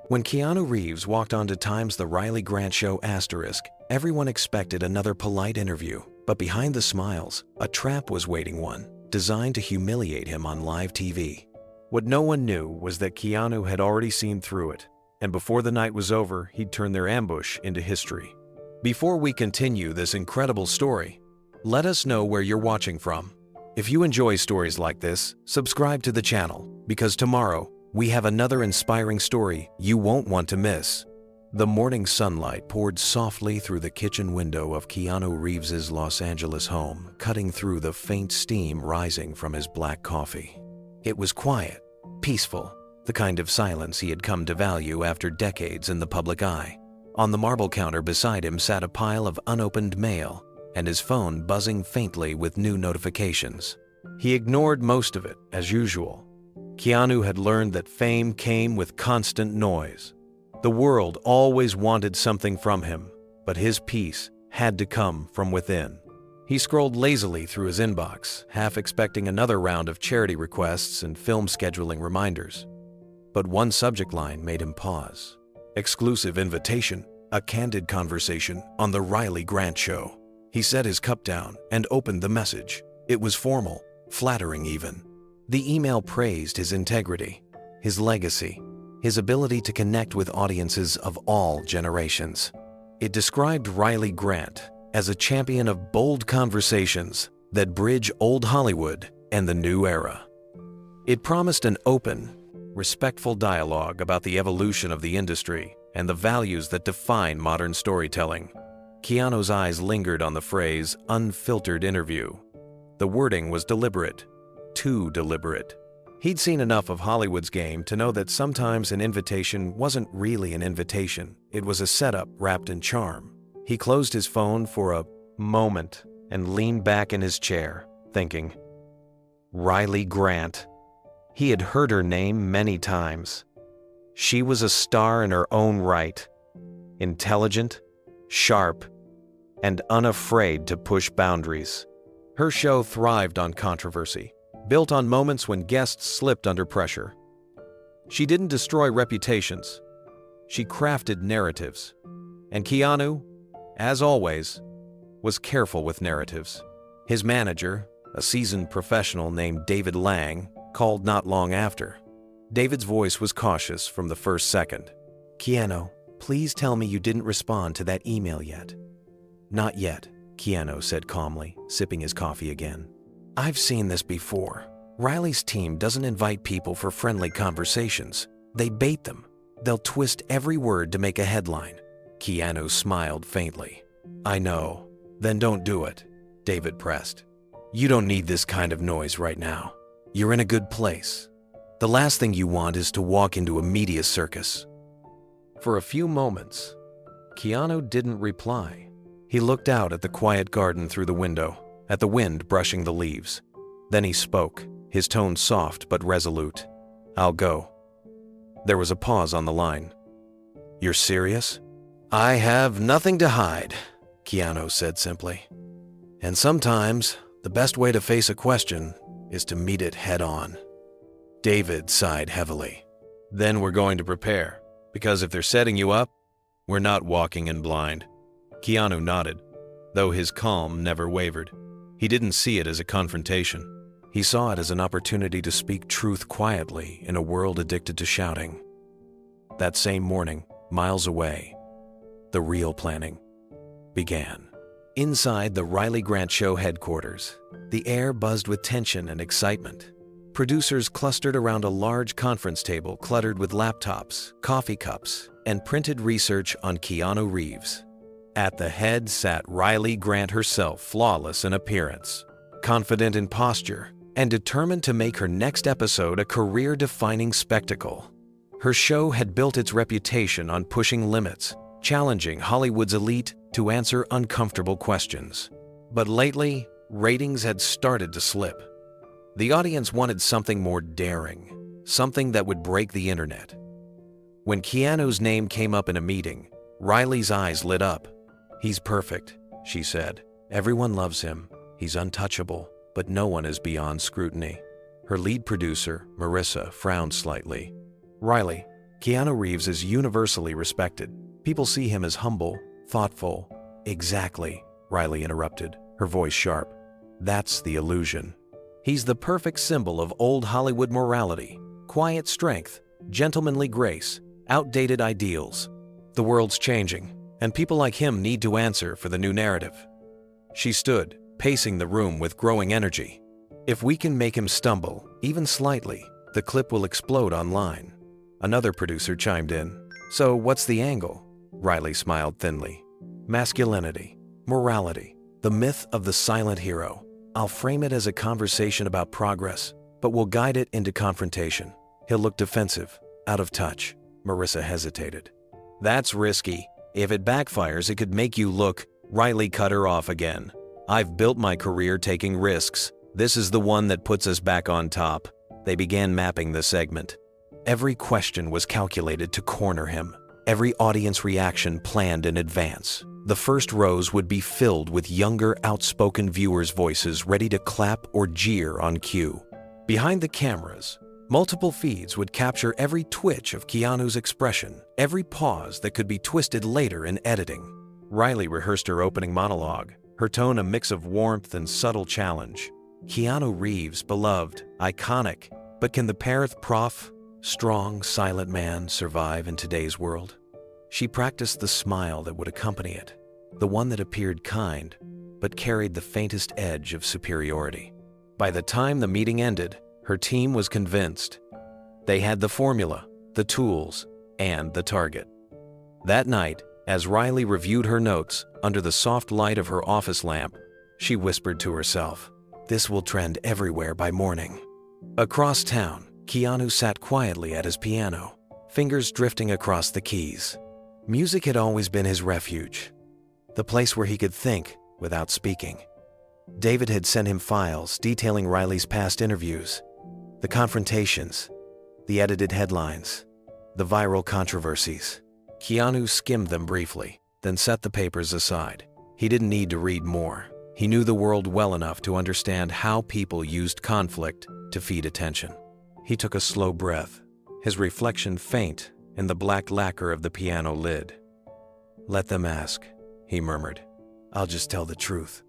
When Keanu Reeves walked onto Time's The Riley Grant Show asterisk, everyone expected another polite interview. But behind the smiles, a trap was waiting one, designed to humiliate him on live TV. What no one knew was that Keanu had already seen through it, and before the night was over, he'd turn their ambush into history. Before we continue this incredible story, let us know where you're watching from. If you enjoy stories like this, subscribe to the channel, because tomorrow, we have another inspiring story you won't want to miss. The morning sunlight poured softly through the kitchen window of Keanu Reeves's Los Angeles home, cutting through the faint steam rising from his black coffee. It was quiet, peaceful, the kind of silence he had come to value after decades in the public eye. On the marble counter beside him sat a pile of unopened mail, and his phone buzzing faintly with new notifications. He ignored most of it, as usual. Keanu had learned that fame came with constant noise. The world always wanted something from him, but his peace had to come from within. He scrolled lazily through his inbox, half expecting another round of charity requests and film scheduling reminders. But one subject line made him pause. Exclusive invitation, a candid conversation on The Riley Grant Show. He set his cup down and opened the message. It was formal, flattering even. The email praised his integrity, his legacy, his ability to connect with audiences of all generations. It described Riley Grant as a champion of bold conversations that bridge old Hollywood and the new era. It promised an open, respectful dialogue about the evolution of the industry and the values that define modern storytelling. Keanu's eyes lingered on the phrase, unfiltered interview. The wording was deliberate, too deliberate. He'd seen enough of Hollywood's game to know that sometimes an invitation wasn't really an invitation. It was a setup wrapped in charm. He closed his phone for a moment and leaned back in his chair, thinking, Riley Grant. He had heard her name many times. She was a star in her own right, intelligent, sharp, and unafraid to push boundaries. Her show thrived on controversy, built on moments when guests slipped under pressure. She didn't destroy reputations. She crafted narratives. And Keanu, as always, was careful with narratives. His manager, a seasoned professional named David Lang, called not long after. David's voice was cautious from the first second. Keanu, please tell me you didn't respond to that email yet. Not yet, Keanu said calmly, sipping his coffee again. I've seen this before. Riley's team doesn't invite people for friendly conversations. They bait them. They'll twist every word to make a headline. Keanu smiled faintly. I know. Then don't do it, David pressed. You don't need this kind of noise right now. You're in a good place. The last thing you want is to walk into a media circus. For a few moments, Keanu didn't reply. He looked out at the quiet garden through the window, at the wind brushing the leaves. Then he spoke, his tone soft but resolute. I'll go. There was a pause on the line. You're serious? I have nothing to hide, Keanu said simply. And sometimes, the best way to face a question is to meet it head on. David sighed heavily. Then we're going to prepare, because if they're setting you up, we're not walking in blind. Keanu nodded, though his calm never wavered. He didn't see it as a confrontation. He saw it as an opportunity to speak truth quietly in a world addicted to shouting. That same morning, miles away, the real planning began. Inside the Riley Grant Show headquarters, the air buzzed with tension and excitement. Producers clustered around a large conference table cluttered with laptops, coffee cups, and printed research on Keanu Reeves. At the head sat Riley Grant herself, flawless in appearance, confident in posture, and determined to make her next episode a career-defining spectacle. Her show had built its reputation on pushing limits, challenging Hollywood's elite to answer uncomfortable questions. But lately, ratings had started to slip. The audience wanted something more daring, something that would break the internet. When Keanu's name came up in a meeting, Riley's eyes lit up. He's perfect, she said. Everyone loves him. He's untouchable, but no one is beyond scrutiny. Her lead producer, Marissa, frowned slightly. Riley, Keanu Reeves is universally respected. People see him as humble, thoughtful. Exactly, Riley interrupted, her voice sharp. That's the illusion. He's the perfect symbol of old Hollywood morality, quiet strength, gentlemanly grace, outdated ideals. The world's changing, and people like him need to answer for the new narrative. She stood, pacing the room with growing energy. If we can make him stumble, even slightly, the clip will explode online. Another producer chimed in. So what's the angle? Riley smiled thinly. Masculinity, morality, the myth of the silent hero. I'll frame it as a conversation about progress, but we'll guide it into confrontation. He'll look defensive, out of touch. Marissa hesitated. That's risky. If it backfires, it could make you look. Riley cut her off again. I've built my career taking risks. This is the one that puts us back on top. They began mapping the segment. Every question was calculated to corner him. Every audience reaction planned in advance. The first rows would be filled with younger, outspoken viewers' voices ready to clap or jeer on cue. Behind the cameras, multiple feeds would capture every twitch of Keanu's expression, every pause that could be twisted later in editing. Riley rehearsed her opening monologue, her tone a mix of warmth and subtle challenge. Keanu Reeves, beloved, iconic, but can the prof, strong, silent man survive in today's world? She practiced the smile that would accompany it, the one that appeared kind, but carried the faintest edge of superiority. By the time the meeting ended, her team was convinced. They had the formula, the tools, and the target. That night, as Riley reviewed her notes under the soft light of her office lamp, she whispered to herself, "This will trend everywhere by morning." Across town, Keanu sat quietly at his piano, fingers drifting across the keys. Music had always been his refuge, the place where he could think without speaking. David had sent him files detailing Riley's past interviews, the confrontations, the edited headlines, the viral controversies. Keanu skimmed them briefly, then set the papers aside. He didn't need to read more. He knew the world well enough to understand how people used conflict to feed attention. He took a slow breath, his reflection faint in the black lacquer of the piano lid. "Let them ask," he murmured. "I'll just tell the truth."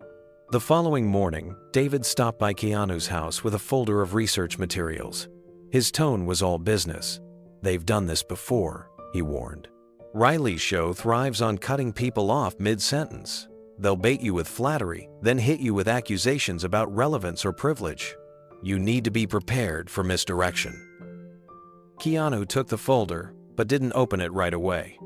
The following morning, David stopped by Keanu's house with a folder of research materials. His tone was all business. "They've done this before," he warned. "Riley's show thrives on cutting people off mid-sentence. They'll bait you with flattery, then hit you with accusations about relevance or privilege. You need to be prepared for misdirection." Keanu took the folder, but didn't open it right away.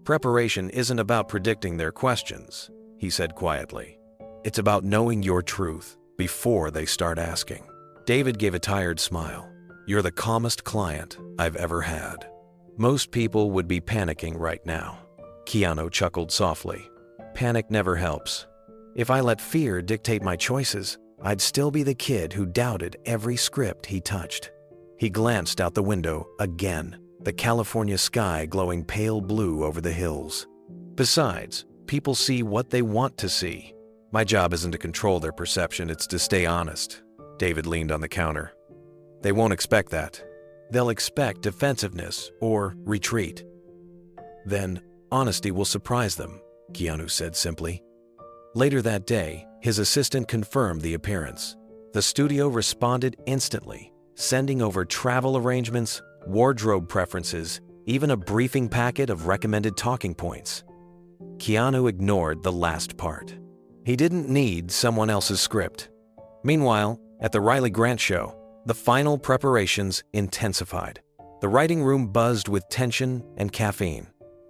"Preparation isn't about predicting their questions," he said quietly. "It's about knowing your truth before they start asking." David gave a tired smile. "You're the calmest client I've ever had." "Most people would be panicking right now." Keanu chuckled softly. "Panic never helps. If I let fear dictate my choices, I'd still be the kid who doubted every script he touched." He glanced out the window again, the California sky glowing pale blue over the hills. "Besides, people see what they want to see. My job isn't to control their perception, it's to stay honest." David leaned on the counter. "They won't expect that. They'll expect defensiveness or retreat. Then, honesty will surprise them," Keanu said simply. Later that day, his assistant confirmed the appearance. The studio responded instantly, sending over travel arrangements, wardrobe preferences, even a briefing packet of recommended talking points. Keanu ignored the last part. He didn't need someone else's script. Meanwhile, at the Riley Grant show, the final preparations intensified. The writing room buzzed with tension and caffeine.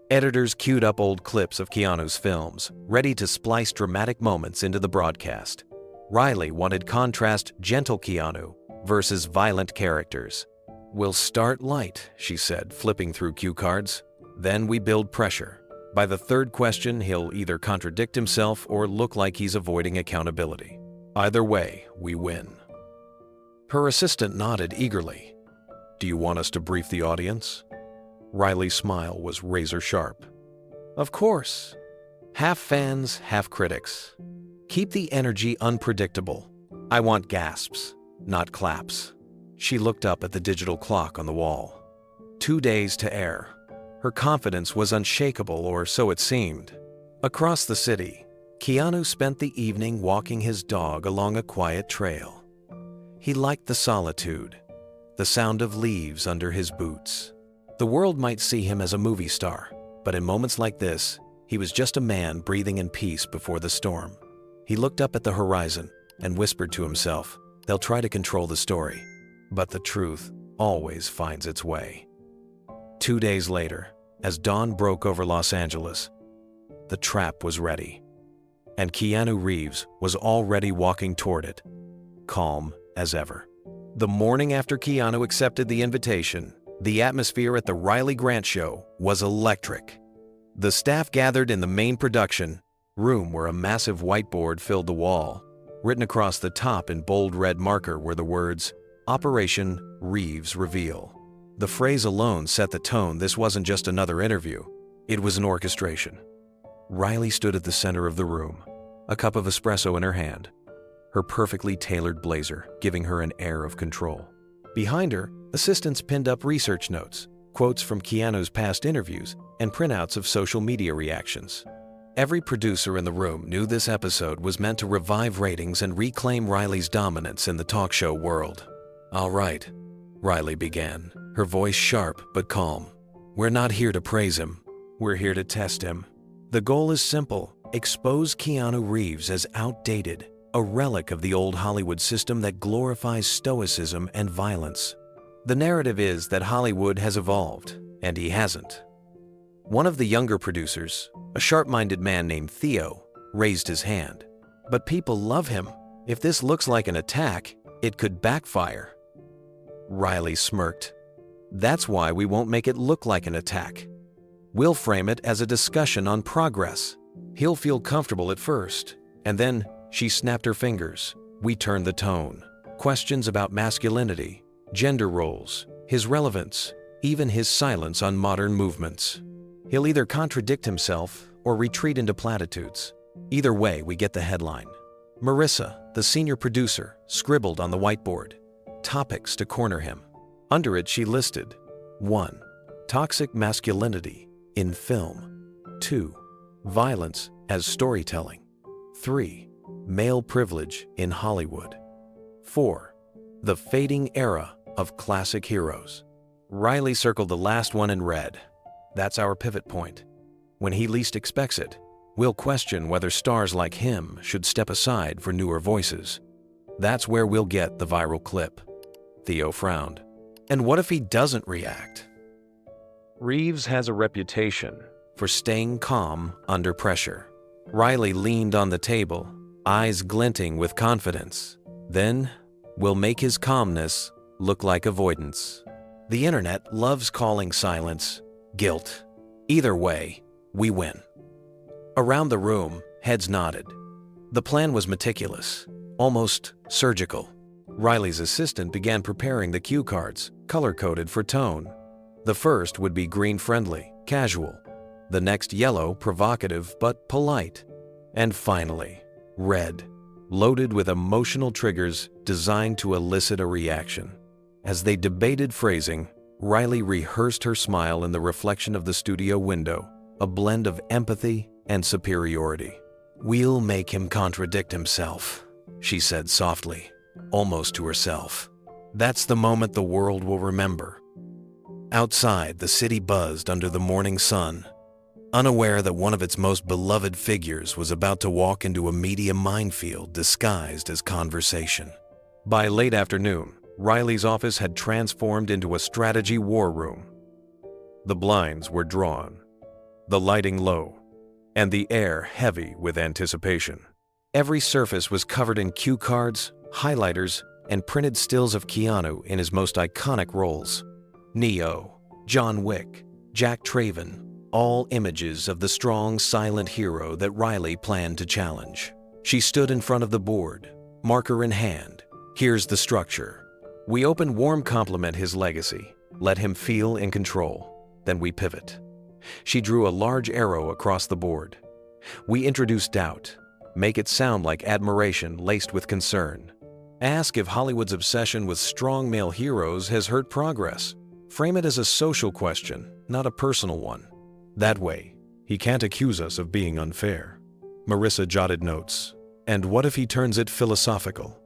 Editors queued up old clips of Keanu's films, ready to splice dramatic moments into the broadcast. Riley wanted contrast gentle Keanu versus violent characters. "We'll start light," she said, flipping through cue cards. "Then we build pressure. By the third question, he'll either contradict himself or look like he's avoiding accountability. Either way, we win." Her assistant nodded eagerly. "Do you want us to brief the audience?" Riley's smile was razor sharp. "Of course. Half fans, half critics. Keep the energy unpredictable. I want gasps, not claps." She looked up at the digital clock on the wall. 2 days to air. Her confidence was unshakable, or so it seemed. Across the city, Keanu spent the evening walking his dog along a quiet trail. He liked the solitude, the sound of leaves under his boots. The world might see him as a movie star, but in moments like this, he was just a man breathing in peace before the storm. He looked up at the horizon and whispered to himself, "They'll try to control the story, but the truth always finds its way." 2 days later, as dawn broke over Los Angeles, the trap was ready, and Keanu Reeves was already walking toward it, calm as ever. The morning after Keanu accepted the invitation, the atmosphere at the Riley Grant Show was electric. The staff gathered in the main production room where a massive whiteboard filled the wall. Written across the top in bold red marker were the words, "Operation Reeves Reveal." The phrase alone set the tone. This wasn't just another interview. It was an orchestration. Riley stood at the center of the room, a cup of espresso in her hand, her perfectly tailored blazer giving her an air of control. Behind her, assistants pinned up research notes, quotes from Keanu's past interviews, and printouts of social media reactions. Every producer in the room knew this episode was meant to revive ratings and reclaim Riley's dominance in the talk show world. "All right," Riley began, her voice sharp but calm. "We're not here to praise him. We're here to test him. The goal is simple: expose Keanu Reeves as outdated, a relic of the old Hollywood system that glorifies stoicism and violence. The narrative is that Hollywood has evolved, and he hasn't." One of the younger producers, a sharp-minded man named Theo, raised his hand. "But people love him. If this looks like an attack, it could backfire." Riley smirked. "That's why we won't make it look like an attack. We'll frame it as a discussion on progress. He'll feel comfortable at first, and then," she snapped her fingers, "we turn the tone. Questions about masculinity, gender roles, his relevance, even his silence on modern movements. He'll either contradict himself or retreat into platitudes. Either way, we get the headline." Marissa, the senior producer, scribbled on the whiteboard, "Topics to corner him." Under it, she listed 1. Toxic masculinity in film. 2. Violence as storytelling. 3. Male privilege in Hollywood. 4. The fading era of classic heroes. Riley circled the last one in red. "That's our pivot point. When he least expects it, we'll question whether stars like him should step aside for newer voices. That's where we'll get the viral clip." Theo frowned. "And what if he doesn't react?" "Reeves has a reputation for staying calm under pressure." Riley leaned on the table, eyes glinting with confidence. "Then we'll make his calmness look like avoidance. The internet loves calling silence guilt. Either way, we win." Around the room, heads nodded. The plan was meticulous, almost surgical. Riley's assistant began preparing the cue cards, color-coded for tone. The first would be green-friendly, casual. The next yellow, provocative but polite. And finally, red, loaded with emotional triggers designed to elicit a reaction. As they debated phrasing, Riley rehearsed her smile in the reflection of the studio window, a blend of empathy and superiority. "We'll make him contradict himself," she said softly, almost to herself. "That's the moment the world will remember." Outside, the city buzzed under the morning sun, unaware that one of its most beloved figures was about to walk into a media minefield disguised as conversation. By late afternoon, Riley's office had transformed into a strategy war room. The blinds were drawn, the lighting low, and the air heavy with anticipation. Every surface was covered in cue cards, highlighters, and printed stills of Keanu in his most iconic roles. Neo, John Wick, Jack Traven, all images of the strong, silent hero that Riley planned to challenge. She stood in front of the board, marker in hand. "Here's the structure. We open warm compliment his legacy, let him feel in control. Then we pivot." She drew a large arrow across the board. "We introduce doubt, make it sound like admiration laced with concern. Ask if Hollywood's obsession with strong male heroes has hurt progress. Frame it as a social question, not a personal one. That way, he can't accuse us of being unfair. Marissa jotted notes. And what if he turns it philosophical?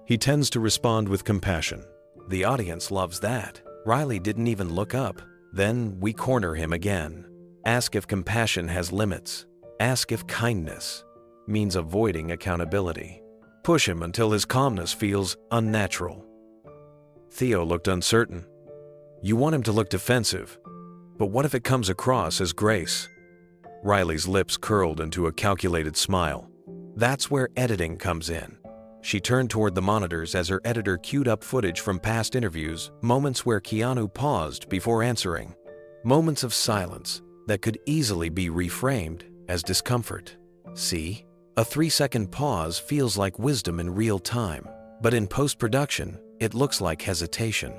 He tends to respond with compassion. The audience loves that. Riley didn't even look up. Then we corner him again. Ask if compassion has limits. Ask if kindness means avoiding accountability. Push him until his calmness feels unnatural. Theo looked uncertain. You want him to look defensive, but what if it comes across as grace? Riley's lips curled into a calculated smile. That's where editing comes in. She turned toward the monitors as her editor queued up footage from past interviews, moments where Keanu paused before answering. Moments of silence that could easily be reframed as discomfort. See? A 3-second pause feels like wisdom in real time, but in post-production, it looks like hesitation.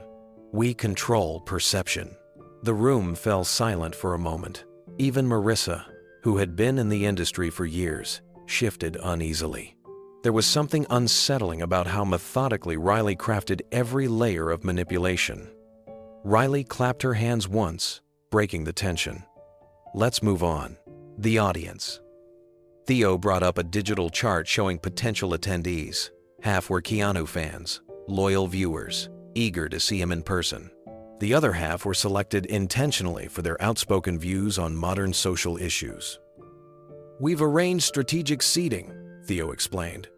We control perception. The room fell silent for a moment. Even Marissa, who had been in the industry for years, shifted uneasily. There was something unsettling about how methodically Riley crafted every layer of manipulation. Riley clapped her hands once, breaking the tension. Let's move on. The audience. Theo brought up a digital chart showing potential attendees. Half were Keanu fans, loyal viewers, eager to see him in person. The other half were selected intentionally for their outspoken views on modern social issues. We've arranged strategic seating, Theo explained.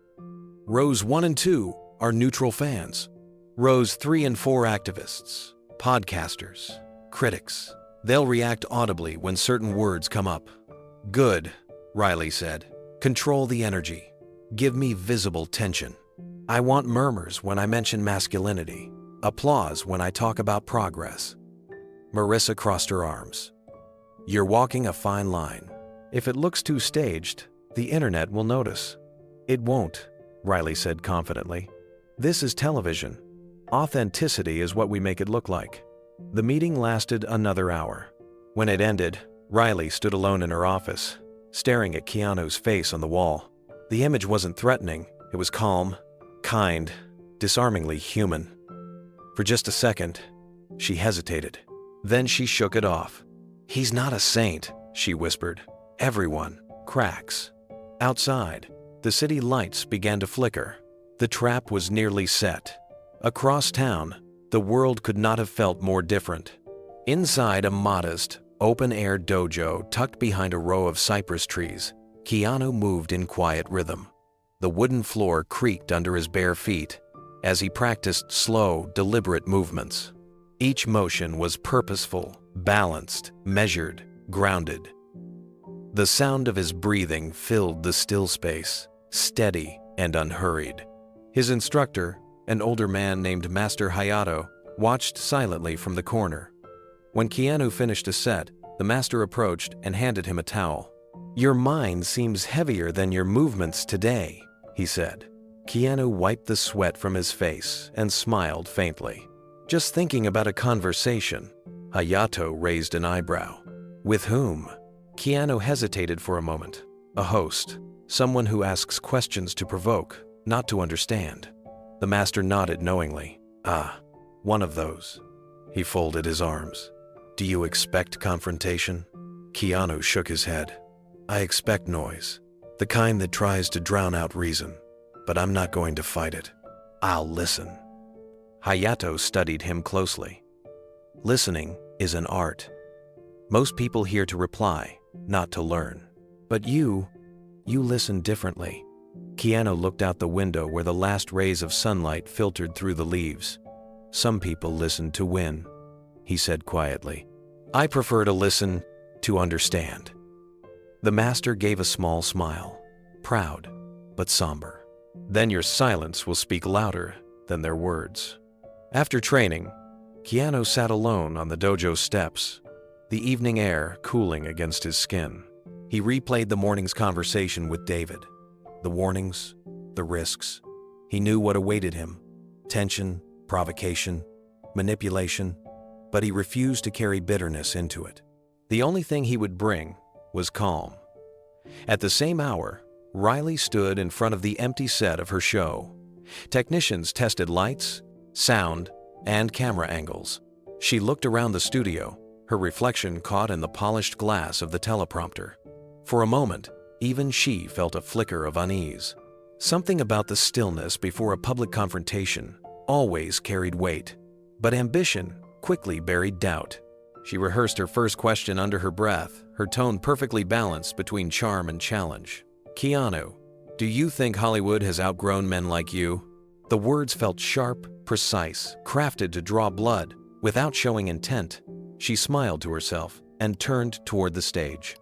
Rows 1 and 2 are neutral fans. Rows 3 and 4 activists, podcasters, critics. They'll react audibly when certain words come up. Good, Riley said. Control the energy. Give me visible tension. I want murmurs when I mention masculinity. Applause when I talk about progress. Marissa crossed her arms. You're walking a fine line. If it looks too staged, the internet will notice. It won't, Riley said confidently. This is television. Authenticity is what we make it look like. The meeting lasted another hour. When it ended, Riley stood alone in her office, staring at Keanu's face on the wall. The image wasn't threatening. It was calm, kind, disarmingly human. For just a second, she hesitated. Then she shook it off. He's not a saint, she whispered. Everyone cracks. Outside, the city lights began to flicker. The trap was nearly set. Across town, the world could not have felt more different. Inside a modest, open-air dojo tucked behind a row of cypress trees, Keanu moved in quiet rhythm. The wooden floor creaked under his bare feet as he practiced slow, deliberate movements. Each motion was purposeful, balanced, measured, grounded. The sound of his breathing filled the still space, steady and unhurried. His instructor, an older man named Master Hayato, watched silently from the corner. When Keanu finished a set, the master approached and handed him a towel. Your mind seems heavier than your movements today, he said. Keanu wiped the sweat from his face and smiled faintly. Just thinking about a conversation. Hayato raised an eyebrow. With whom? Keanu hesitated for a moment. A host. Someone who asks questions to provoke, not to understand. The master nodded knowingly. Ah, one of those. He folded his arms. Do you expect confrontation? Keanu shook his head. I expect noise. The kind that tries to drown out reason. But I'm not going to fight it. I'll listen. Hayato studied him closely. Listening is an art. Most people hear to reply, not to learn. But you listen differently. Keanu looked out the window where the last rays of sunlight filtered through the leaves. Some people listen to win, he said quietly. I prefer to listen to understand. The master gave a small smile, proud but somber. Then your silence will speak louder than their words. After training, Keanu sat alone on the dojo steps, the evening air cooling against his skin. He replayed the morning's conversation with David. The warnings, the risks. He knew what awaited him. Tension, provocation, manipulation. But he refused to carry bitterness into it. The only thing he would bring was calm. At the same hour, Riley stood in front of the empty set of her show. Technicians tested lights, sound, and camera angles. She looked around the studio, her reflection caught in the polished glass of the teleprompter. For a moment, even she felt a flicker of unease. Something about the stillness before a public confrontation always carried weight, but ambition quickly buried doubt. She rehearsed her first question under her breath, her tone perfectly balanced between charm and challenge. "Keanu, do you think Hollywood has outgrown men like you?" The words felt sharp, precise, crafted to draw blood, without showing intent. She smiled to herself and turned toward the stage.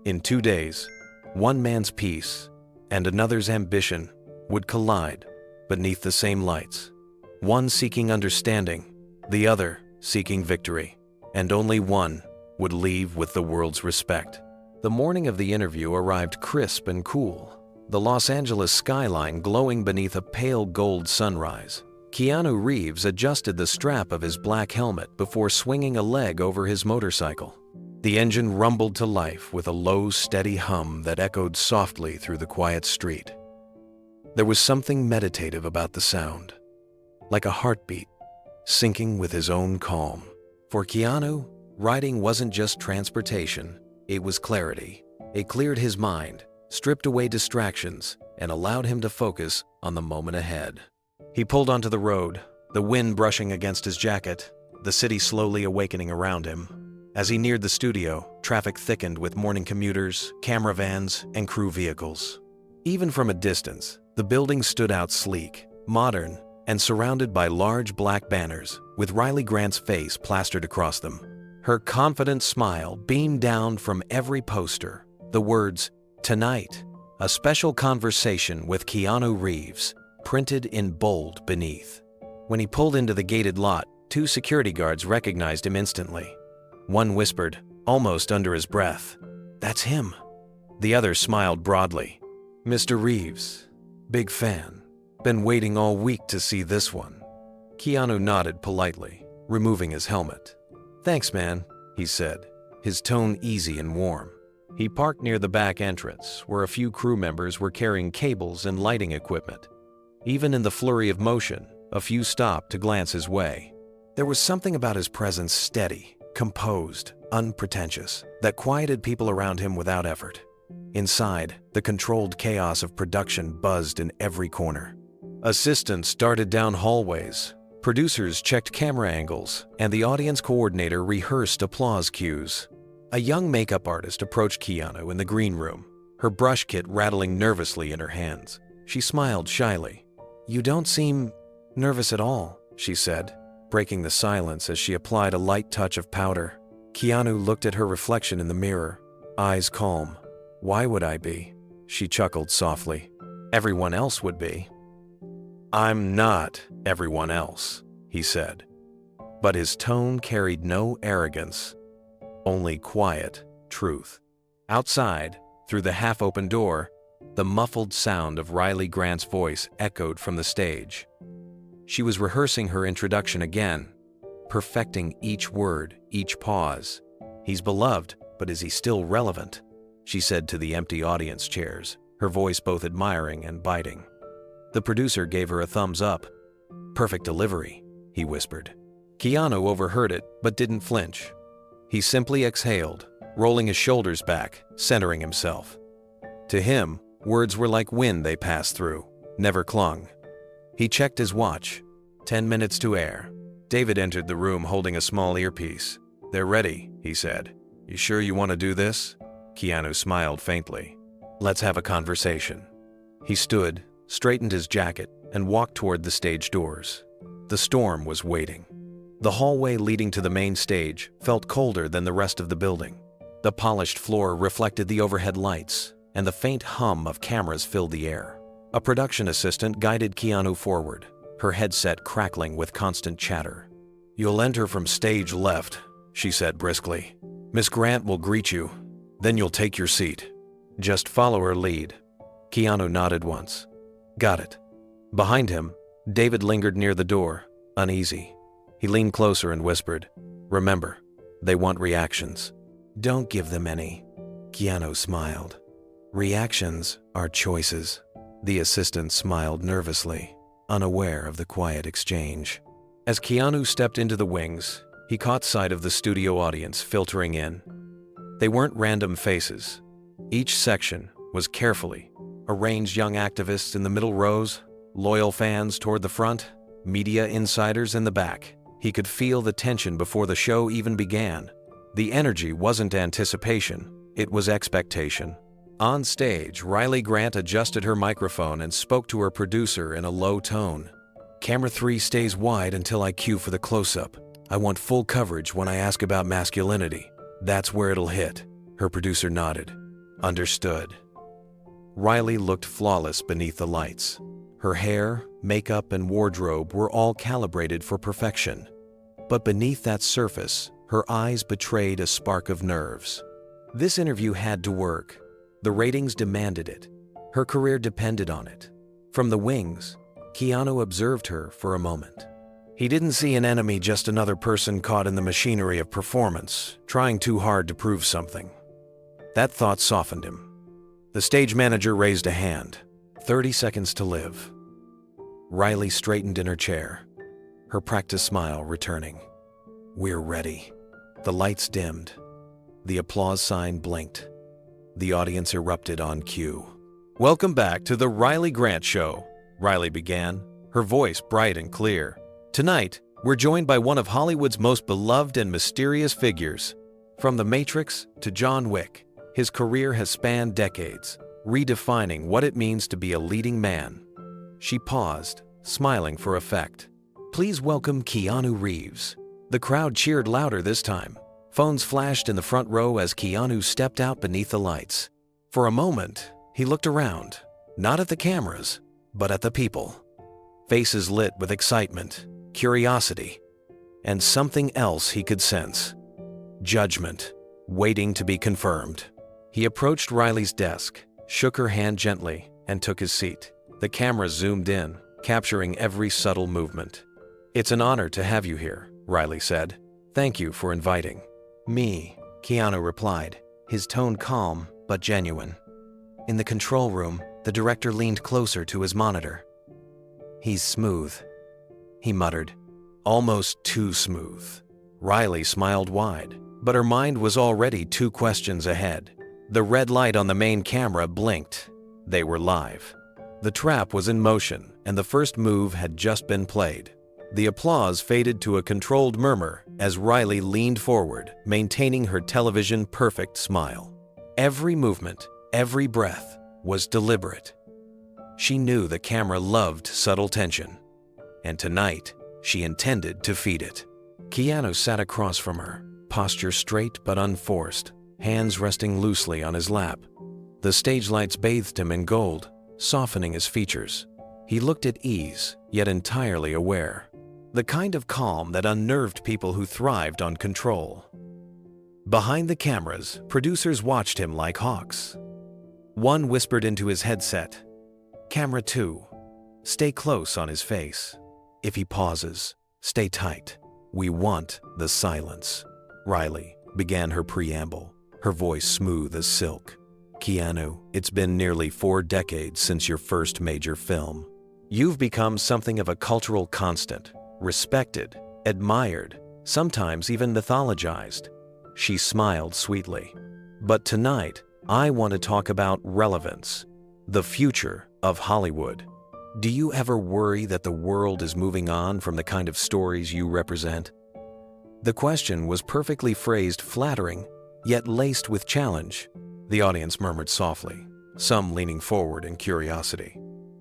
In 2 days, one man's peace and another's ambition would collide beneath the same lights. One seeking understanding, the other seeking victory, and only one would leave with the world's respect. The morning of the interview arrived crisp and cool, the Los Angeles skyline glowing beneath a pale gold sunrise. Keanu Reeves adjusted the strap of his black helmet before swinging a leg over his motorcycle. The engine rumbled to life with a low, steady hum that echoed softly through the quiet street. There was something meditative about the sound, like a heartbeat, syncing with his own calm. For Keanu, riding wasn't just transportation, it was clarity. It cleared his mind, stripped away distractions, and allowed him to focus on the moment ahead. He pulled onto the road, the wind brushing against his jacket, the city slowly awakening around him. As he neared the studio, traffic thickened with morning commuters, camera vans, and crew vehicles. Even from a distance, the building stood out sleek, modern, and surrounded by large black banners with Riley Grant's face plastered across them. Her confident smile beamed down from every poster. The words, "Tonight, a special conversation with Keanu Reeves," printed in bold beneath. When he pulled into the gated lot, 2 security guards recognized him instantly. One whispered, almost under his breath, "That's him." The other smiled broadly. "Mr. Reeves, big fan. Been waiting all week to see this one." Keanu nodded politely, removing his helmet. "Thanks, man," he said, his tone easy and warm. He parked near the back entrance, where a few crew members were carrying cables and lighting equipment. Even in the flurry of motion, a few stopped to glance his way. There was something about his presence steady, composed, unpretentious, that quieted people around him without effort. Inside, the controlled chaos of production buzzed in every corner. Assistants darted down hallways, producers checked camera angles, and the audience coordinator rehearsed applause cues. A young makeup artist approached Keanu in the green room, her brush kit rattling nervously in her hands. She smiled shyly. "You don't seem nervous at all," she said, breaking the silence as she applied a light touch of powder. Keanu looked at her reflection in the mirror, eyes calm. "Why would I be?" She chuckled softly. "Everyone else would be." "I'm not everyone else," he said. But his tone carried no arrogance, only quiet truth. Outside, through the half-open door, the muffled sound of Riley Grant's voice echoed from the stage. She was rehearsing her introduction again, perfecting each word, each pause. "He's beloved, but is he still relevant?" she said to the empty audience chairs, her voice both admiring and biting. The producer gave her a thumbs up. "Perfect delivery," he whispered. Keanu overheard it, but didn't flinch. He simply exhaled, rolling his shoulders back, centering himself. To him, words were like wind they passed through, never clung. He checked his watch. 10 minutes to air. David entered the room holding a small earpiece. "They're ready," he said. "You sure you want to do this?" Keanu smiled faintly. "Let's have a conversation." He stood, straightened his jacket, and walked toward the stage doors. The storm was waiting. The hallway leading to the main stage felt colder than the rest of the building. The polished floor reflected the overhead lights, and the faint hum of cameras filled the air. A production assistant guided Keanu forward, her headset crackling with constant chatter. "You'll enter from stage left," she said briskly. "Miss Grant will greet you. Then you'll take your seat. Just follow her lead." Keanu nodded once. "Got it." Behind him, David lingered near the door, uneasy. He leaned closer and whispered, "Remember, they want reactions. Don't give them any." Keanu smiled. "Reactions are choices." The assistant smiled nervously, unaware of the quiet exchange. As Keanu stepped into the wings, He caught sight of the studio audience filtering in. They weren't random faces. Each section was carefully arranged: young activists in the middle rows, loyal fans toward the front, media insiders in the back. He could feel the tension before the show even began. The energy wasn't anticipation, it was expectation. On stage, Riley Grant adjusted her microphone and spoke to her producer in a low tone. "Camera 3 stays wide until I cue for the close-up. I want full coverage when I ask about masculinity. That's where it'll hit." Her producer nodded. "Understood." Riley looked flawless beneath the lights. Her hair, makeup, and wardrobe were all calibrated for perfection. But beneath that surface, her eyes betrayed a spark of nerves. This interview had to work. The ratings demanded it. Her career depended on it. From the wings, Keanu observed her for a moment. He didn't see an enemy, just another person caught in the machinery of performance, trying too hard to prove something. That thought softened him. The stage manager raised a hand. 30 seconds to live. Riley straightened in her chair, her practice smile returning. "We're ready." The lights dimmed. The applause sign blinked. The audience erupted on cue. "Welcome back to the Riley Grant Show," Riley began, her voice bright and clear. "Tonight, we're joined by one of Hollywood's most beloved and mysterious figures. From The Matrix to John Wick, his career has spanned decades, redefining what it means to be a leading man." She paused, smiling for effect. "Please welcome Keanu Reeves." The crowd cheered louder this time. Phones flashed in the front row as Keanu stepped out beneath the lights. For a moment, he looked around, not at the cameras, but at the people. Faces lit with excitement, curiosity, and something else he could sense: judgment, waiting to be confirmed. He approached Riley's desk, shook her hand gently, and took his seat. The camera zoomed in, capturing every subtle movement. "It's an honor to have you here," Riley said. "Thank you for inviting me," Keanu replied, his tone calm but genuine. In the control room, the director leaned closer to his monitor. "He's smooth," he muttered. "Almost too smooth." Riley smiled wide, but her mind was already 2 questions ahead. The red light on the main camera blinked. They were live. The trap was in motion, and the first move had just been played. The applause faded to a controlled murmur as Riley leaned forward, maintaining her television-perfect smile. Every movement, every breath, was deliberate. She knew the camera loved subtle tension, and tonight, she intended to feed it. Keanu sat across from her, posture straight but unforced, hands resting loosely on his lap. The stage lights bathed him in gold, softening his features. He looked at ease, yet entirely aware. The kind of calm that unnerved people who thrived on control. Behind the cameras, producers watched him like hawks. One whispered into his headset, "Camera 2, stay close on his face. If he pauses, stay tight. We want the silence." Riley began her preamble, her voice smooth as silk. "Keanu, it's been nearly 4 decades since your first major film. You've become something of a cultural constant, respected, admired, sometimes even mythologized." She smiled sweetly. "But tonight, I want to talk about relevance, the future of Hollywood. Do you ever worry that the world is moving on from the kind of stories you represent?" The question was perfectly phrased, flattering, yet laced with challenge. The audience murmured softly, some leaning forward in curiosity.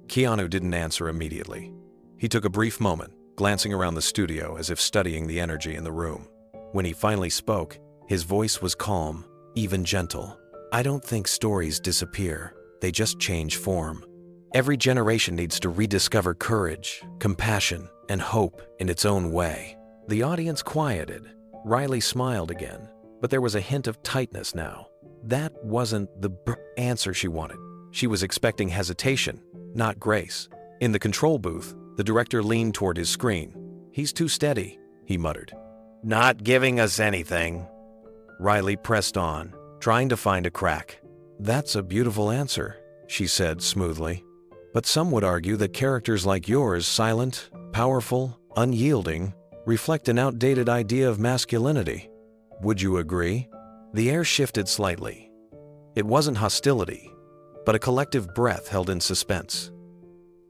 Keanu didn't answer immediately. He took a brief moment, glancing around the studio as if studying the energy in the room. When he finally spoke, his voice was calm, even gentle. "I don't think stories disappear, they just change form. Every generation needs to rediscover courage, compassion, and hope in its own way." The audience quieted. Riley smiled again, but there was a hint of tightness now. That wasn't the answer she wanted. She was expecting hesitation, not grace. In the control booth, the director leaned toward his screen. "He's too steady," he muttered. "Not giving us anything." Riley pressed on, trying to find a crack. "That's a beautiful answer," she said smoothly. "But some would argue that characters like yours, silent, powerful, unyielding, reflect an outdated idea of masculinity. Would you agree? The air shifted slightly. It wasn't hostility, but a collective breath held in suspense.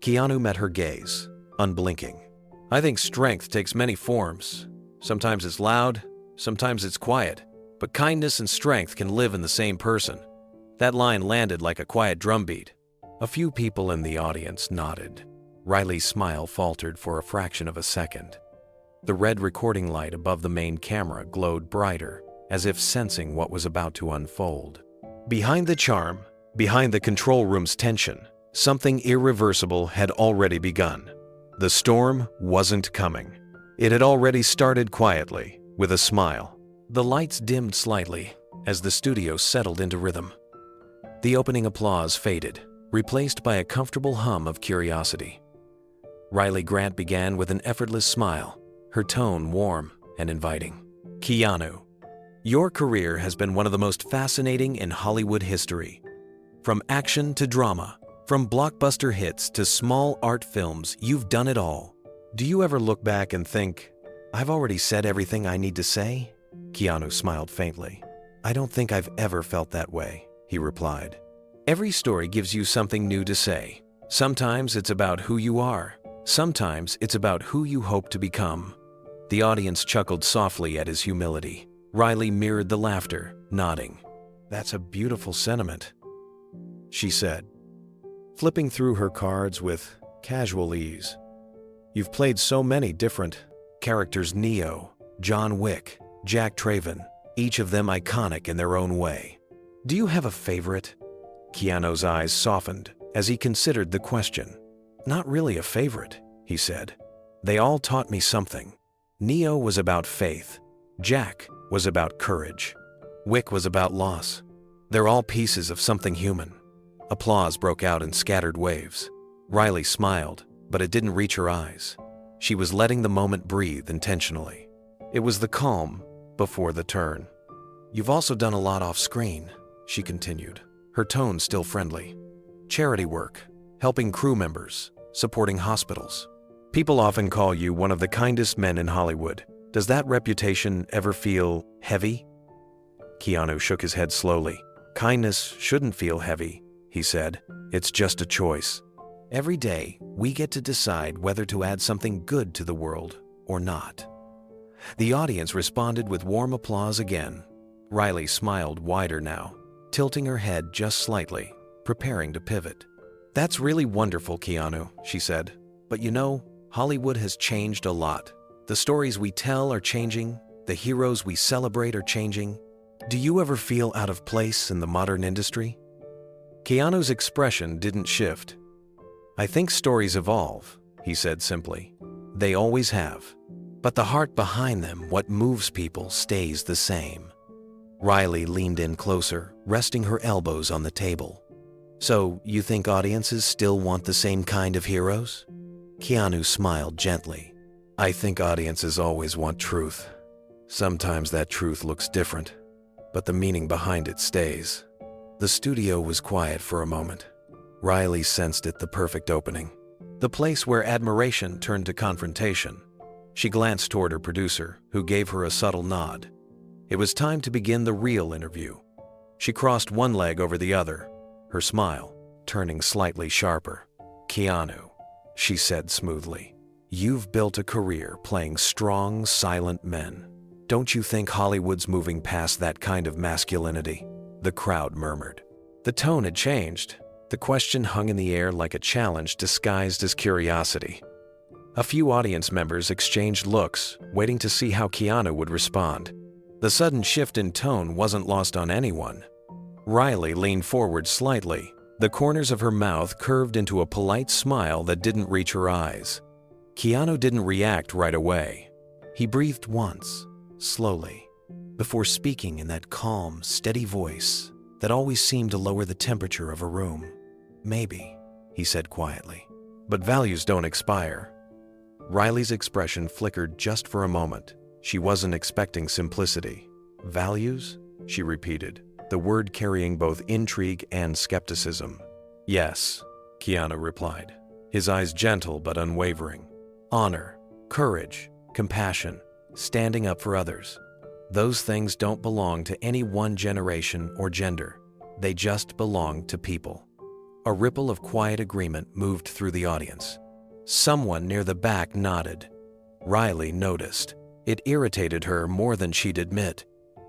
Keanu met her gaze, unblinking. I think strength takes many forms. Sometimes it's loud, sometimes it's quiet, but kindness and strength can live in the same person. That line landed like a quiet drumbeat. A few people in the audience nodded. Riley's smile faltered for a fraction of a second. The red recording light above the main camera glowed brighter, as if sensing what was about to unfold. Behind the charm, behind the control room's tension, something irreversible had already begun. The storm wasn't coming. It had already started quietly, with a smile. The lights dimmed slightly as the studio settled into rhythm. The opening applause faded, replaced by a comfortable hum of curiosity. Riley Grant began with an effortless smile, her tone warm and inviting. Keanu, your career has been one of the most fascinating in Hollywood history. From action to drama, from blockbuster hits to small art films, you've done it all. Do you ever look back and think, I've already said everything I need to say? Keanu smiled faintly. I don't think I've ever felt that way, he replied. Every story gives you something new to say. Sometimes it's about who you are. Sometimes it's about who you hope to become. The audience chuckled softly at his humility. Riley mirrored the laughter, nodding. That's a beautiful sentiment, she said, flipping through her cards with casual ease. You've played so many different characters: Neo, John Wick, Jack Traven, each of them iconic in their own way. Do you have a favorite? Keanu's eyes softened as he considered the question. Not really a favorite, he said. They all taught me something. Neo was about faith. Jack was about courage. Wick was about loss. They're all pieces of something human. Applause broke out in scattered waves. Riley smiled, but it didn't reach her eyes. She was letting the moment breathe intentionally. It was the calm before the turn. You've also done a lot off screen, she continued, her tone still friendly. Charity work, helping crew members, supporting hospitals. People often call you one of the kindest men in Hollywood. Does that reputation ever feel heavy? Keanu shook his head slowly. Kindness shouldn't feel heavy, he said. It's just a choice. Every day, we get to decide whether to add something good to the world or not. The audience responded with warm applause again. Riley smiled wider now, tilting her head just slightly, preparing to pivot. That's really wonderful, Keanu, she said. But you know, Hollywood has changed a lot. The stories we tell are changing. The heroes we celebrate are changing. Do you ever feel out of place in the modern industry? Keanu's expression didn't shift. I think stories evolve, he said simply. They always have. But the heart behind them, what moves people, stays the same. Riley leaned in closer, resting her elbows on the table. So, you think audiences still want the same kind of heroes? Keanu smiled gently. I think audiences always want truth. Sometimes that truth looks different, but the meaning behind it stays. The studio was quiet for a moment. Riley sensed it, the perfect opening. The place where admiration turned to confrontation. She glanced toward her producer, who gave her a subtle nod. It was time to begin the real interview. She crossed one leg over the other, her smile turning slightly sharper. Keanu, she said smoothly, you've built a career playing strong, silent men. Don't you think Hollywood's moving past that kind of masculinity? The crowd murmured. The tone had changed. The question hung in the air like a challenge disguised as curiosity. A few audience members exchanged looks, waiting to see how Keanu would respond. The sudden shift in tone wasn't lost on anyone. Riley leaned forward slightly. The corners of her mouth curved into a polite smile that didn't reach her eyes. Keanu didn't react right away. He breathed once, slowly, before speaking in that calm, steady voice that always seemed to lower the temperature of a room. Maybe, he said quietly, but values don't expire. Riley's expression flickered just for a moment. She wasn't expecting simplicity. Values? She repeated, the word carrying both intrigue and skepticism. Yes, Keanu replied, his eyes gentle but unwavering. Honor, courage, compassion, standing up for others. Those things don't belong to any one generation or gender. They just belong to people. A ripple of quiet agreement moved through the audience. Someone near the back nodded. Riley noticed. It irritated her more than she'd admit.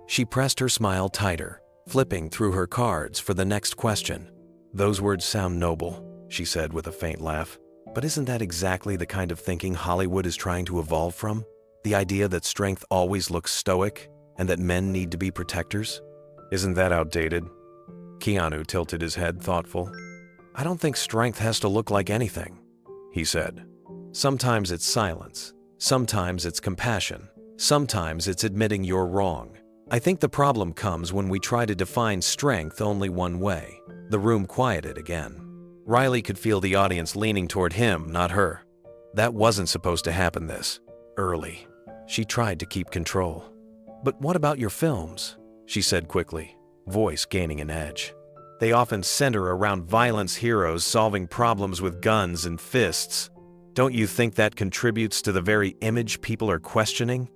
She pressed her smile tighter, flipping through her cards for the next question. "Those words sound noble," she said with a faint laugh. "But isn't that exactly the kind of thinking Hollywood is trying to evolve from? The idea that strength always looks stoic and that men need to be protectors? Isn't that outdated?" Keanu tilted his head, thoughtful. "I don't think strength has to look like anything," he said. "Sometimes it's silence. Sometimes it's compassion. Sometimes it's admitting you're wrong. I think the problem comes when we try to define strength only one way." The room quieted again. Riley could feel the audience leaning toward him, not her. That wasn't supposed to happen this early. She tried to keep control. "But what about your films?" she said quickly, voice gaining an edge. "They often center around violence heroes solving problems with guns and fists. Don't you think that contributes to the very image people are questioning?"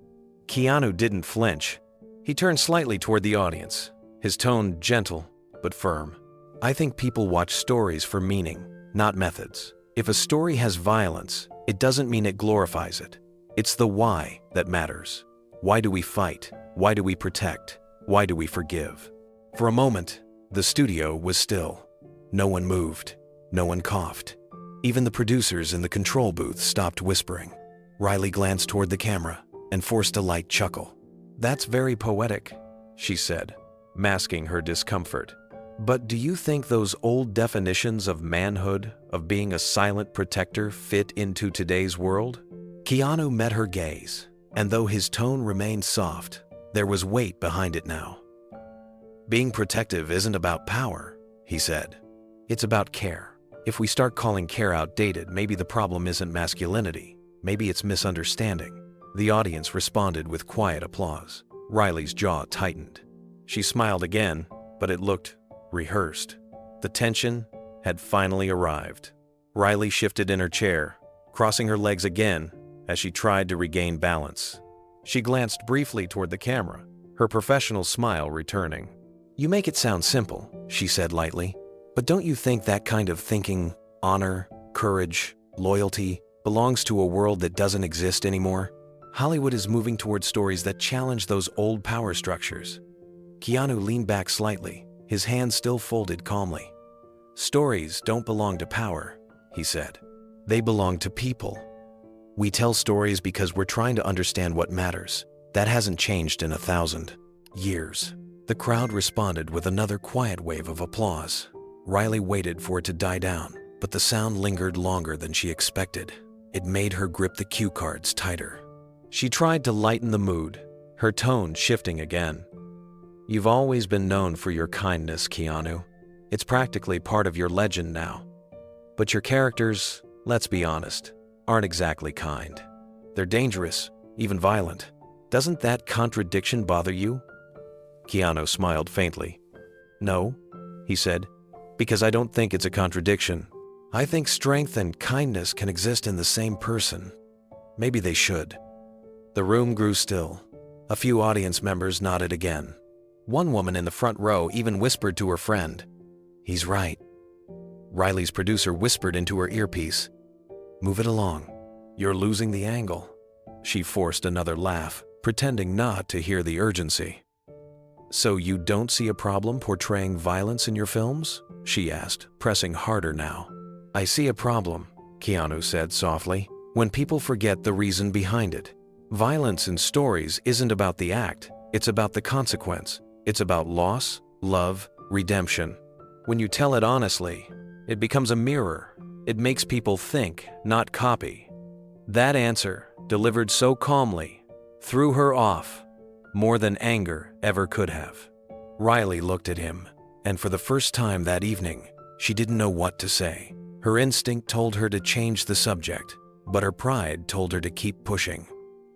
Keanu didn't flinch. He turned slightly toward the audience, his tone gentle but firm. "I think people watch stories for meaning, not methods. If a story has violence, it doesn't mean it glorifies it. It's the why that matters. Why do we fight? Why do we protect? Why do we forgive?" For a moment, the studio was still. No one moved. No one coughed. Even the producers in the control booth stopped whispering. Riley glanced toward the camera and forced a light chuckle. "That's very poetic," she said, masking her discomfort. "But do you think those old definitions of manhood, of being a silent protector, fit into today's world?" Keanu met her gaze, and though his tone remained soft, there was weight behind it now. "Being protective isn't about power," he said. "It's about care. If we start calling care outdated, maybe the problem isn't masculinity. Maybe it's misunderstanding." The audience responded with quiet applause. Riley's jaw tightened. She smiled again, but it looked rehearsed. The tension had finally arrived. Riley shifted in her chair, crossing her legs again as she tried to regain balance. She glanced briefly toward the camera, her professional smile returning. "You make it sound simple," she said lightly. "But don't you think that kind of thinking, honor, courage, loyalty, belongs to a world that doesn't exist anymore? Hollywood is moving toward stories that challenge those old power structures." Keanu leaned back slightly, his hands still folded calmly. "Stories don't belong to power," he said. "They belong to people. We tell stories because we're trying to understand what matters. That hasn't changed in 1,000 years." The crowd responded with another quiet wave of applause. Riley waited for it to die down, but the sound lingered longer than she expected. It made her grip the cue cards tighter. She tried to lighten the mood, her tone shifting again. "You've always been known for your kindness, Keanu. It's practically part of your legend now. But your characters, let's be honest, aren't exactly kind. They're dangerous, even violent. Doesn't that contradiction bother you?" Keanu smiled faintly. "No," he said, "because I don't think it's a contradiction. I think strength and kindness can exist in the same person. Maybe they should." The room grew still. A few audience members nodded again. One woman in the front row even whispered to her friend, "He's right." Riley's producer whispered into her earpiece, "Move it along. You're losing the angle." She forced another laugh, pretending not to hear the urgency. "So you don't see a problem portraying violence in your films?" she asked, pressing harder now. "I see a problem," Keanu said softly, "when people forget the reason behind it. Violence in stories isn't about the act, it's about the consequence. It's about loss, love, redemption. When you tell it honestly, it becomes a mirror. It makes people think, not copy." That answer, delivered so calmly, threw her off, more than anger ever could have. Riley looked at him, and for the first time that evening, she didn't know what to say. Her instinct told her to change the subject, but her pride told her to keep pushing.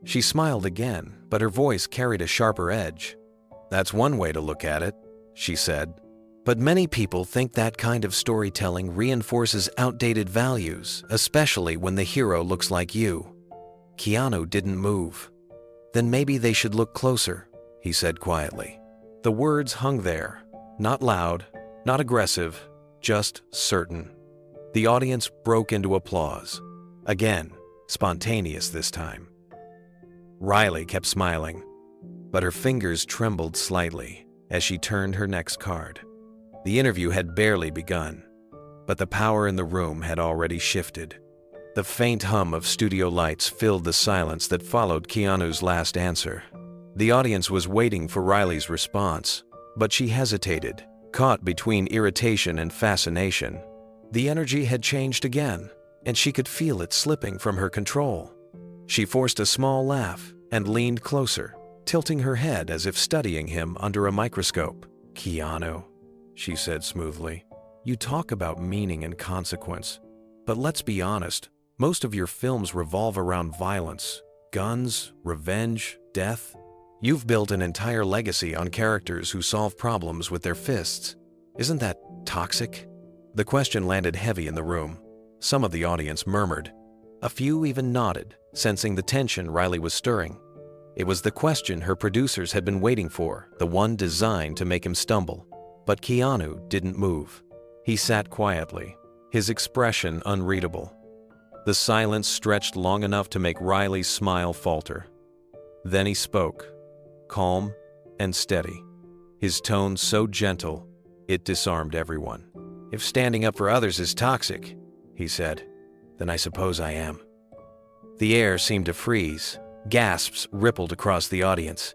She smiled again, but her voice carried a sharper edge. "That's one way to look at it," she said. "But many people think that kind of storytelling reinforces outdated values, especially when the hero looks like you." Keanu didn't move. "Then maybe they should look closer," he said quietly. The words hung there, not loud, not aggressive, just certain. The audience broke into applause. Again, spontaneous this time. Riley kept smiling, but her fingers trembled slightly as she turned her next card. The interview had barely begun, but the power in the room had already shifted. The faint hum of studio lights filled the silence that followed Keanu's last answer. The audience was waiting for Riley's response, but she hesitated, caught between irritation and fascination. The energy had changed again, and she could feel it slipping from her control. She forced a small laugh and leaned closer, tilting her head as if studying him under a microscope. "Keanu," she said smoothly, "you talk about meaning and consequence, but let's be honest, most of your films revolve around violence, guns, revenge, death. You've built an entire legacy on characters who solve problems with their fists. Isn't that toxic?" The question landed heavy in the room. Some of the audience murmured. A few even nodded, sensing the tension Riley was stirring. It was the question her producers had been waiting for, the one designed to make him stumble. But Keanu didn't move. He sat quietly, his expression unreadable. The silence stretched long enough to make Riley's smile falter. Then he spoke, calm and steady, his tone so gentle it disarmed everyone. "If standing up for others is toxic," he said, "then I suppose I am." The air seemed to freeze. Gasps rippled across the audience.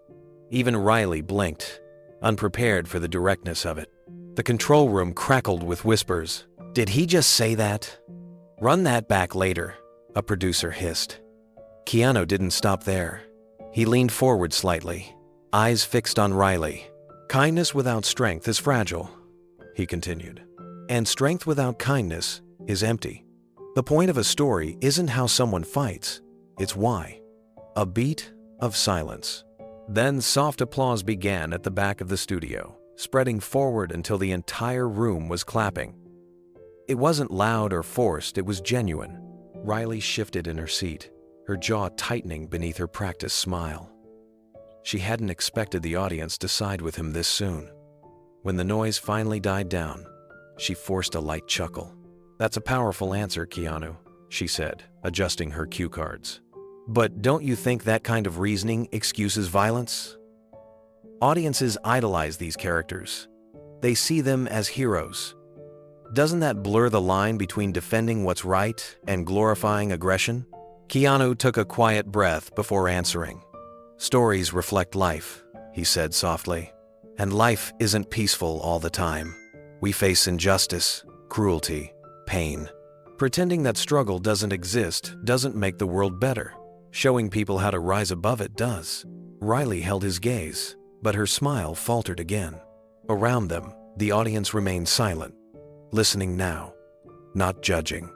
Even Riley blinked, unprepared for the directness of it. The control room crackled with whispers. "Did he just say that? Run that back later," a producer hissed. Keanu didn't stop there. He leaned forward slightly, eyes fixed on Riley. "Kindness without strength is fragile," he continued. "And strength without kindness is empty. The point of a story isn't how someone fights, it's why." A beat of silence. Then soft applause began at the back of the studio, spreading forward until the entire room was clapping. It wasn't loud or forced, it was genuine. Riley shifted in her seat, her jaw tightening beneath her practiced smile. She hadn't expected the audience to side with him this soon. When the noise finally died down, she forced a light chuckle. "That's a powerful answer, Keanu," she said, adjusting her cue cards. "But don't you think that kind of reasoning excuses violence? Audiences idolize these characters. They see them as heroes. Doesn't that blur the line between defending what's right and glorifying aggression?" Keanu took a quiet breath before answering. "Stories reflect life," he said softly. "And life isn't peaceful all the time. We face injustice, cruelty, pain. Pretending that struggle doesn't exist doesn't make the world better. Showing people how to rise above it does." Riley held his gaze, but her smile faltered again. Around them, the audience remained silent, listening now, not judging.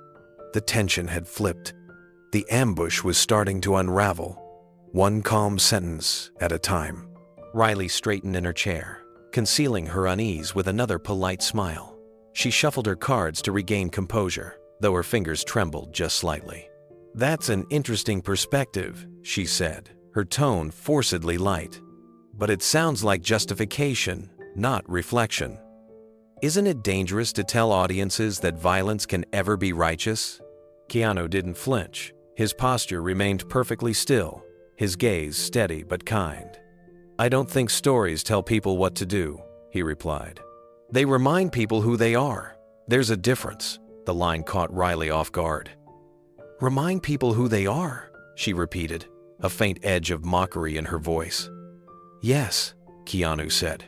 The tension had flipped. The ambush was starting to unravel, one calm sentence at a time. Riley straightened in her chair, concealing her unease with another polite smile. She shuffled her cards to regain composure, though her fingers trembled just slightly. "That's an interesting perspective," she said, her tone forcedly light. "But it sounds like justification, not reflection. Isn't it dangerous to tell audiences that violence can ever be righteous?" Keanu didn't flinch. His posture remained perfectly still, his gaze steady but kind. "I don't think stories tell people what to do," he replied. "They remind people who they are. There's a difference." The line caught Riley off guard. "Remind people who they are," she repeated, a faint edge of mockery in her voice. "Yes," Keanu said.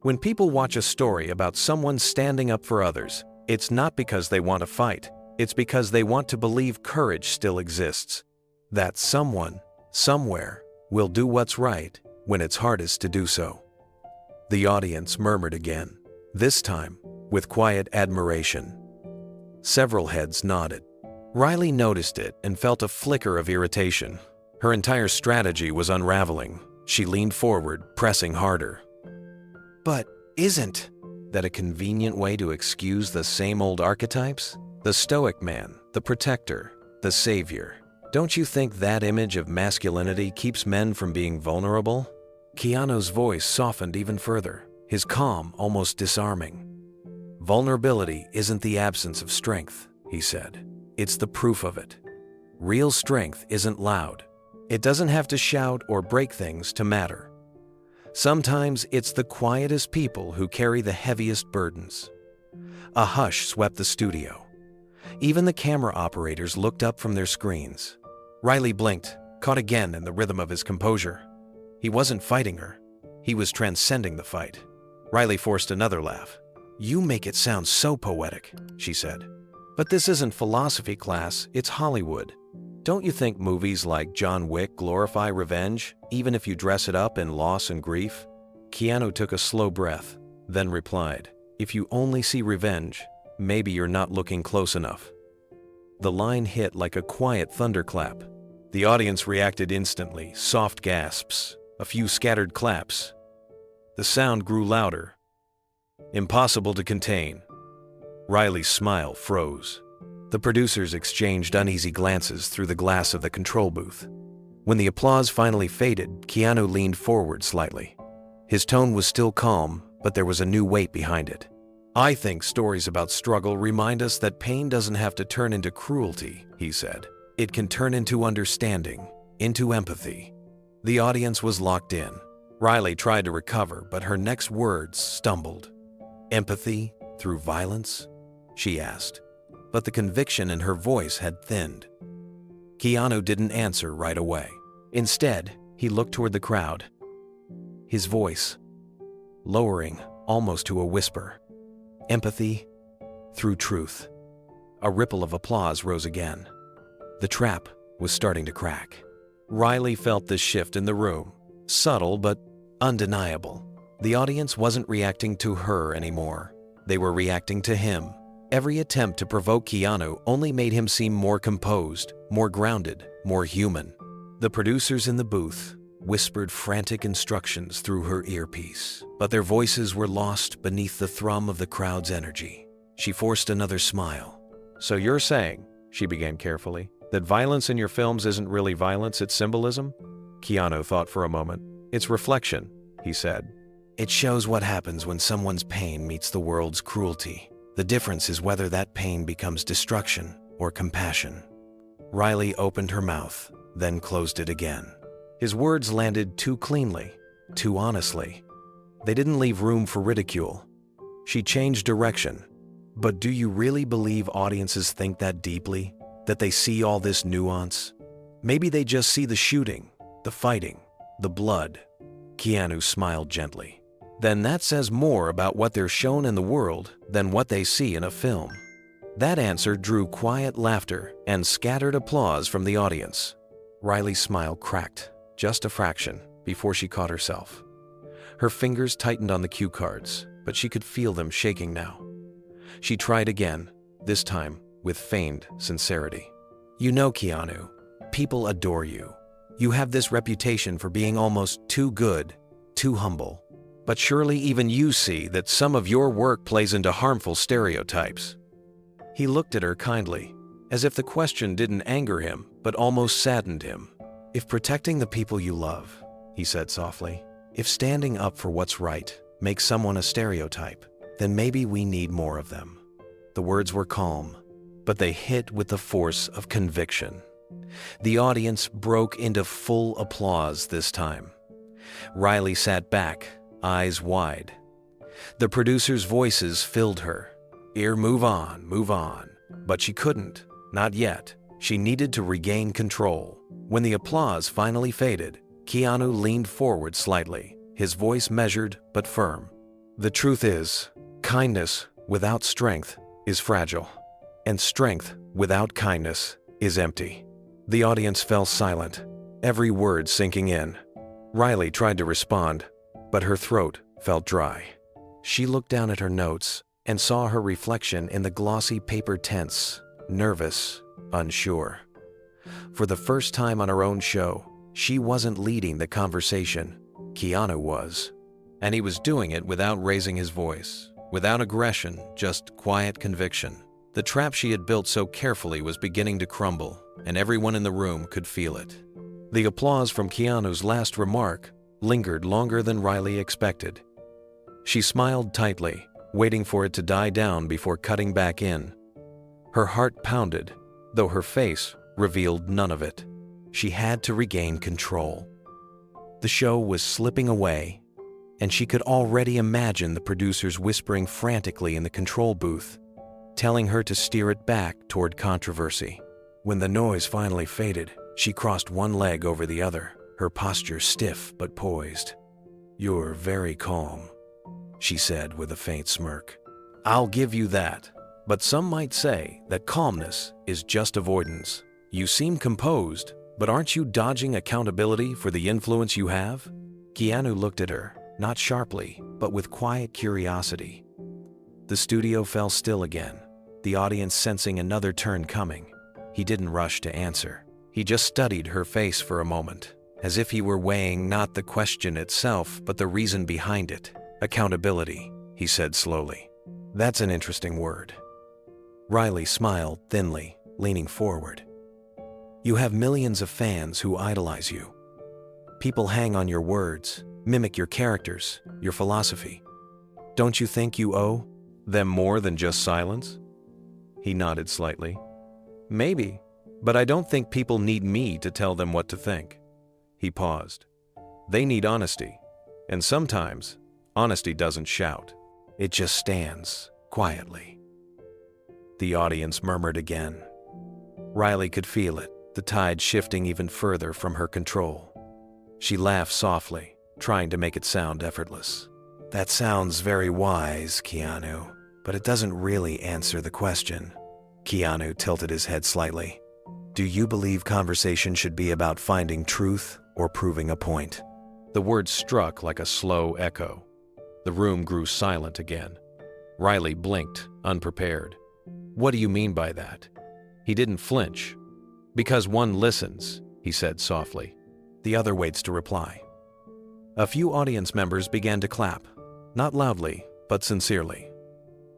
"When people watch a story about someone standing up for others, it's not because they want to fight. It's because they want to believe courage still exists. That someone, somewhere, will do what's right when it's hardest to do so." The audience murmured again, this time with quiet admiration. Several heads nodded. Riley noticed it and felt a flicker of irritation. Her entire strategy was unraveling. She leaned forward, pressing harder. "But isn't that a convenient way to excuse the same old archetypes? The stoic man, the protector, the savior. Don't you think that image of masculinity keeps men from being vulnerable? Keanu's voice softened even further, his calm almost disarming. Vulnerability isn't the absence of strength, he said. It's the proof of it. Real strength isn't loud. It doesn't have to shout or break things to matter. Sometimes it's the quietest people who carry the heaviest burdens. A hush swept the studio. Even the camera operators looked up from their screens. Riley blinked, caught again in the rhythm of his composure. He wasn't fighting her. He was transcending the fight. Riley forced another laugh. "You make it sound so poetic," she said. "But this isn't philosophy class, it's Hollywood. Don't you think movies like John Wick glorify revenge, even if you dress it up in loss and grief?" Keanu took a slow breath, then replied, "If you only see revenge, maybe you're not looking close enough." The line hit like a quiet thunderclap. The audience reacted instantly, soft gasps, a few scattered claps. The sound grew louder. Impossible to contain. Riley's smile froze. The producers exchanged uneasy glances through the glass of the control booth. When the applause finally faded, Keanu leaned forward slightly. His tone was still calm, but there was a new weight behind it. "I think stories about struggle remind us that pain doesn't have to turn into cruelty," he said. "It can turn into understanding, into empathy." The audience was locked in. Riley tried to recover, but her next words stumbled. "Empathy through violence?" she asked. But the conviction in her voice had thinned. Keanu didn't answer right away. Instead, he looked toward the crowd. His voice, lowering almost to a whisper. "Empathy through truth." A ripple of applause rose again. The trap was starting to crack. Riley felt the shift in the room, subtle but undeniable. The audience wasn't reacting to her anymore. They were reacting to him. Every attempt to provoke Keanu only made him seem more composed, more grounded, more human. The producers in the booth whispered frantic instructions through her earpiece, but their voices were lost beneath the thrum of the crowd's energy. She forced another smile. "So you're saying," she began carefully, "that violence in your films isn't really violence, it's symbolism?" Keanu thought for a moment. "It's reflection," he said. "It shows what happens when someone's pain meets the world's cruelty. The difference is whether that pain becomes destruction or compassion." Riley opened her mouth, then closed it again. His words landed too cleanly, too honestly. They didn't leave room for ridicule. She changed direction. "But do you really believe audiences think that deeply? That they see all this nuance? Maybe they just see the shooting, the fighting, the blood." Keanu smiled gently. "Then that says more about what they're shown in the world than what they see in a film." That answer drew quiet laughter and scattered applause from the audience. Riley's smile cracked, just a fraction, before she caught herself. Her fingers tightened on the cue cards, but she could feel them shaking now. She tried again, this time with feigned sincerity. "You know, Keanu, people adore you. You have this reputation for being almost too good, too humble. But surely even you see that some of your work plays into harmful stereotypes." He looked at her kindly, as if the question didn't anger him, but almost saddened him. "If protecting the people you love," he said softly, "if standing up for what's right makes someone a stereotype, then maybe we need more of them." The words were calm, but they hit with the force of conviction. The audience broke into full applause this time. Riley sat back, eyes wide. The producers' voices filled her. Move on. But she couldn't, not yet. She needed to regain control. When the applause finally faded, Keanu leaned forward slightly, his voice measured but firm. "The truth is, kindness without strength is fragile, and strength without kindness is empty." The audience fell silent, every word sinking in. Riley tried to respond, but her throat felt dry. She looked down at her notes and saw her reflection in the glossy paper tense, nervous, unsure. For the first time on her own show, she wasn't leading the conversation. Keanu was. And he was doing it without raising his voice, without aggression, just quiet conviction. The trap she had built so carefully was beginning to crumble, and everyone in the room could feel it. The applause from Keanu's last remark lingered longer than Riley expected. She smiled tightly, waiting for it to die down before cutting back in. Her heart pounded, though her face revealed none of it. She had to regain control. The show was slipping away, and she could already imagine the producers whispering frantically in the control booth, telling her to steer it back toward controversy. When the noise finally faded, she crossed one leg over the other, her posture stiff but poised. "You're very calm," she said with a faint smirk. "I'll give you that, but some might say that calmness is just avoidance. You seem composed, but aren't you dodging accountability for the influence you have?" Keanu looked at her, not sharply, but with quiet curiosity. The studio fell still again, the audience sensing another turn coming. He didn't rush to answer. He just studied her face for a moment, as if he were weighing not the question itself, but the reason behind it. "Accountability," he said slowly. "That's an interesting word." Riley smiled thinly, leaning forward. "You have millions of fans who idolize you. People hang on your words, mimic your characters, your philosophy. Don't you think you owe them more than just silence?" He nodded slightly. "Maybe, but I don't think people need me to tell them what to think." He paused. "They need honesty, and sometimes honesty doesn't shout. It just stands quietly." The audience murmured again. Riley could feel it, the tide shifting even further from her control. She laughed softly, trying to make it sound effortless. "That sounds very wise, Keanu, but it doesn't really answer the question." Keanu tilted his head slightly. "Do you believe conversation should be about finding truth or proving a point?" The words struck like a slow echo. The room grew silent again. Riley blinked, unprepared. "What do you mean by that?" He didn't flinch. "Because one listens," he said softly. The other waits to reply. A few audience members began to clap, not loudly, but sincerely.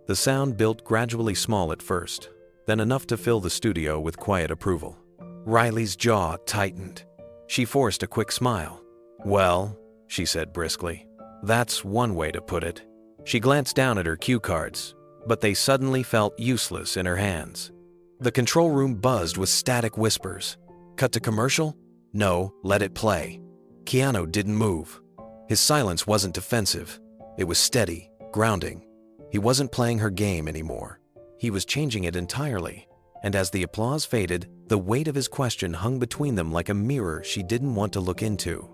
The sound built gradually small at first, then enough to fill the studio with quiet approval. Riley's jaw tightened. She forced a quick smile. "Well," she said briskly, "that's one way to put it." She glanced down at her cue cards, but they suddenly felt useless in her hands. The control room buzzed with static whispers. "Cut to commercial? No, let it play." Keanu didn't move. His silence wasn't defensive. It was steady, grounding. He wasn't playing her game anymore. He was changing it entirely, and as the applause faded, the weight of his question hung between them like a mirror she didn't want to look into.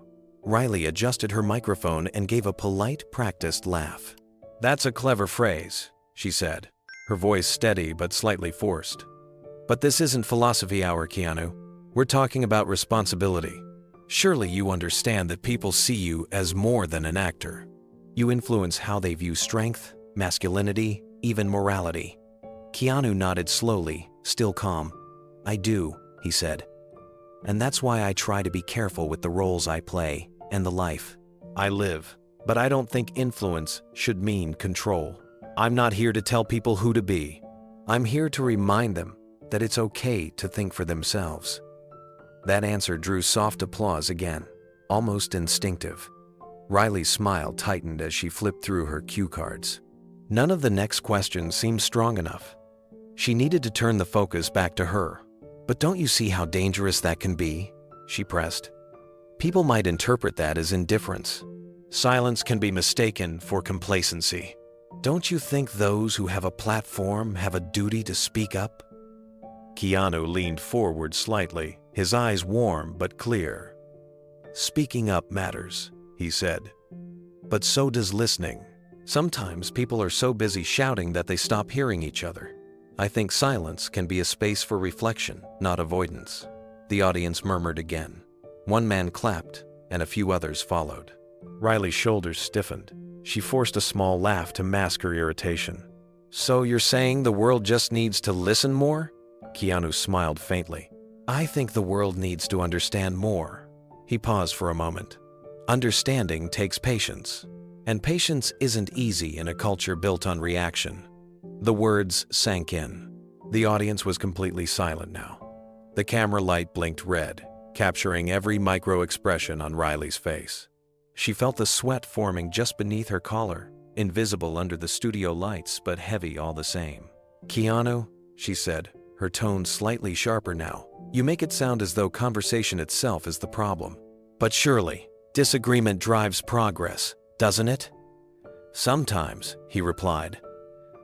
Riley adjusted her microphone and gave a polite, practiced laugh. "That's a clever phrase," she said, her voice steady but slightly forced. "But this isn't philosophy hour, Keanu. We're talking about responsibility. Surely you understand that people see you as more than an actor. You influence how they view strength, masculinity, even morality." Keanu nodded slowly, still calm. "I do," he said. "And that's why I try to be careful with the roles I play and the life I live. But I don't think influence should mean control. I'm not here to tell people who to be. I'm here to remind them that it's okay to think for themselves." That answer drew soft applause again, almost instinctive. Riley's smile tightened as she flipped through her cue cards. None of the next questions seemed strong enough. She needed to turn the focus back to her. "But don't you see how dangerous that can be?" she pressed. "People might interpret that as indifference. Silence can be mistaken for complacency. Don't you think those who have a platform have a duty to speak up?" Keanu leaned forward slightly, his eyes warm but clear. "Speaking up matters," he said. "But so does listening. Sometimes people are so busy shouting that they stop hearing each other. I think silence can be a space for reflection, not avoidance." The audience murmured again. One man clapped, and a few others followed. Riley's shoulders stiffened. She forced a small laugh to mask her irritation. "So you're saying the world just needs to listen more?" Keanu smiled faintly. "I think the world needs to understand more." He paused for a moment. "Understanding takes patience, and patience isn't easy in a culture built on reaction." The words sank in. The audience was completely silent now. The camera light blinked red, capturing every micro-expression on Riley's face. She felt the sweat forming just beneath her collar, invisible under the studio lights but heavy all the same. "Keanu," she said, her tone slightly sharper now, "you make it sound as though conversation itself is the problem. But surely, disagreement drives progress, doesn't it?" "Sometimes," he replied.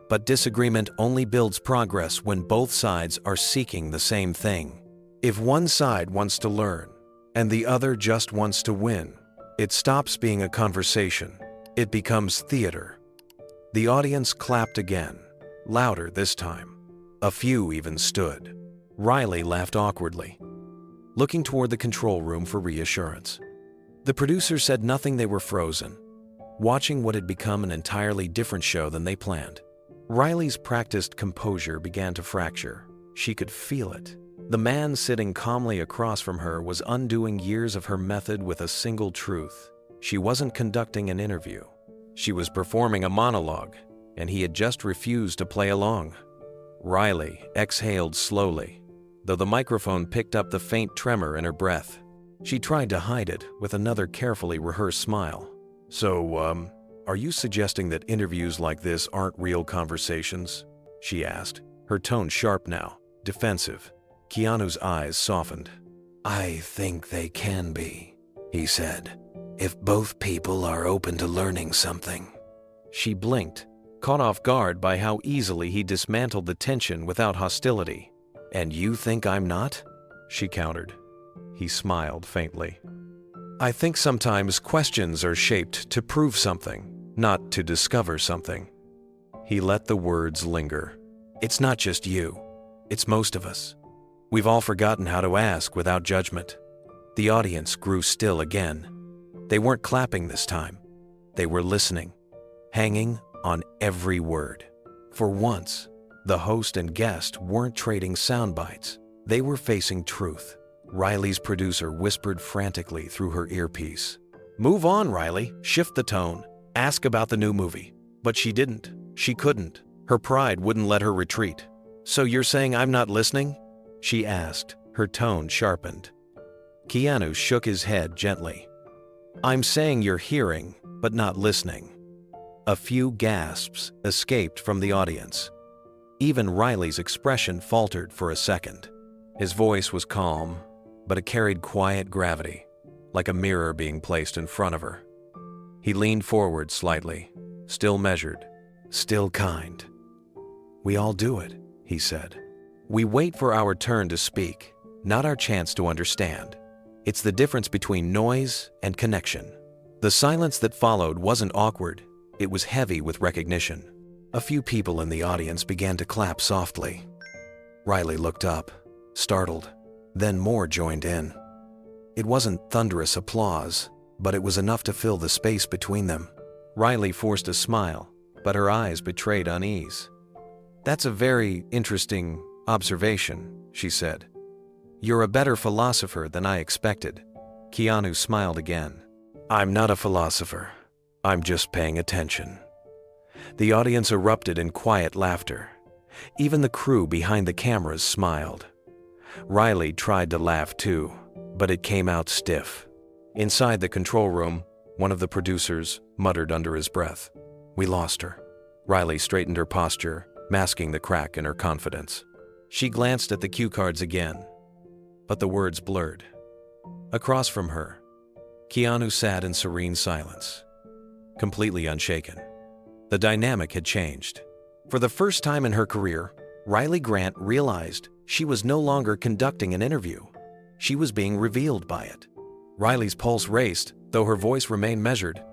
"But disagreement only builds progress when both sides are seeking the same thing. If one side wants to learn, and the other just wants to win, it stops being a conversation. It becomes theater." The audience clapped again, louder this time. A few even stood. Riley laughed awkwardly, looking toward the control room for reassurance. The producers said nothing. They were frozen, watching what had become an entirely different show than they planned. Riley's practiced composure began to fracture. She could feel it. The man sitting calmly across from her was undoing years of her method with a single truth. She wasn't conducting an interview. She was performing a monologue, and he had just refused to play along. Riley exhaled slowly, though the microphone picked up the faint tremor in her breath. She tried to hide it with another carefully rehearsed smile. "So, are you suggesting that interviews like this aren't real conversations?" she asked, her tone sharp now, defensive. Keanu's eyes softened. "I think they can be," he said, "if both people are open to learning something." She blinked, caught off guard by how easily he dismantled the tension without hostility. "And you think I'm not?" she countered. He smiled faintly. "I think sometimes questions are shaped to prove something, not to discover something." He let the words linger. "It's not just you. It's most of us. We've all forgotten how to ask without judgment." The audience grew still again. They weren't clapping this time. They were listening, hanging on every word. For once, the host and guest weren't trading sound bites. They were facing truth. Riley's producer whispered frantically through her earpiece. "Move on, Riley. Shift the tone. Ask about the new movie." But she didn't. She couldn't. Her pride wouldn't let her retreat. "So you're saying I'm not listening?" she asked, her tone sharpened. Keanu shook his head gently. "I'm saying you're hearing, but not listening." A few gasps escaped from the audience. Even Riley's expression faltered for a second. His voice was calm, but it carried quiet gravity, like a mirror being placed in front of her. He leaned forward slightly, still measured, still kind. "We all do it," he said. "We wait for our turn to speak, not our chance to understand. It's the difference between noise and connection." The silence that followed wasn't awkward. It was heavy with recognition. A few people in the audience began to clap softly. Riley looked up, startled. Then more joined in. It wasn't thunderous applause, but it was enough to fill the space between them. Riley forced a smile, but her eyes betrayed unease. "That's a very interesting observation," she said. "You're a better philosopher than I expected." Keanu smiled again. "I'm not a philosopher. I'm just paying attention." The audience erupted in quiet laughter. Even the crew behind the cameras smiled. Riley tried to laugh too, but it came out stiff. Inside the control room, one of the producers muttered under his breath, "We lost her." Riley straightened her posture, masking the crack in her confidence. She glanced at the cue cards again, but the words blurred. Across from her, Keanu sat in serene silence, completely unshaken. The dynamic had changed. For the first time in her career, Riley Grant realized she was no longer conducting an interview. She was being revealed by it. Riley's pulse raced, though her voice remained measured.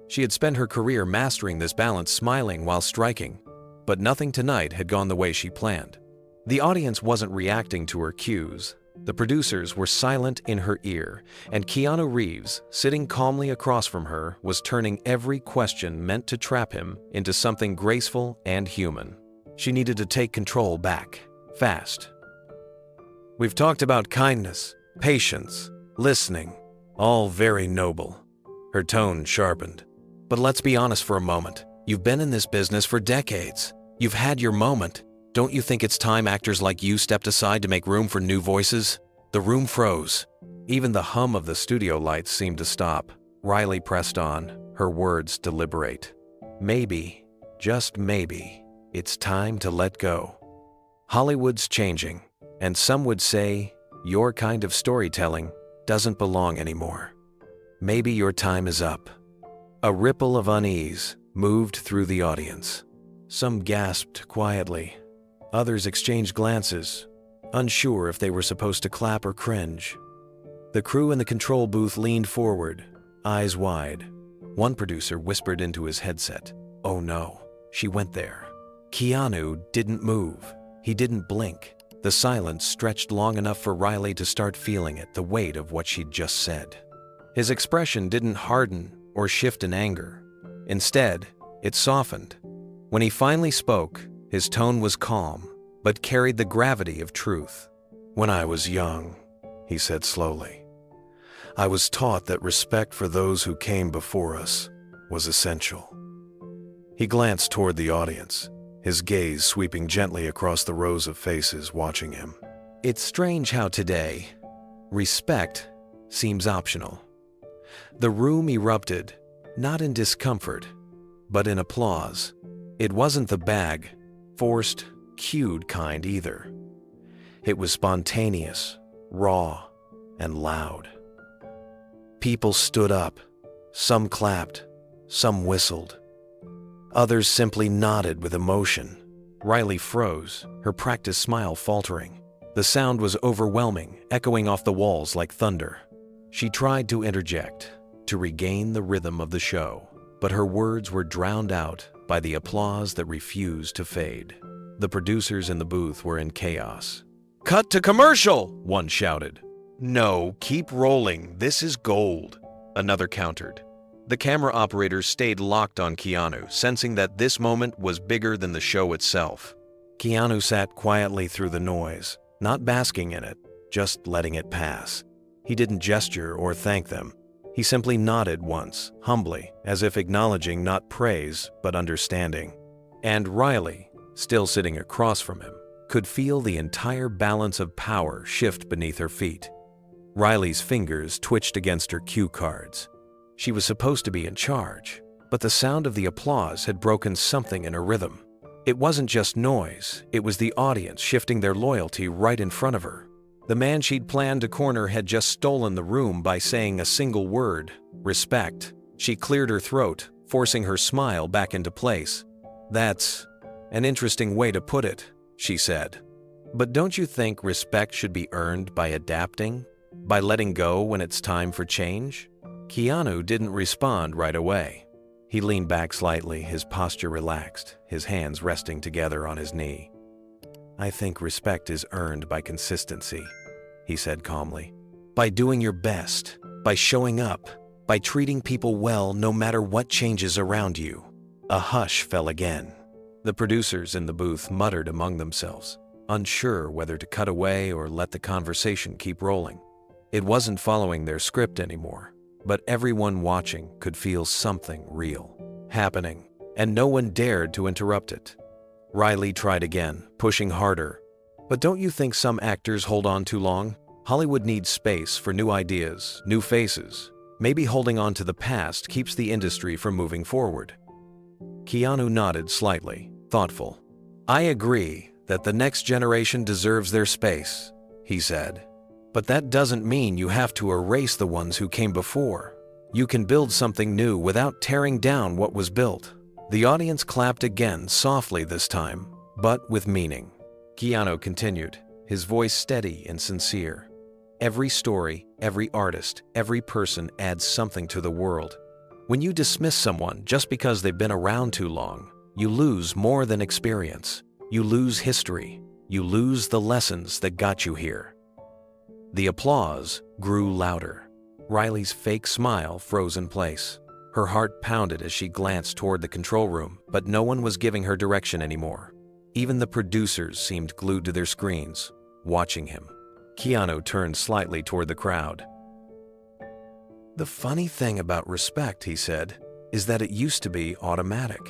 She had spent her career mastering this balance, smiling while striking, but nothing tonight had gone the way she planned. The audience wasn't reacting to her cues. The producers were silent in her ear, and Keanu Reeves, sitting calmly across from her, was turning every question meant to trap him into something graceful and human. She needed to take control back, fast. "We've talked about kindness, patience, listening, all very noble." Her tone sharpened. "But let's be honest for a moment. You've been in this business for decades. You've had your moment. Don't you think it's time actors like you stepped aside to make room for new voices? The room froze. Even the hum of the studio lights seemed to stop. Riley pressed on, her words deliberate. Maybe, just maybe, it's time to let go. Hollywood's changing, and some would say your kind of storytelling doesn't belong anymore. Maybe your time is up. A ripple of unease moved through the audience. Some gasped quietly. Others exchanged glances, unsure if they were supposed to clap or cringe. The crew in the control booth leaned forward, eyes wide. One producer whispered into his headset, "Oh no, she went there." Keanu didn't move. He didn't blink. The silence stretched long enough for Riley to start feeling it, the weight of what she'd just said. His expression didn't harden or shift in anger. Instead, it softened. When he finally spoke, his tone was calm, but carried the gravity of truth. "When I was young," he said slowly, "I was taught that respect for those who came before us was essential." He glanced toward the audience, his gaze sweeping gently across the rows of faces watching him. It's strange how today, respect seems optional. The room erupted, not in discomfort, but in applause. It wasn't the bag, forced, cued kind either. It was spontaneous, raw, and loud. People stood up. Some clapped, some whistled. Others simply nodded with emotion. Riley froze, her practiced smile faltering. The sound was overwhelming, echoing off the walls like thunder. She tried to interject, to regain the rhythm of the show, but her words were drowned out by the applause that refused to fade. The producers in the booth were in chaos. "Cut to commercial!" one shouted. "No, keep rolling, this is gold," another countered. The camera operators stayed locked on Keanu, sensing that this moment was bigger than the show itself. Keanu sat quietly through the noise, not basking in it, just letting it pass. He didn't gesture or thank them. He simply nodded once, humbly, as if acknowledging not praise, but understanding. And Riley, still sitting across from him, could feel the entire balance of power shift beneath her feet. Riley's fingers twitched against her cue cards. She was supposed to be in charge, but the sound of the applause had broken something in her rhythm. It wasn't just noise, it was the audience shifting their loyalty right in front of her. The man she'd planned to corner had just stolen the room by saying a single word, respect. She cleared her throat, forcing her smile back into place. "That's an interesting way to put it," she said. "But don't you think respect should be earned by adapting? By letting go when it's time for change?" Keanu didn't respond right away. He leaned back slightly, his posture relaxed, his hands resting together on his knee. "I think respect is earned by consistency," he said calmly. "By doing your best, by showing up, by treating people well no matter what changes around you." A hush fell again. The producers in the booth muttered among themselves, unsure whether to cut away or let the conversation keep rolling. It wasn't following their script anymore, but everyone watching could feel something real happening, and no one dared to interrupt it. Riley tried again, pushing harder. "But don't you think some actors hold on too long? Hollywood needs space for new ideas, new faces. Maybe holding on to the past keeps the industry from moving forward." Keanu nodded slightly, thoughtful. "I agree that the next generation deserves their space," he said. "But that doesn't mean you have to erase the ones who came before. You can build something new without tearing down what was built." The audience clapped again, softly this time, but with meaning. Keanu continued, his voice steady and sincere. "Every story, every artist, every person adds something to the world. When you dismiss someone just because they've been around too long, you lose more than experience. You lose history. You lose the lessons that got you here." The applause grew louder. Riley's fake smile froze in place. Her heart pounded as she glanced toward the control room, but no one was giving her direction anymore. Even the producers seemed glued to their screens, watching him. Keanu turned slightly toward the crowd. "The funny thing about respect," he said, "is that it used to be automatic.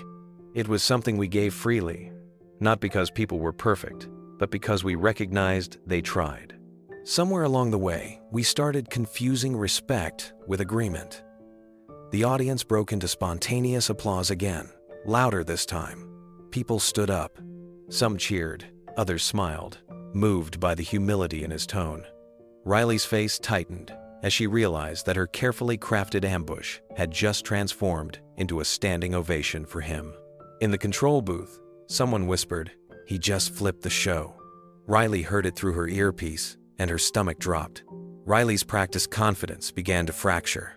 It was something we gave freely. Not because people were perfect, but because we recognized they tried. Somewhere along the way, we started confusing respect with agreement. The audience broke into spontaneous applause again, louder this time. People stood up. Some cheered, others smiled, moved by the humility in his tone. Riley's face tightened as she realized that her carefully crafted ambush had just transformed into a standing ovation for him. In the control booth, someone whispered, "He just flipped the show." Riley heard it through her earpiece, and her stomach dropped. Riley's practiced confidence began to fracture.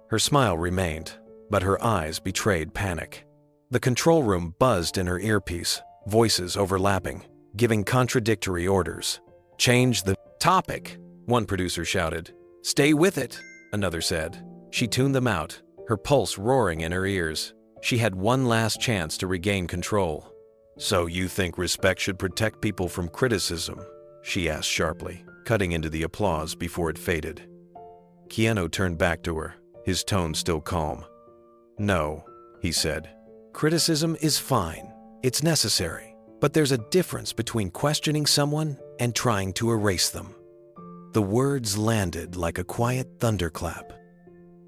Her smile remained, but her eyes betrayed panic. The control room buzzed in her earpiece, voices overlapping, giving contradictory orders. "Change the topic," one producer shouted. "Stay with it," another said. She tuned them out, her pulse roaring in her ears. She had one last chance to regain control. "So you think respect should protect people from criticism?" she asked sharply, cutting into the applause before it faded. Keanu turned back to her, his tone still calm. "No," he said. "Criticism is fine. It's necessary. But there's a difference between questioning someone and trying to erase them." The words landed like a quiet thunderclap.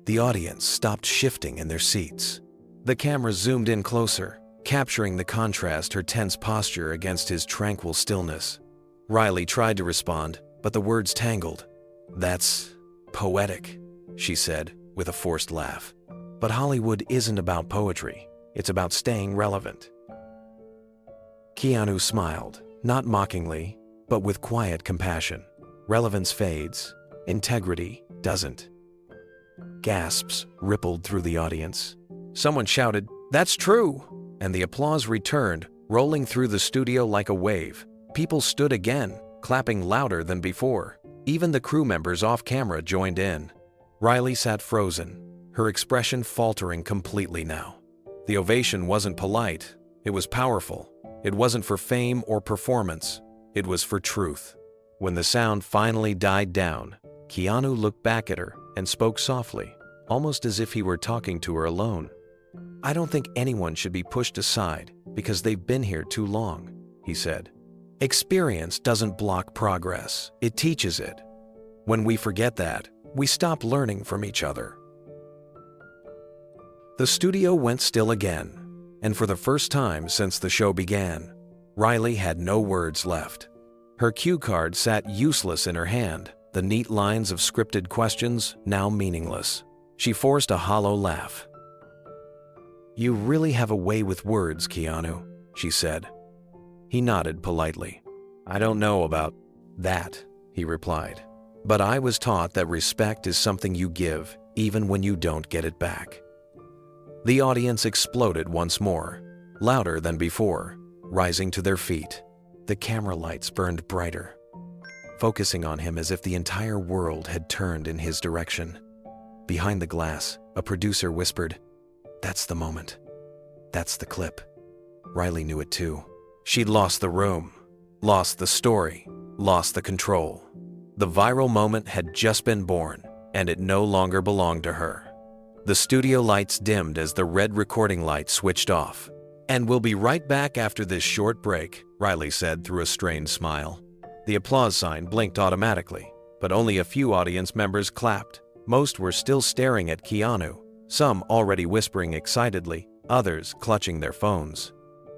The audience stopped shifting in their seats. The camera zoomed in closer, capturing the contrast her tense posture against his tranquil stillness. Riley tried to respond, but the words tangled. "That's poetic," she said, with a forced laugh. "But Hollywood isn't about poetry. It's about staying relevant." Keanu smiled, not mockingly, but with quiet compassion. Relevance fades, integrity doesn't. Gasps rippled through the audience. Someone shouted, "That's true!" and the applause returned, rolling through the studio like a wave. People stood again, clapping louder than before. Even the crew members off camera joined in. Riley sat frozen, her expression faltering completely now. The ovation wasn't polite, it was powerful. It wasn't for fame or performance, it was for truth. When the sound finally died down, Keanu looked back at her and spoke softly, almost as if he were talking to her alone. "I don't think anyone should be pushed aside because they've been here too long," he said. "Experience doesn't block progress, it teaches it. When we forget that, we stop learning from each other." The studio went still again, and for the first time since the show began, Riley had no words left. Her cue card sat useless in her hand, the neat lines of scripted questions now meaningless. She forced a hollow laugh. "You really have a way with words, Keanu," she said. He nodded politely. "I don't know about that," he replied. "But I was taught that respect is something you give, even when you don't get it back." The audience exploded once more, louder than before, rising to their feet. The camera lights burned brighter, focusing on him as if the entire world had turned in his direction. Behind the glass, a producer whispered, "That's the moment. That's the clip." Riley knew it too. She'd lost the room, lost the story, lost the control. The viral moment had just been born, and it no longer belonged to her. The studio lights dimmed as the red recording light switched off. "And we'll be right back after this short break," Riley said through a strained smile. The applause sign blinked automatically, but only a few audience members clapped. Most were still staring at Keanu, some already whispering excitedly, others clutching their phones.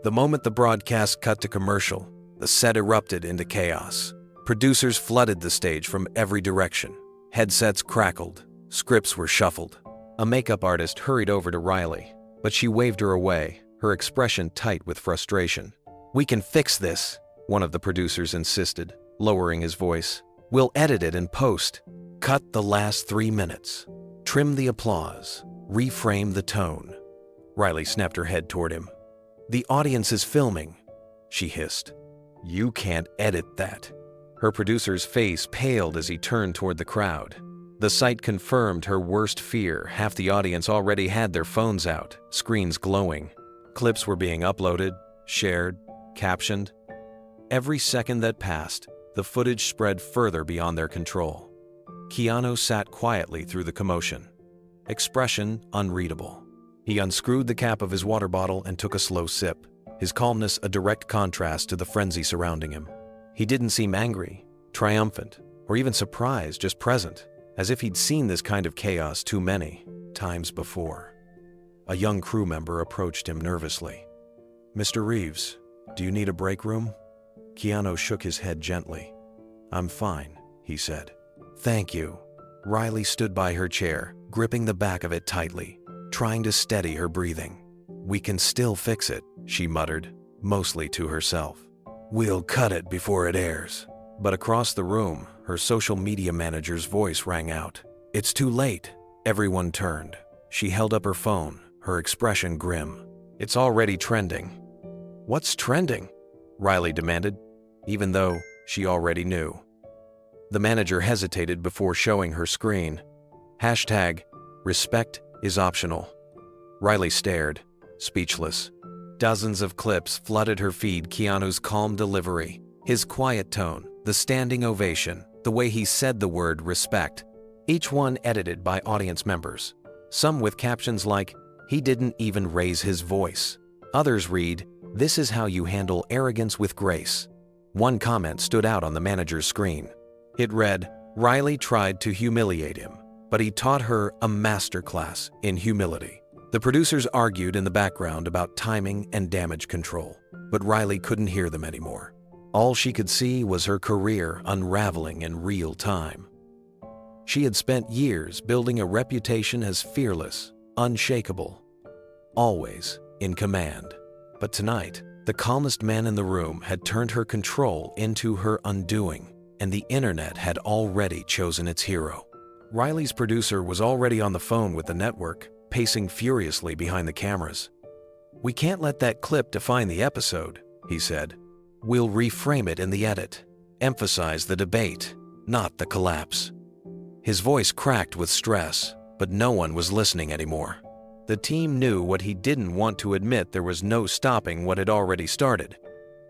The moment the broadcast cut to commercial, the set erupted into chaos. Producers flooded the stage from every direction. Headsets crackled, scripts were shuffled. A makeup artist hurried over to Riley, but she waved her away, her expression tight with frustration. "We can fix this," one of the producers insisted, lowering his voice. "We'll edit it in post. Cut the last 3 minutes. Trim the applause. Reframe the tone." Riley snapped her head toward him. "The audience is filming," she hissed. "You can't edit that." Her producer's face paled as he turned toward the crowd. The sight confirmed her worst fear. Half the audience already had their phones out, screens glowing. Clips were being uploaded, shared, captioned. Every second that passed, the footage spread further beyond their control. Keanu sat quietly through the commotion, expression unreadable. He unscrewed the cap of his water bottle and took a slow sip, his calmness a direct contrast to the frenzy surrounding him. He didn't seem angry, triumphant, or even surprised, just present, as if he'd seen this kind of chaos too many times before. A young crew member approached him nervously. "Mr. Reeves, do you need a break room?" Keanu shook his head gently. "I'm fine," he said. "Thank you." Riley stood by her chair, gripping the back of it tightly, trying to steady her breathing. "We can still fix it," she muttered, mostly to herself. "We'll cut it before it airs." But across the room, her social media manager's voice rang out. "It's too late." Everyone turned. She held up her phone, her expression grim. "It's already trending." "What's trending?" Riley demanded, even though she already knew. The manager hesitated before showing her screen. Hashtag, "Respect is optional." Riley stared, speechless. Dozens of clips flooded her feed. Keanu's calm delivery, his quiet tone, the standing ovation, the way he said the word respect. Each one edited by audience members. Some with captions like, "He didn't even raise his voice." Others read, "This is how you handle arrogance with grace." One comment stood out on the manager's screen. It read, "Riley tried to humiliate him, but he taught her a masterclass in humility." The producers argued in the background about timing and damage control, but Riley couldn't hear them anymore. All she could see was her career unraveling in real time. She had spent years building a reputation as fearless, unshakable, always in command. But tonight, the calmest man in the room had turned her control into her undoing, and the internet had already chosen its hero. Riley's producer was already on the phone with the network, pacing furiously behind the cameras. "We can't let that clip define the episode," he said. "We'll reframe it in the edit, emphasize the debate, not the collapse." His voice cracked with stress, but no one was listening anymore. The team knew what he didn't want to admit: there was no stopping what had already started.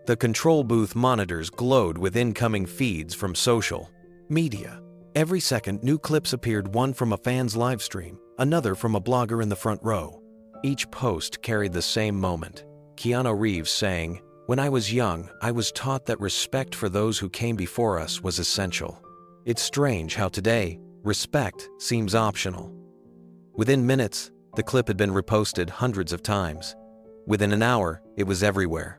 The control booth monitors glowed with incoming feeds from social media. Every second, new clips appeared, one from a fan's live stream, another from a blogger in the front row. Each post carried the same moment. Keanu Reeves saying, "When I was young, I was taught that respect for those who came before us was essential." It's strange how today, respect seems optional. Within minutes, the clip had been reposted hundreds of times. Within an hour, it was everywhere.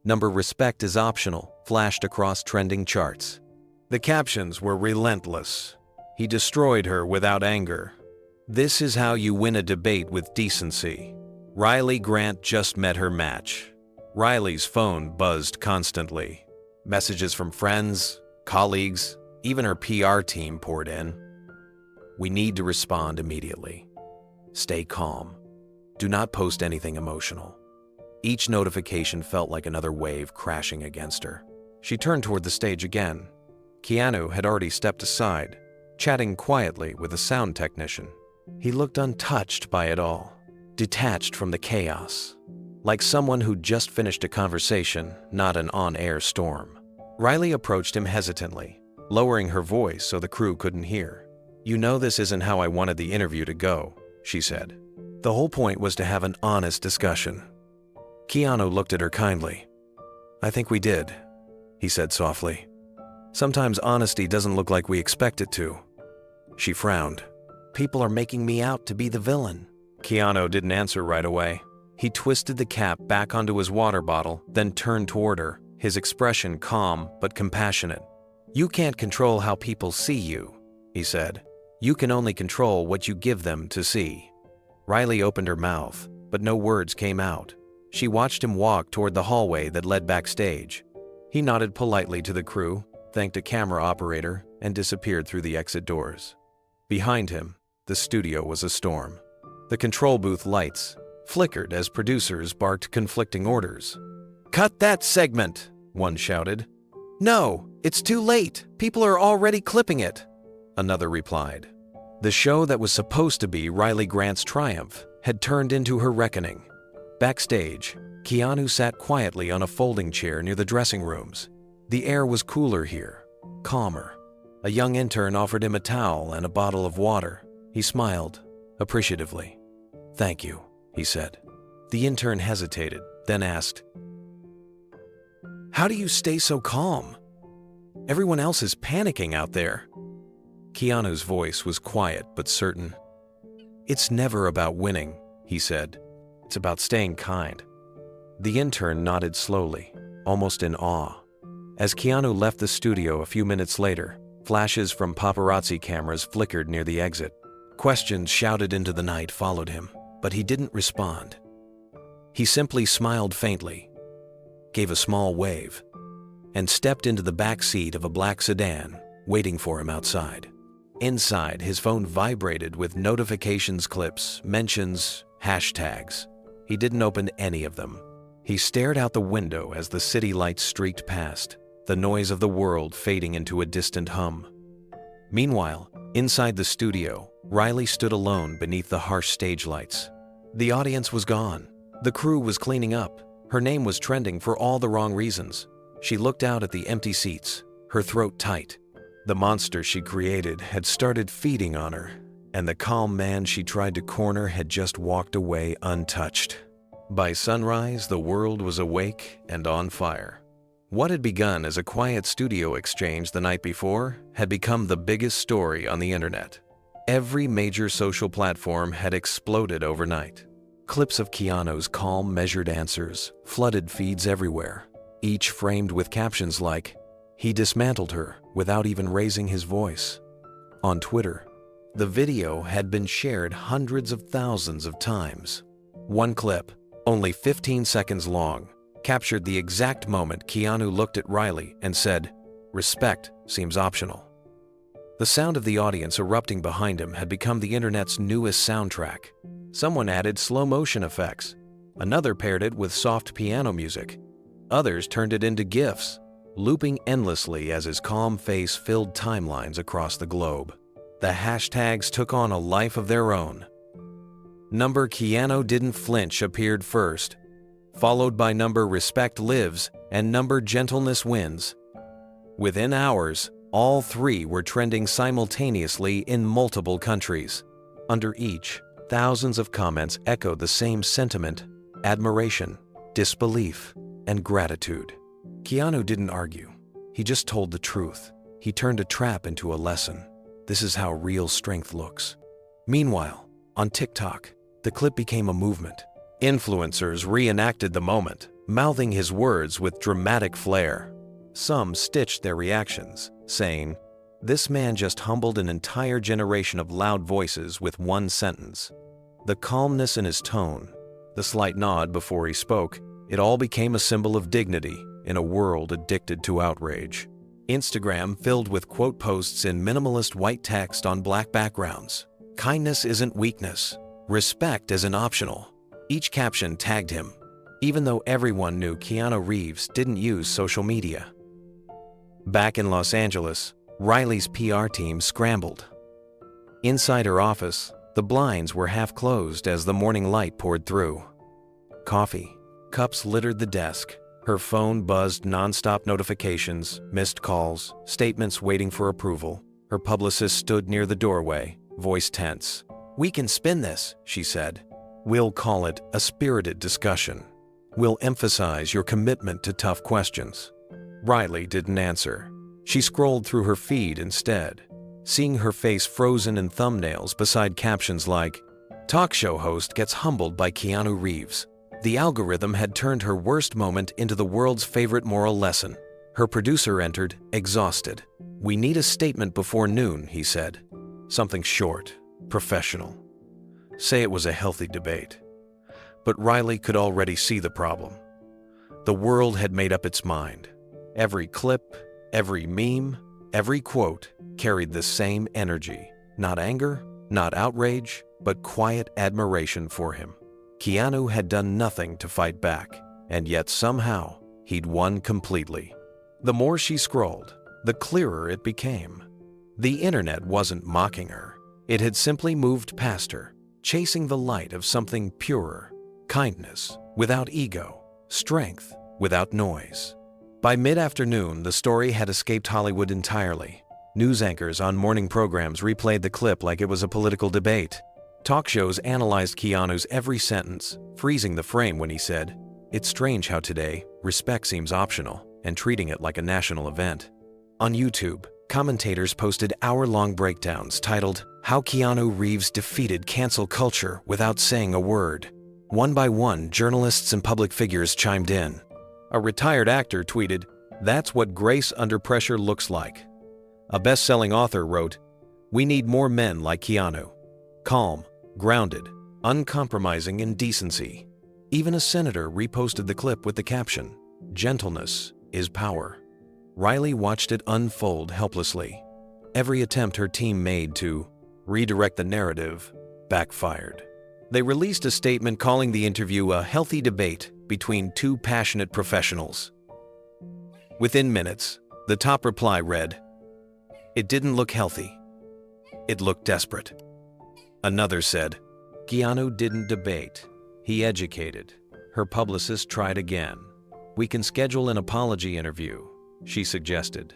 "Respect is optional" flashed across trending charts. The captions were relentless. "He destroyed her without anger." "This is how you win a debate with decency." "Riley Grant just met her match." Riley's phone buzzed constantly. Messages from friends, colleagues, even her PR team poured in. "We need to respond immediately. Stay calm. Do not post anything emotional." Each notification felt like another wave crashing against her. She turned toward the stage again. Keanu had already stepped aside, chatting quietly with a sound technician. He looked untouched by it all, detached from the chaos, like someone who'd just finished a conversation, not an on-air storm. Riley approached him hesitantly, lowering her voice so the crew couldn't hear. "You know this isn't how I wanted the interview to go," she said. "The whole point was to have an honest discussion." Keanu looked at her kindly. "I think we did," he said softly. "Sometimes honesty doesn't look like we expect it to." She frowned. "People are making me out to be the villain." Keanu didn't answer right away. He twisted the cap back onto his water bottle, then turned toward her, his expression calm but compassionate. "You can't control how people see you," he said. "You can only control what you give them to see." Riley opened her mouth, but no words came out. She watched him walk toward the hallway that led backstage. He nodded politely to the crew, thanked a camera operator, and disappeared through the exit doors. Behind him, the studio was a storm. The control booth lights flickered as producers barked conflicting orders. "Cut that segment!" one shouted. "No, it's too late. People are already clipping it," another replied. The show that was supposed to be Riley Grant's triumph had turned into her reckoning. Backstage, Keanu sat quietly on a folding chair near the dressing rooms. The air was cooler here, calmer. A young intern offered him a towel and a bottle of water. He smiled, appreciatively. "Thank you," he said. The intern hesitated, then asked, How do you stay so calm? Everyone else is panicking out there." Keanu's voice was quiet but certain. "It's never about winning," he said. "It's about staying kind." The intern nodded slowly, almost in awe. As Keanu left the studio a few minutes later, flashes from paparazzi cameras flickered near the exit. Questions shouted into the night followed him, but he didn't respond. He simply smiled faintly, gave a small wave, and stepped into the back seat of a black sedan, waiting for him outside. Inside, his phone vibrated with notifications, clips, mentions, hashtags. He didn't open any of them. He stared out the window as the city lights streaked past, the noise of the world fading into a distant hum. Meanwhile, inside the studio, Riley stood alone beneath the harsh stage lights. The audience was gone. The crew was cleaning up. Her name was trending for all the wrong reasons. She looked out at the empty seats, her throat tight. The monster she created had started feeding on her, and the calm man she tried to corner had just walked away untouched. By sunrise, the world was awake and on fire. What had begun as a quiet studio exchange the night before had become the biggest story on the internet. Every major social platform had exploded overnight. Clips of Keanu's calm, measured answers flooded feeds everywhere, each framed with captions like, "He dismantled her without even raising his voice." On Twitter, the video had been shared hundreds of thousands of times. One clip, only 15 seconds long, captured the exact moment Keanu looked at Riley and said, "Respect seems optional." The sound of the audience erupting behind him had become the internet's newest soundtrack. Someone added slow-motion effects. Another paired it with soft piano music. Others turned it into GIFs, looping endlessly as his calm face filled timelines across the globe. The hashtags took on a life of their own. Number Keanu didn't flinch appeared first, followed by number respect lives and number gentleness wins. Within hours, all three were trending simultaneously in multiple countries. Under each, thousands of comments echoed the same sentiment: admiration, disbelief, and gratitude. Keanu didn't argue. He just told the truth. He turned a trap into a lesson. This is how real strength looks. Meanwhile, on TikTok, the clip became a movement. Influencers reenacted the moment, mouthing his words with dramatic flair. Some stitched their reactions, saying, "This man just humbled an entire generation of loud voices with one sentence." The calmness in his tone, the slight nod before he spoke, it all became a symbol of dignity in a world addicted to outrage. Instagram filled with quote posts in minimalist white text on black backgrounds. "Kindness isn't weakness. Respect isn't optional." Each caption tagged him, even though everyone knew Keanu Reeves didn't use social media. Back in Los Angeles, Riley's PR team scrambled. Inside her office, the blinds were half closed as the morning light poured through. Coffee cups littered the desk. Her phone buzzed nonstop notifications, missed calls, statements waiting for approval. Her publicist stood near the doorway, voice tense. "We can spin this," she said. "We'll call it a spirited discussion. We'll emphasize your commitment to tough questions." Riley didn't answer. She scrolled through her feed instead, seeing her face frozen in thumbnails beside captions like, "Talk show host gets humbled by Keanu Reeves." The algorithm had turned her worst moment into the world's favorite moral lesson. Her producer entered, exhausted. "We need a statement before noon," he said. Something short, professional. Say it was a healthy debate. But Riley could already see the problem. The world had made up its mind. Every clip, every meme, every quote carried the same energy. Not anger, not outrage, but quiet admiration for him. Keanu had done nothing to fight back, and yet somehow he'd won completely. The more she scrolled, the clearer it became. The internet wasn't mocking her. It had simply moved past her, chasing the light of something purer, kindness without ego, strength without noise. By mid-afternoon, the story had escaped Hollywood entirely. News anchors on morning programs replayed the clip like it was a political debate. Talk shows analyzed Keanu's every sentence, freezing the frame when he said, "It's strange how today, respect seems optional, and treating it like a national event. On YouTube, commentators posted hour-long breakdowns titled, "How Keanu Reeves Defeated Cancel Culture Without Saying a Word." One by one, journalists and public figures chimed in. A retired actor tweeted, "That's what grace under pressure looks like." A best-selling author wrote, "We need more men like Keanu. Calm, grounded, uncompromising in decency." Even a senator reposted the clip with the caption, "Gentleness is power." Riley watched it unfold helplessly. Every attempt her team made to redirect the narrative backfired. They released a statement calling the interview a healthy debate between two passionate professionals. Within minutes, the top reply read, "It didn't look healthy. It looked desperate." Another said, "Keanu didn't debate. He educated." Her publicist tried again. "We can schedule an apology interview," she suggested.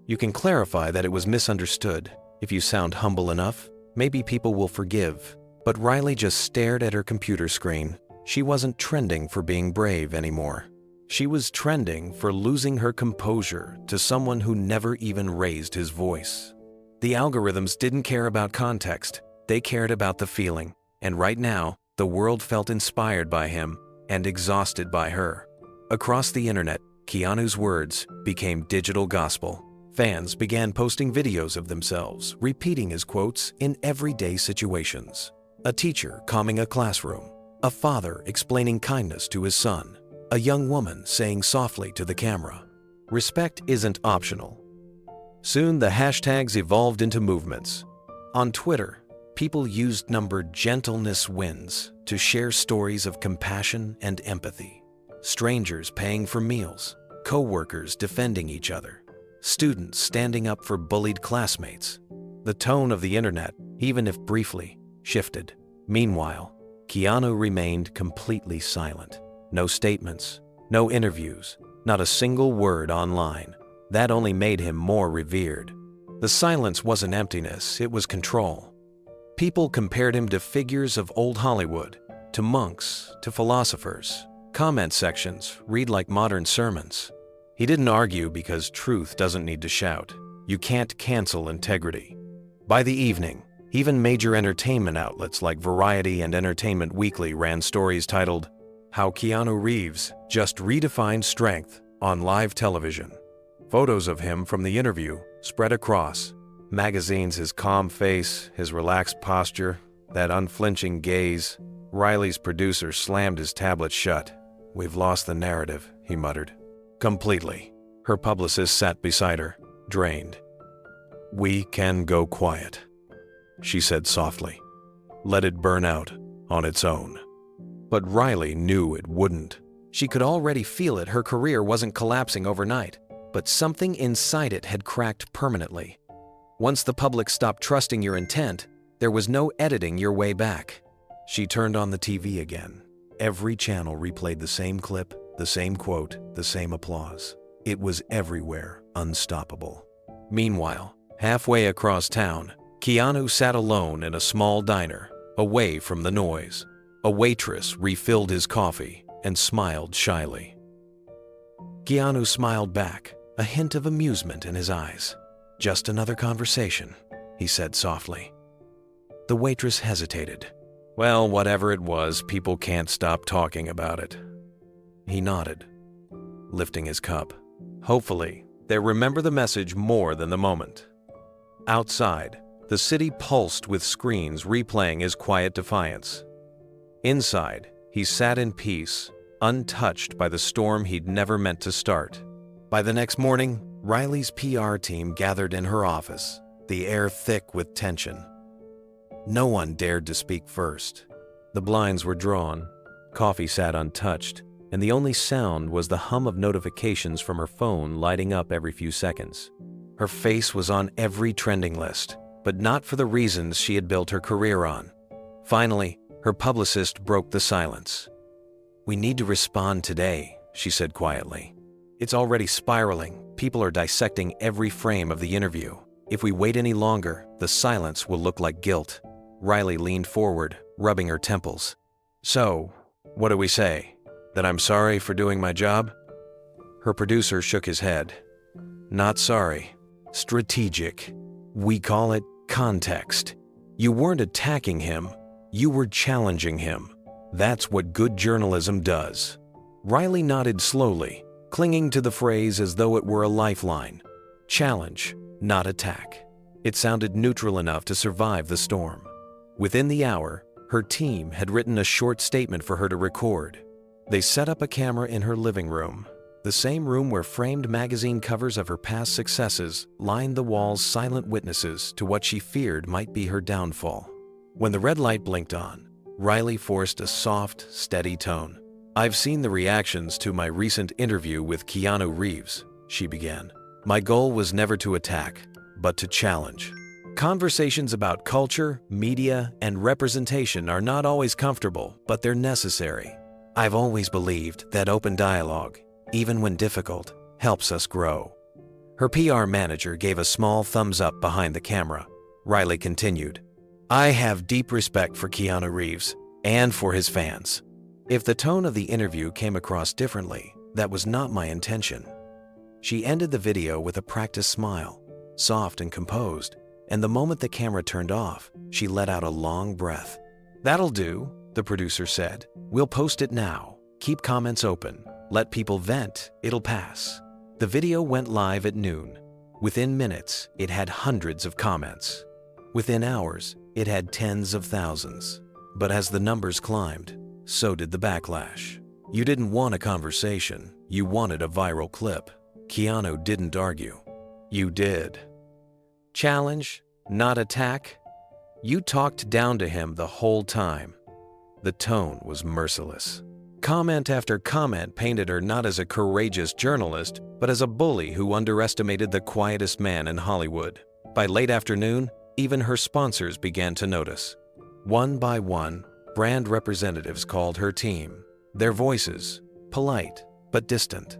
"You can clarify that it was misunderstood. If you sound humble enough, maybe people will forgive." But Riley just stared at her computer screen. She wasn't trending for being brave anymore. She was trending for losing her composure to someone who never even raised his voice. The algorithms didn't care about context. They cared about the feeling. And right now, the world felt inspired by him and exhausted by her. Across the internet, Keanu's words became digital gospel. Fans began posting videos of themselves, repeating his quotes in everyday situations. A teacher calming a classroom, a father explaining kindness to his son, a young woman saying softly to the camera, "Respect isn't optional." Soon the hashtags evolved into movements. On Twitter, people used number "Gentleness wins" to share stories of compassion and empathy. Strangers paying for meals, co-workers defending each other, students standing up for bullied classmates. The tone of the internet, even if briefly, shifted. Meanwhile, Keanu remained completely silent. No statements, no interviews, not a single word online. That only made him more revered. The silence wasn't emptiness, it was control. People compared him to figures of old Hollywood, to monks, to philosophers. Comment sections read like modern sermons. He didn't argue because truth doesn't need to shout. You can't cancel integrity. By the evening, even major entertainment outlets like Variety and Entertainment Weekly ran stories titled, "How Keanu Reeves Just Redefined Strength on Live Television." Photos of him from the interview spread across. Magazines, his calm face, his relaxed posture, that unflinching gaze. Riley's producer slammed his tablet shut. "We've lost the narrative," he muttered. "Completely." Her publicist sat beside her, drained. "We can go quiet," she said softly. "Let it burn out on its own." But Riley knew it wouldn't. She could already feel it. Her career wasn't collapsing overnight, but something inside it had cracked permanently. Once the public stopped trusting your intent, there was no editing your way back. She turned on the TV again. Every channel replayed the same clip, the same quote, the same applause. It was everywhere, unstoppable. Meanwhile, halfway across town, Keanu sat alone in a small diner, away from the noise. A waitress refilled his coffee and smiled shyly. Keanu smiled back, a hint of amusement in his eyes. "Just another conversation," he said softly. The waitress hesitated. "Well, whatever it was, people can't stop talking about it." He nodded, lifting his cup. Hopefully, they remember the message more than the moment. Outside, the city pulsed with screens replaying his quiet defiance. Inside, he sat in peace, untouched by the storm he'd never meant to start. By the next morning, Riley's PR team gathered in her office, the air thick with tension. No one dared to speak first. The blinds were drawn, coffee sat untouched, and the only sound was the hum of notifications from her phone lighting up every few seconds. Her face was on every trending list, but not for the reasons she had built her career on. Finally, her publicist broke the silence. "We need to respond today," she said quietly. "It's already spiraling. People are dissecting every frame of the interview. If we wait any longer, the silence will look like guilt." Riley leaned forward, rubbing her temples. "So, what do we say? That I'm sorry for doing my job?" Her producer shook his head. Not sorry. Strategic. We call it context. You weren't attacking him. You were challenging him. That's what good journalism does. Riley nodded slowly, clinging to the phrase as though it were a lifeline. Challenge, not attack. It sounded neutral enough to survive the storm. Within the hour, her team had written a short statement for her to record. They set up a camera in her living room, the same room where framed magazine covers of her past successes lined the walls, silent witnesses to what she feared might be her downfall. When the red light blinked on, Riley forced a soft, steady tone. I've seen the reactions to my recent interview with Keanu Reeves, she began. My goal was never to attack, but to challenge. Conversations about culture, media, and representation are not always comfortable, but they're necessary. I've always believed that open dialogue, even when difficult, helps us grow. Her PR manager gave a small thumbs up behind the camera. Riley continued, I have deep respect for Keanu Reeves and for his fans. If the tone of the interview came across differently, that was not my intention. She ended the video with a practiced smile, soft and composed, and the moment the camera turned off, she let out a long breath. That'll do, the producer said. We'll post it now. Keep comments open. Let people vent. It'll pass. The video went live at noon. Within minutes, it had hundreds of comments. Within hours, it had tens of thousands. But as the numbers climbed, so did the backlash. You didn't want a conversation. You wanted a viral clip. Keanu didn't argue. You did. Challenge, not attack. You talked down to him the whole time. The tone was merciless. Comment after comment painted her not as a courageous journalist, but as a bully who underestimated the quietest man in Hollywood. By late afternoon, even her sponsors began to notice. One by one, brand representatives called her team. Their voices, polite but distant.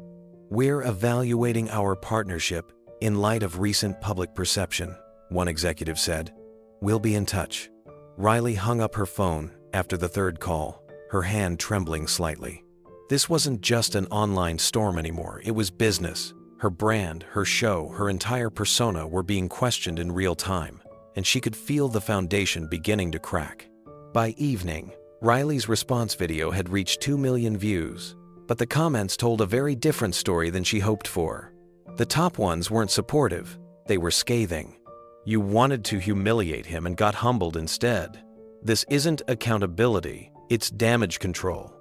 We're evaluating our partnership in light of recent public perception, one executive said. We'll be in touch. Riley hung up her phone after the third call, her hand trembling slightly. This wasn't just an online storm anymore, it was business. Her brand, her show, her entire persona were being questioned in real time, and she could feel the foundation beginning to crack. By evening, Riley's response video had reached 2 million views, but the comments told a very different story than she hoped for. The top ones weren't supportive, they were scathing. You wanted to humiliate him and got humbled instead. This isn't accountability, it's damage control.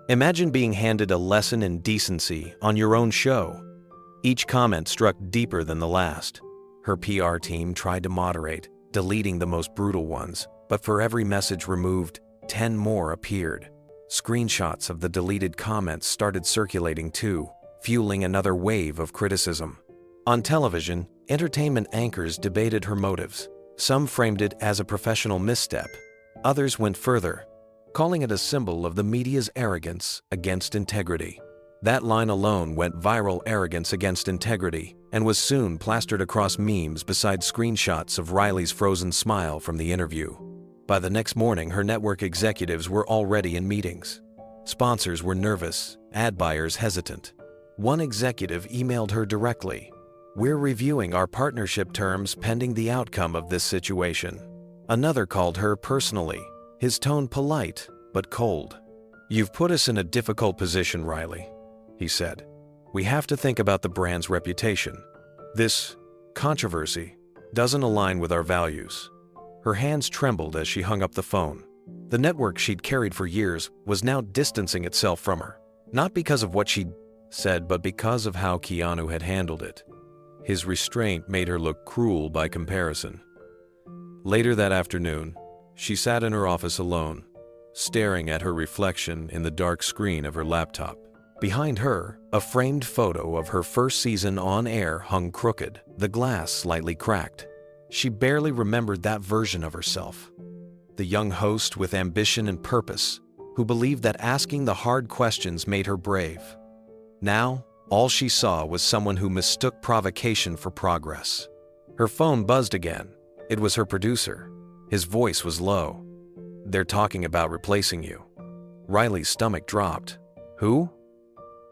Imagine being handed a lesson in decency on your own show. Each comment struck deeper than the last. Her PR team tried to moderate, deleting the most brutal ones, but for every message removed, 10 more appeared. Screenshots of the deleted comments started circulating too, fueling another wave of criticism. On television, entertainment anchors debated her motives. Some framed it as a professional misstep. Others went further, calling it a symbol of the media's arrogance against integrity. That line alone went viral, arrogance against integrity, and was soon plastered across memes beside screenshots of Riley's frozen smile from the interview. By the next morning, her network executives were already in meetings. Sponsors were nervous, ad buyers hesitant. One executive emailed her directly. We're reviewing our partnership terms pending the outcome of this situation. Another called her personally, his tone polite but cold. You've put us in a difficult position, Riley, he said. We have to think about the brand's reputation. This controversy doesn't align with our values. Her hands trembled as she hung up the phone. The network she'd carried for years was now distancing itself from her, not because of what she'd said, but because of how Keanu had handled it. His restraint made her look cruel by comparison. Later that afternoon, she sat in her office alone, staring at her reflection in the dark screen of her laptop. Behind her, a framed photo of her first season on air hung crooked, the glass slightly cracked. She barely remembered that version of herself. The young host with ambition and purpose, who believed that asking the hard questions made her brave. Now, all she saw was someone who mistook provocation for progress. Her phone buzzed again. It was her producer. His voice was low. They're talking about replacing you. Riley's stomach dropped. Who?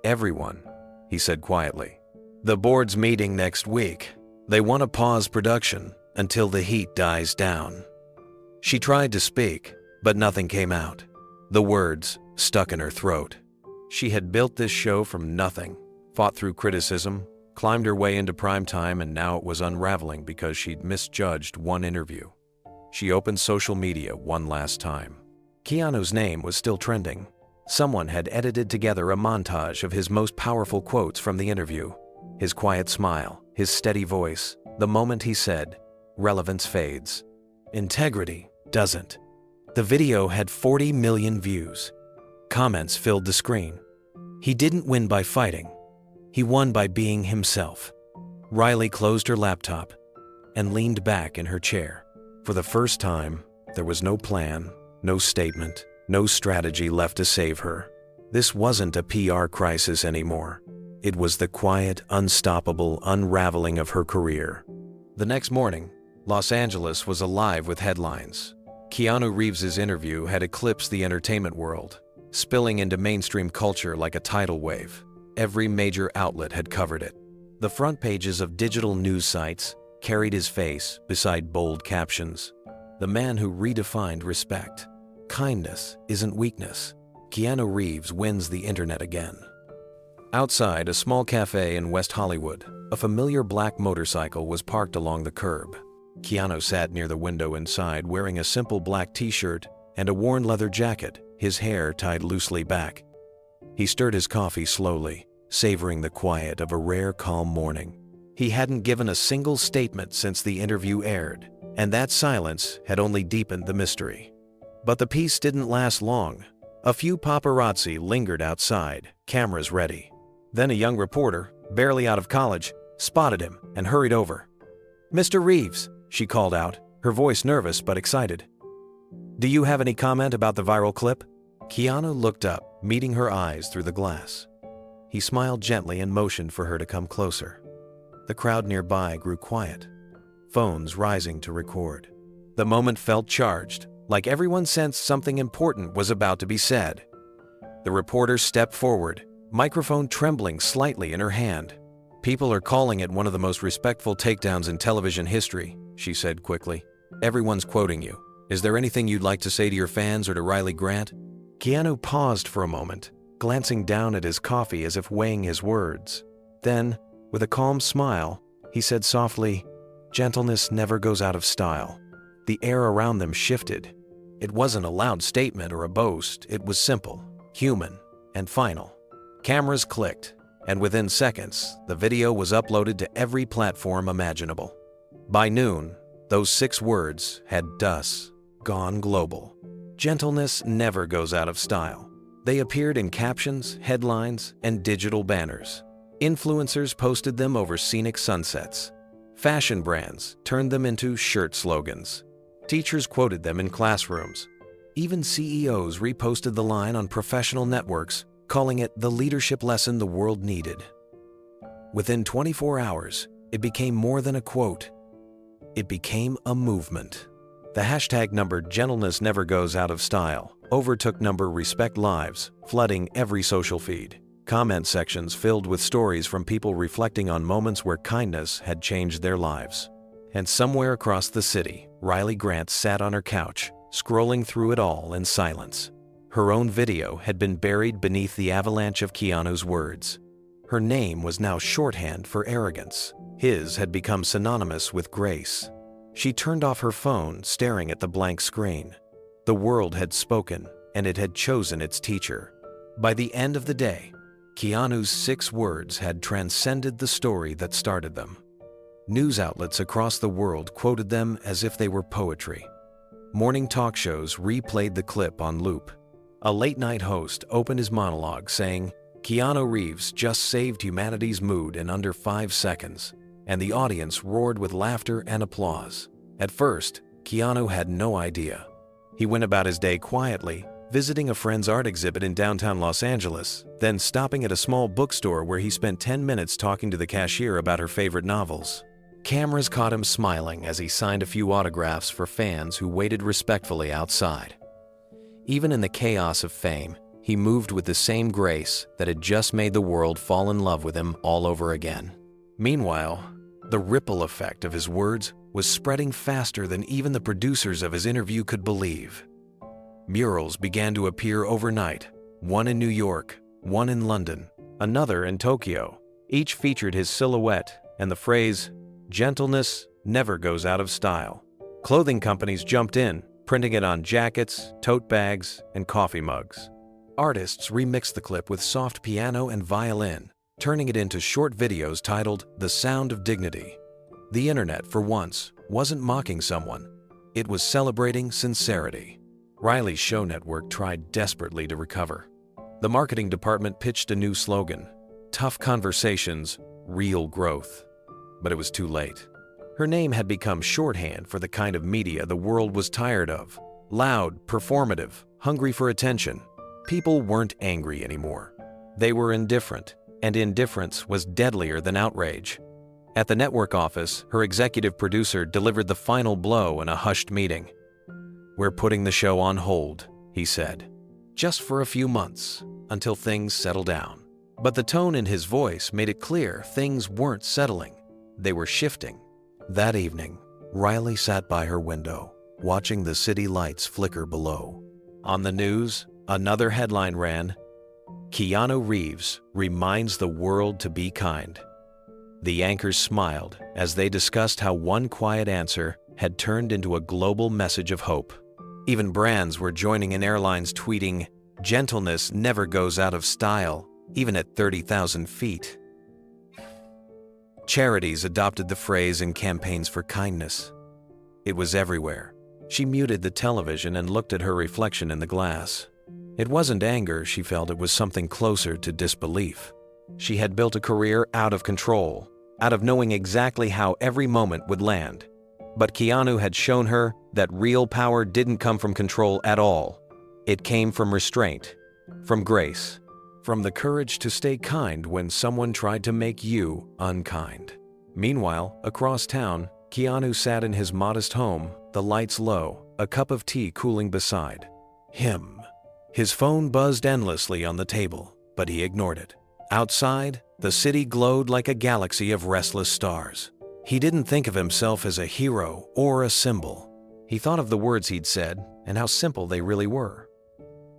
Everyone. he said quietly. "The board's meeting next week. They want to pause production until the heat dies down." She tried to speak, but nothing came out. The words stuck in her throat. She had built this show from nothing, fought through criticism, climbed her way into prime time, and now it was unraveling because she'd misjudged one interview. She opened social media one last time. Keanu's name was still trending. Someone had edited together a montage of his most powerful quotes from the interview. His quiet smile, his steady voice, the moment he said, "Relevance fades. Integrity doesn't." The video had 40 million views. Comments filled the screen. He didn't win by fighting. He won by being himself. Riley closed her laptop and leaned back in her chair. For the first time, there was no plan, no statement, no strategy left to save her. This wasn't a PR crisis anymore. It was the quiet, unstoppable unraveling of her career. The next morning, Los Angeles was alive with headlines. Keanu Reeves' interview had eclipsed the entertainment world, spilling into mainstream culture like a tidal wave. Every major outlet had covered it. The front pages of digital news sites carried his face beside bold captions. "The man who redefined respect. Kindness isn't weakness. Keanu Reeves wins the internet again." Outside a small cafe in West Hollywood, a familiar black motorcycle was parked along the curb. Keanu sat near the window inside wearing a simple black t-shirt and a worn leather jacket, his hair tied loosely back. He stirred his coffee slowly, savoring the quiet of a rare calm morning. He hadn't given a single statement since the interview aired, and that silence had only deepened the mystery. But the peace didn't last long. A few paparazzi lingered outside, cameras ready. Then a young reporter, barely out of college, spotted him and hurried over. "Mr. Reeves," she called out, her voice nervous but excited. "Do you have any comment about the viral clip?" Keanu looked up, meeting her eyes through the glass. He smiled gently and motioned for her to come closer. The crowd nearby grew quiet, phones rising to record. The moment felt charged, like everyone sensed something important was about to be said. The reporter stepped forward, microphone trembling slightly in her hand. "People are calling it one of the most respectful takedowns in television history," she said quickly. "Everyone's quoting you. Is there anything you'd like to say to your fans or to Riley Grant?" Keanu paused for a moment, glancing down at his coffee as if weighing his words. Then, with a calm smile, he said softly, "Gentleness never goes out of style." The air around them shifted. It wasn't a loud statement or a boast. It was simple, human, and final. Cameras clicked, and within seconds, the video was uploaded to every platform imaginable. By noon, those 6 words had thus gone global. Gentleness never goes out of style. They appeared in captions, headlines, and digital banners. Influencers posted them over scenic sunsets. Fashion brands turned them into shirt slogans. Teachers quoted them in classrooms. Even CEOs reposted the line on professional networks, calling it the leadership lesson the world needed. Within 24 hours, it became more than a quote. It became a movement. The hashtag number "Gentleness never goes out of style" overtook number "Respect lives," flooding every social feed. Comment sections filled with stories from people reflecting on moments where kindness had changed their lives. And somewhere across the city, Riley Grant sat on her couch, scrolling through it all in silence. Her own video had been buried beneath the avalanche of Keanu's words. Her name was now shorthand for arrogance. His had become synonymous with grace. She turned off her phone, staring at the blank screen. The world had spoken, and it had chosen its teacher. By the end of the day, Keanu's 6 words had transcended the story that started them. News outlets across the world quoted them as if they were poetry. Morning talk shows replayed the clip on loop. A late-night host opened his monologue saying, "Keanu Reeves just saved humanity's mood in under 5 seconds," and the audience roared with laughter and applause. At first, Keanu had no idea. He went about his day quietly, visiting a friend's art exhibit in downtown Los Angeles, then stopping at a small bookstore where he spent 10 minutes talking to the cashier about her favorite novels. Cameras caught him smiling as he signed a few autographs for fans who waited respectfully outside. Even in the chaos of fame, he moved with the same grace that had just made the world fall in love with him all over again. Meanwhile, the ripple effect of his words was spreading faster than even the producers of his interview could believe. Murals began to appear overnight, one in New York, one in London, another in Tokyo. Each featured his silhouette and the phrase, "Gentleness never goes out of style." Clothing companies jumped in, printing it on jackets, tote bags, and coffee mugs. Artists remixed the clip with soft piano and violin, turning it into short videos titled "The Sound of Dignity." The internet, for once, wasn't mocking someone. It was celebrating sincerity. Riley's show network tried desperately to recover. The marketing department pitched a new slogan, "Tough conversations, real growth." But it was too late. Her name had become shorthand for the kind of media the world was tired of. Loud, performative, hungry for attention. People weren't angry anymore. They were indifferent, and indifference was deadlier than outrage. At the network office, her executive producer delivered the final blow in a hushed meeting. "We're putting the show on hold," he said. "Just for a few months, until things settle down." But the tone in his voice made it clear things weren't settling. They were shifting. That evening, Riley sat by her window, watching the city lights flicker below. On the news, another headline ran, "Keanu Reeves reminds the world to be kind." The anchors smiled as they discussed how one quiet answer had turned into a global message of hope. Even brands were joining in, airlines tweeting, "Gentleness never goes out of style, even at 30,000 feet." Charities adopted the phrase in campaigns for kindness. It was everywhere. She muted the television and looked at her reflection in the glass. It wasn't anger she felt, it was something closer to disbelief. She had built a career out of control, out of knowing exactly how every moment would land. But Keanu had shown her that real power didn't come from control at all. It came from restraint, from grace, from the courage to stay kind when someone tried to make you unkind. Meanwhile, across town, Keanu sat in his modest home, the lights low, a cup of tea cooling beside him. His phone buzzed endlessly on the table, but he ignored it. Outside, the city glowed like a galaxy of restless stars. He didn't think of himself as a hero or a symbol. He thought of the words he'd said and how simple they really were.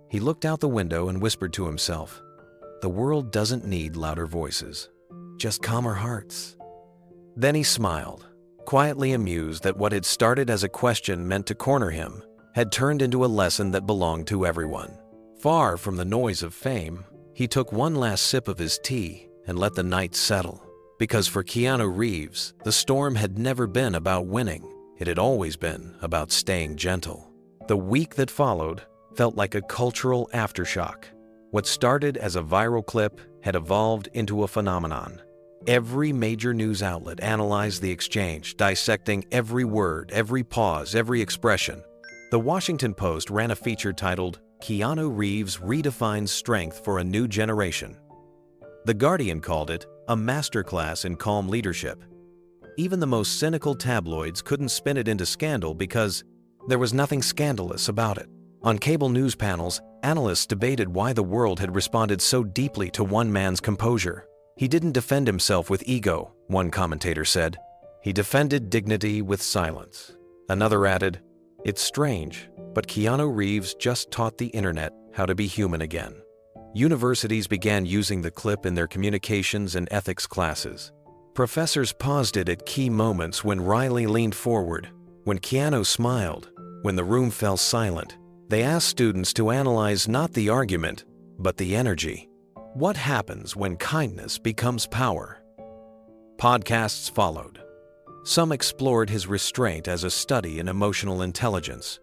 He looked out the window and whispered to himself, "The world doesn't need louder voices, just calmer hearts." Then he smiled, quietly amused that what had started as a question meant to corner him had turned into a lesson that belonged to everyone. Far from the noise of fame, he took one last sip of his tea and let the night settle. Because for Keanu Reeves, the storm had never been about winning. It had always been about staying gentle. The week that followed felt like a cultural aftershock. What started as a viral clip had evolved into a phenomenon. Every major news outlet analyzed the exchange, dissecting every word, every pause, every expression. The Washington Post ran a feature titled, "Keanu Reeves redefines strength for a new generation." The Guardian called it a masterclass in calm leadership. Even the most cynical tabloids couldn't spin it into scandal because there was nothing scandalous about it. On cable news panels, analysts debated why the world had responded so deeply to one man's composure. "He didn't defend himself with ego," one commentator said. "He defended dignity with silence." Another added, "It's strange, but Keanu Reeves just taught the internet how to be human again." Universities began using the clip in their communications and ethics classes. Professors paused it at key moments when Riley leaned forward, when Keanu smiled, when the room fell silent. They asked students to analyze not the argument, but the energy. What happens when kindness becomes power? Podcasts followed. Some explored his restraint as a study in emotional intelligence.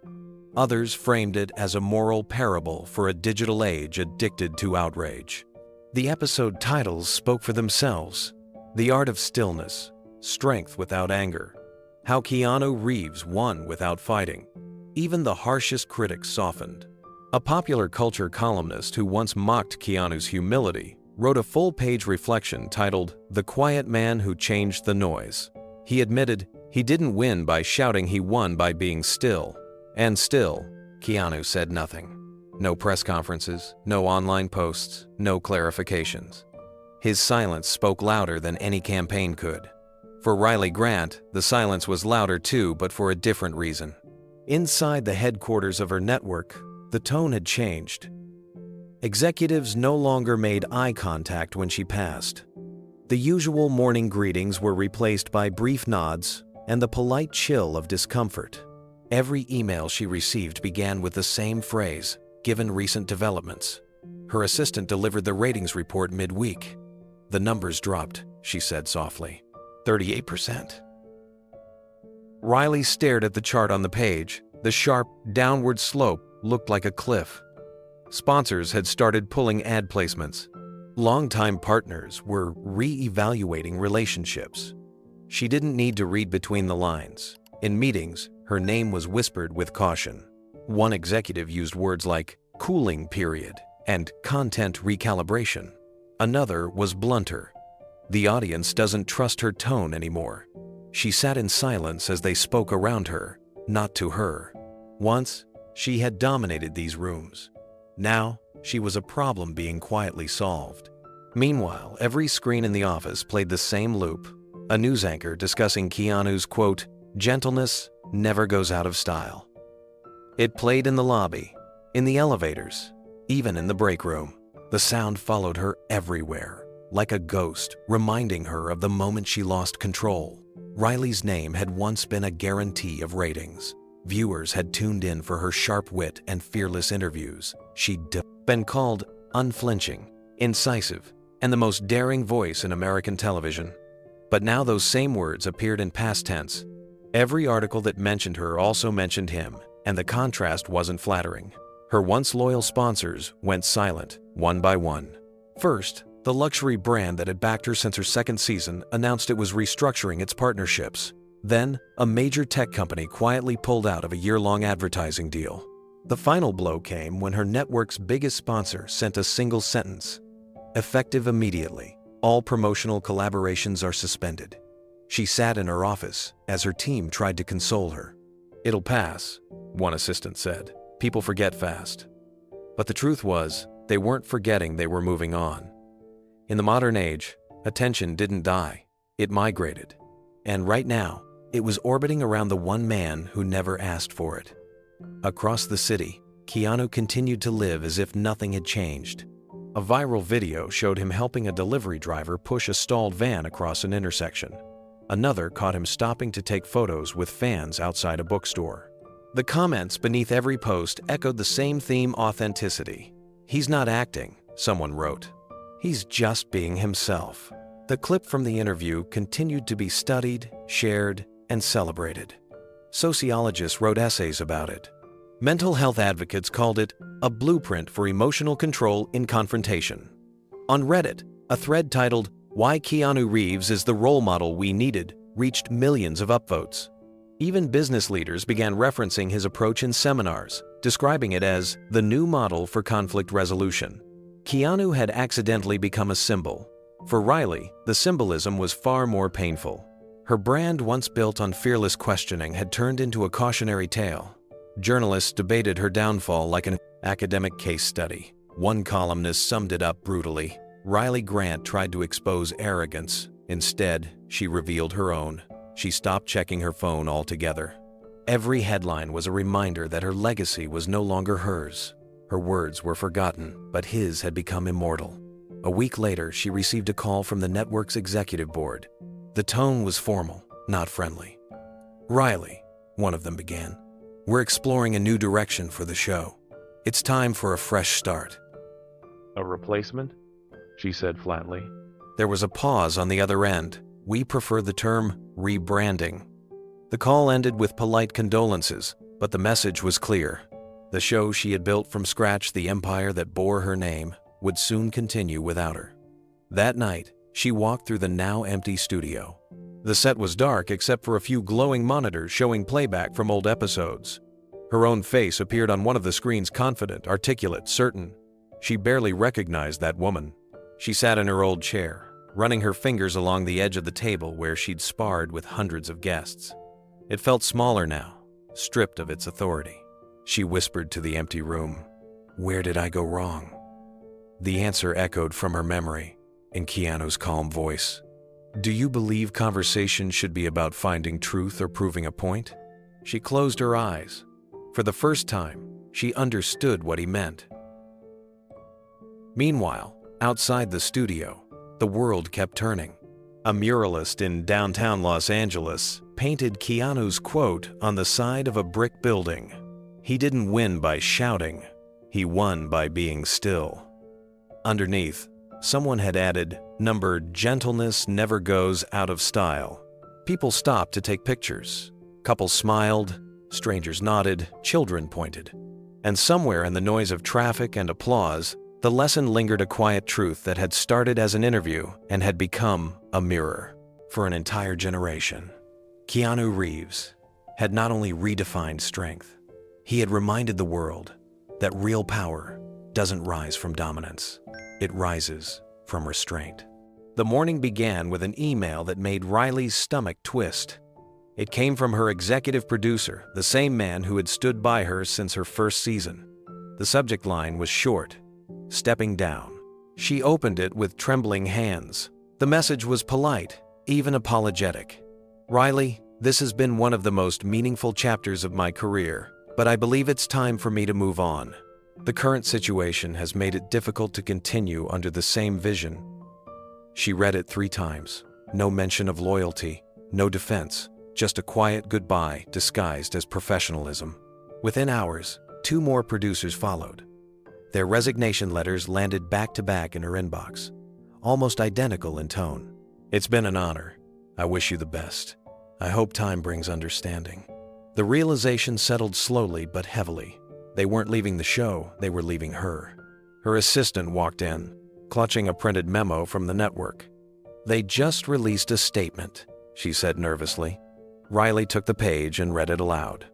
Others framed it as a moral parable for a digital age addicted to outrage. The episode titles spoke for themselves. The Art of Stillness, Strength Without Anger, How Keanu Reeves Won Without Fighting. Even the harshest critics softened. A popular culture columnist who once mocked Keanu's humility wrote a full-page reflection titled, "The Quiet Man Who Changed the Noise." He admitted he didn't win by shouting, he won by being still. And still, Keanu said nothing. No press conferences, no online posts, no clarifications. His silence spoke louder than any campaign could. For Riley Grant, the silence was louder too, but for a different reason. Inside the headquarters of her network, the tone had changed. Executives no longer made eye contact when she passed. The usual morning greetings were replaced by brief nods and the polite chill of discomfort. Every email she received began with the same phrase, "Given recent developments." Her assistant delivered the ratings report mid-week. "The numbers dropped," she said softly. 38%. Riley stared at the chart on the page. The sharp, downward slope looked like a cliff. Sponsors had started pulling ad placements. Longtime partners were re-evaluating relationships. She didn't need to read between the lines. In meetings, her name was whispered with caution. One executive used words like "cooling period" and "content recalibration." Another was blunter. "The audience doesn't trust her tone anymore." She sat in silence as they spoke around her, not to her. Once, she had dominated these rooms. Now, she was a problem being quietly solved. Meanwhile, every screen in the office played the same loop, a news anchor discussing Keanu's, quote, "Gentleness never goes out of style." It played in the lobby, in the elevators, even in the break room. The sound followed her everywhere, like a ghost, reminding her of the moment she lost control. Riley's name had once been a guarantee of ratings. Viewers had tuned in for her sharp wit and fearless interviews. She'd been called unflinching, incisive, and the most daring voice in American television. But now those same words appeared in past tense. Every article that mentioned her also mentioned him, and the contrast wasn't flattering. Her once loyal sponsors went silent, one by one. First, the luxury brand that had backed her since her second season announced it was restructuring its partnerships. Then, a major tech company quietly pulled out of a year-long advertising deal. The final blow came when her network's biggest sponsor sent a single sentence: "Effective immediately. All promotional collaborations are suspended." She sat in her office as her team tried to console her. "It'll pass," one assistant said. "People forget fast." But the truth was, they weren't forgetting, they were moving on. In the modern age, attention didn't die, it migrated. And right now, it was orbiting around the one man who never asked for it. Across the city, Keanu continued to live as if nothing had changed. A viral video showed him helping a delivery driver push a stalled van across an intersection. Another caught him stopping to take photos with fans outside a bookstore. The comments beneath every post echoed the same theme: authenticity. "He's not acting," someone wrote. "He's just being himself." The clip from the interview continued to be studied, shared, and celebrated. Sociologists wrote essays about it. Mental health advocates called it a blueprint for emotional control in confrontation. On Reddit, a thread titled "Why Keanu Reeves is the Role Model We Needed" reached millions of upvotes. Even business leaders began referencing his approach in seminars, describing it as the new model for conflict resolution. Keanu had accidentally become a symbol. For Riley, the symbolism was far more painful. Her brand, once built on fearless questioning, had turned into a cautionary tale. Journalists debated her downfall like an academic case study. One columnist summed it up brutally: Riley Grant tried to expose arrogance. Instead, she revealed her own. She stopped checking her phone altogether. Every headline was a reminder that her legacy was no longer hers. Her words were forgotten, but his had become immortal. A week later, she received a call from the network's executive board. The tone was formal, not friendly. "Riley," one of them began, "we're exploring a new direction for the show. It's time for a fresh start." "A replacement?" she said flatly. There was a pause on the other end. "We prefer the term rebranding." The call ended with polite condolences, but the message was clear. The show she had built from scratch, the empire that bore her name, would soon continue without her. That night, she walked through the now empty studio. The set was dark except for a few glowing monitors showing playback from old episodes. Her own face appeared on one of the screens, confident, articulate, certain. She barely recognized that woman. She sat in her old chair, running her fingers along the edge of the table where she'd sparred with hundreds of guests. It felt smaller now, stripped of its authority. She whispered to the empty room, Where did I go wrong? The answer echoed from her memory, in Keanu's calm voice. Do you believe conversation should be about finding truth or proving a point? She closed her eyes. For the first time, she understood what he meant. Meanwhile, outside the studio, the world kept turning. A muralist in downtown Los Angeles painted Keanu's quote on the side of a brick building. He didn't win by shouting. He won by being still. Underneath, someone had added, "Number Gentleness never goes out of style." People stopped to take pictures. Couples smiled, strangers nodded, children pointed. And somewhere in the noise of traffic and applause, the lesson lingered, a quiet truth that had started as an interview and had become a mirror for an entire generation. Keanu Reeves had not only redefined strength, he had reminded the world that real power doesn't rise from dominance. It rises from restraint. The morning began with an email that made Riley's stomach twist. It came from her executive producer, the same man who had stood by her since her first season. The subject line was short: stepping down. She opened it with trembling hands. The message was polite, even apologetic. Riley, this has been one of the most meaningful chapters of my career, but I believe it's time for me to move on. The current situation has made it difficult to continue under the same vision. She read it 3 times. No mention of loyalty, no defense, just a quiet goodbye disguised as professionalism. Within hours, 2 more producers followed. Their resignation letters landed back-to-back in her inbox, almost identical in tone. It's been an honor. I wish you the best. I hope time brings understanding. The realization settled slowly but heavily. They weren't leaving the show, they were leaving her. Her assistant walked in, clutching a printed memo from the network. They just released a statement, she said nervously. Riley took the page and read it aloud.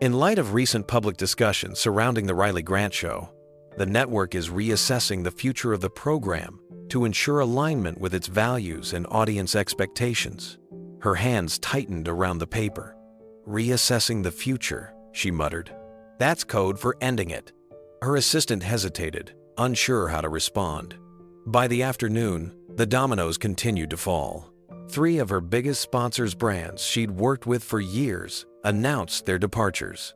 In light of recent public discussions surrounding the Riley Grant Show, the network is reassessing the future of the program to ensure alignment with its values and audience expectations. Her hands tightened around the paper. Reassessing the future, she muttered. That's code for ending it. Her assistant hesitated, unsure how to respond. By the afternoon, the dominoes continued to fall. 3 of her biggest sponsors' brands she'd worked with for years announced their departures.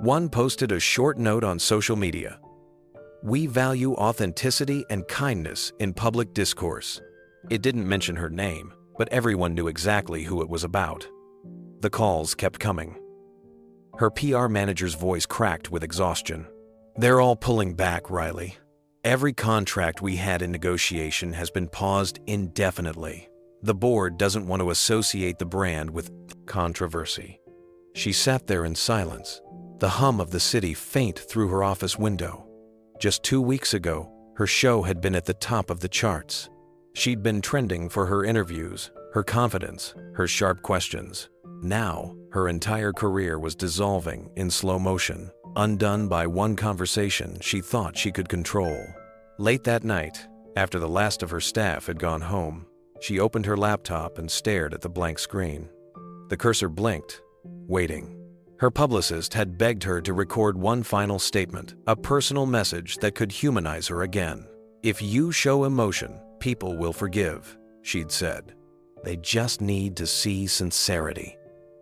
One posted a short note on social media. We value authenticity and kindness in public discourse. It didn't mention her name, but everyone knew exactly who it was about. The calls kept coming. Her PR manager's voice cracked with exhaustion. They're all pulling back, Riley. Every contract we had in negotiation has been paused indefinitely. The board doesn't want to associate the brand with controversy. She sat there in silence, the hum of the city faint through her office window. Just 2 weeks ago, her show had been at the top of the charts. She'd been trending for her interviews, her confidence, her sharp questions. Now, her entire career was dissolving in slow motion, undone by one conversation she thought she could control. Late that night, after the last of her staff had gone home, she opened her laptop and stared at the blank screen. The cursor blinked, waiting. Her publicist had begged her to record one final statement, a personal message that could humanize her again. If you show emotion, people will forgive, she'd said. They just need to see sincerity.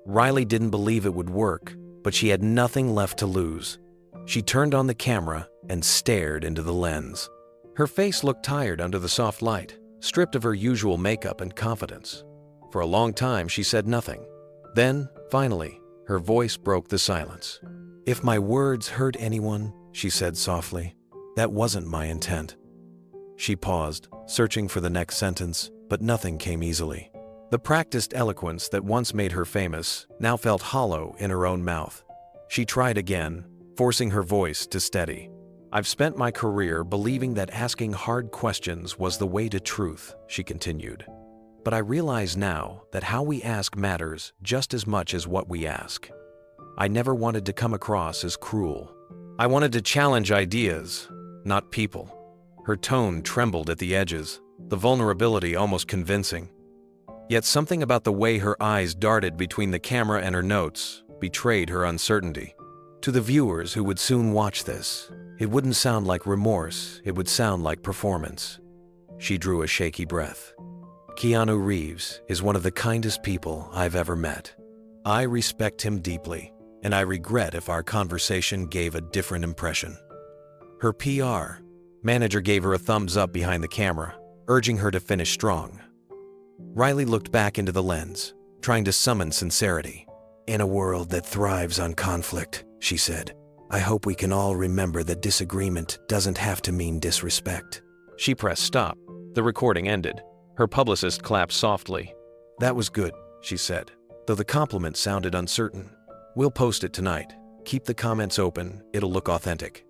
Riley didn't believe it would work, but she had nothing left to lose. She turned on the camera and stared into the lens. Her face looked tired under the soft light, stripped of her usual makeup and confidence. For a long time, she said nothing. Then, finally, her voice broke the silence. If my words hurt anyone, she said softly, that wasn't my intent. She paused, searching for the next sentence, but nothing came easily. The practiced eloquence that once made her famous now felt hollow in her own mouth. She tried again, forcing her voice to steady. I've spent my career believing that asking hard questions was the way to truth, she continued. But I realize now that how we ask matters just as much as what we ask. I never wanted to come across as cruel. I wanted to challenge ideas, not people. Her tone trembled at the edges, the vulnerability almost convincing. Yet something about the way her eyes darted between the camera and her notes betrayed her uncertainty. To the viewers who would soon watch this, It wouldn't sound like remorse, it would sound like performance. She drew a shaky breath. Keanu Reeves is one of the kindest people I've ever met. I respect him deeply, and I regret if our conversation gave a different impression. Her PR manager gave her a thumbs up behind the camera, urging her to finish strong. Riley looked back into the lens, trying to summon sincerity. "In a world that thrives on conflict," she said, "I hope we can all remember that disagreement doesn't have to mean disrespect." She pressed stop. The recording ended. Her publicist clapped softly. "That was good," she said, though the compliment sounded uncertain. "We'll post it tonight. Keep the comments open, it'll look authentic."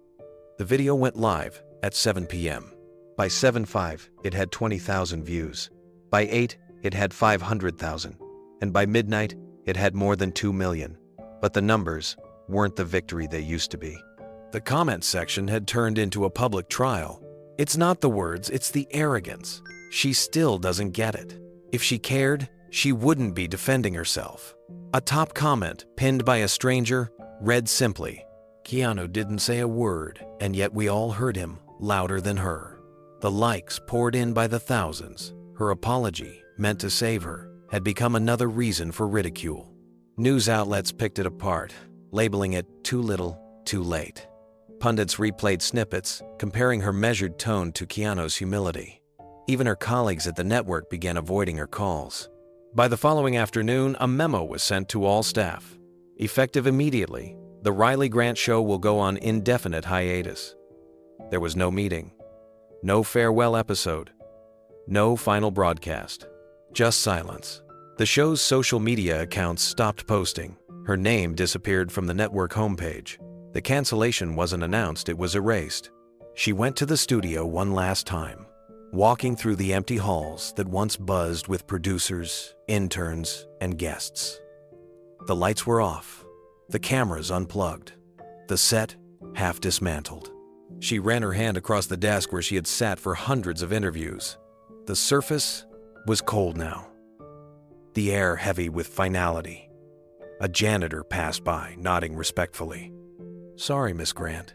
The video went live at 7 p.m. By 7:05, it had 20,000 views. By 8, it had 500,000. And by midnight, it had more than 2 million. But the numbers weren't the victory they used to be. The comment section had turned into a public trial. It's not the words, it's the arrogance. She still doesn't get it. If she cared, she wouldn't be defending herself. A top comment, pinned by a stranger, read simply, "Keanu didn't say a word, and yet we all heard him, louder than her." The likes poured in by the thousands. Her apology, meant to save her, had become another reason for ridicule. News outlets picked it apart, labeling it too little, too late. Pundits replayed snippets, comparing her measured tone to Keanu's humility. Even her colleagues at the network began avoiding her calls. By the following afternoon, a memo was sent to all staff. Effective immediately, the Riley Grant Show will go on indefinite hiatus. There was no meeting, no farewell episode, no final broadcast, just silence. The show's social media accounts stopped posting. Her name disappeared from the network homepage. The cancellation wasn't announced, it was erased. She went to the studio one last time, walking through the empty halls that once buzzed with producers, interns, and guests. The lights were off, the cameras unplugged, the set half dismantled. She ran her hand across the desk where she had sat for hundreds of interviews. The surface was cold now, the air heavy with finality. A janitor passed by, nodding respectfully. "Sorry, Miss Grant,"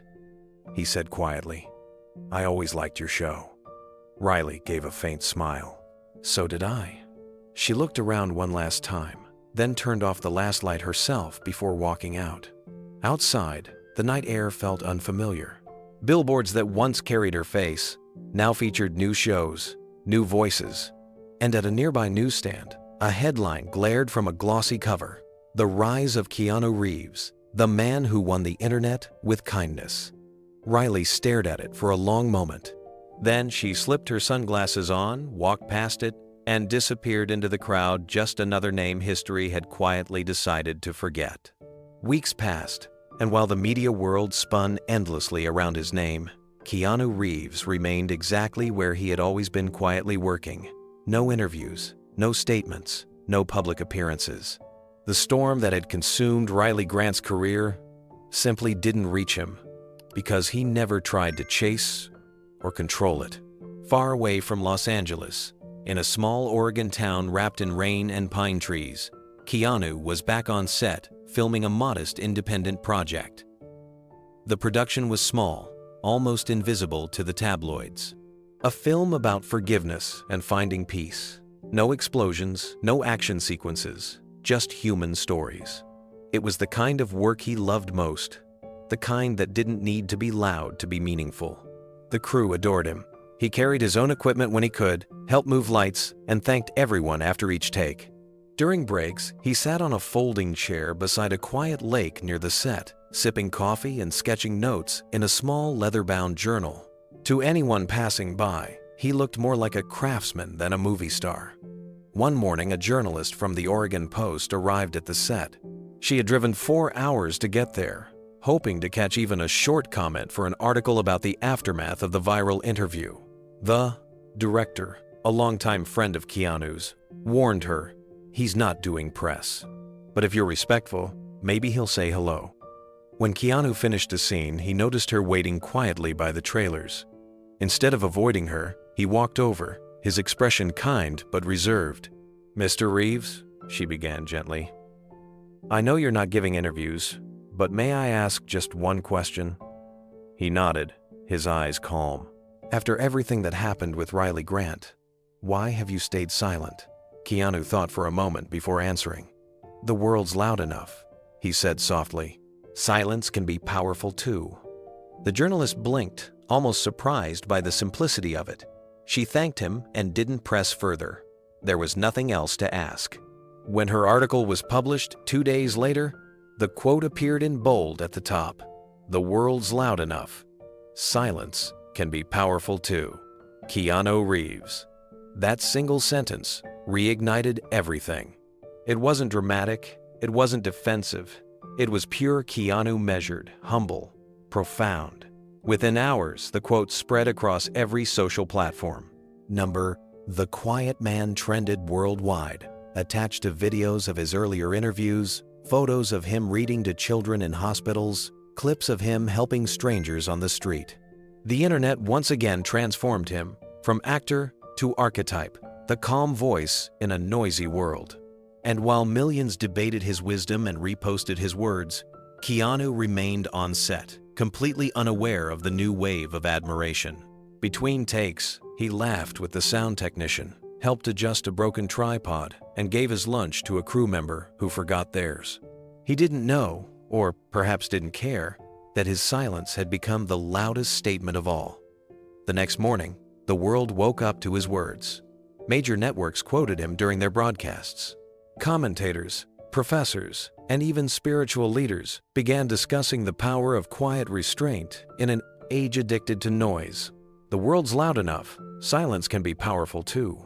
he said quietly. "I always liked your show." Riley gave a faint smile. "So did I." She looked around one last time, then turned off the last light herself before walking out. Outside, the night air felt unfamiliar. Billboards that once carried her face now featured new shows, new voices, and at a nearby newsstand, a headline glared from a glossy cover: "The Rise of Keanu Reeves, the man who won the internet with kindness." Riley stared at it for a long moment. Then she slipped her sunglasses on, walked past it, and disappeared into the crowd, just another name history had quietly decided to forget. Weeks passed, and while the media world spun endlessly around his name, Keanu Reeves remained exactly where he had always been, quietly working. No interviews, no statements, no public appearances. The storm that had consumed Riley Grant's career simply didn't reach him because he never tried to chase or control it. Far away from Los Angeles, in a small Oregon town wrapped in rain and pine trees, Keanu was back on set filming a modest independent project. The production was small, almost invisible to the tabloids. A film about forgiveness and finding peace. No explosions, no action sequences, just human stories. It was the kind of work he loved most, the kind that didn't need to be loud to be meaningful. The crew adored him. He carried his own equipment when he could, helped move lights, and thanked everyone after each take. During breaks, he sat on a folding chair beside a quiet lake near the set, sipping coffee and sketching notes in a small leather-bound journal. To anyone passing by, he looked more like a craftsman than a movie star. One morning, a journalist from the Oregon Post arrived at the set. She had driven 4 hours to get there, hoping to catch even a short comment for an article about the aftermath of the viral interview. The director, a longtime friend of Keanu's, warned her, "He's not doing press. But if you're respectful, maybe he'll say hello." When Keanu finished a scene, he noticed her waiting quietly by the trailers. Instead of avoiding her, he walked over, his expression kind but reserved. "Mr. Reeves," she began gently, "I know you're not giving interviews, but may I ask just one question?" He nodded, his eyes calm. After everything that happened with Riley Grant, why have you stayed silent? Keanu thought for a moment before answering. The world's loud enough, he said softly. Silence can be powerful too. The journalist blinked, almost surprised by the simplicity of it. She thanked him and didn't press further. There was nothing else to ask. When her article was published 2 days later, the quote appeared in bold at the top. The world's loud enough. Silence can be powerful too. Keanu Reeves. That single sentence reignited everything. It wasn't dramatic, it wasn't defensive. It was pure Keanu, measured, humble, profound. Within hours, the quote spread across every social platform. The Quiet Man trended worldwide, attached to videos of his earlier interviews, photos of him reading to children in hospitals, clips of him helping strangers on the street. The internet once again transformed him from actor to archetype, the calm voice in a noisy world. And while millions debated his wisdom and reposted his words, Keanu remained on set, completely unaware of the new wave of admiration. Between takes, he laughed with the sound technician, helped adjust a broken tripod, and gave his lunch to a crew member who forgot theirs. He didn't know, or perhaps didn't care, that his silence had become the loudest statement of all. The next morning, the world woke up to his words. Major networks quoted him during their broadcasts. Commentators, professors, and even spiritual leaders began discussing the power of quiet restraint in an age addicted to noise. The world's loud enough. Silence can be powerful too.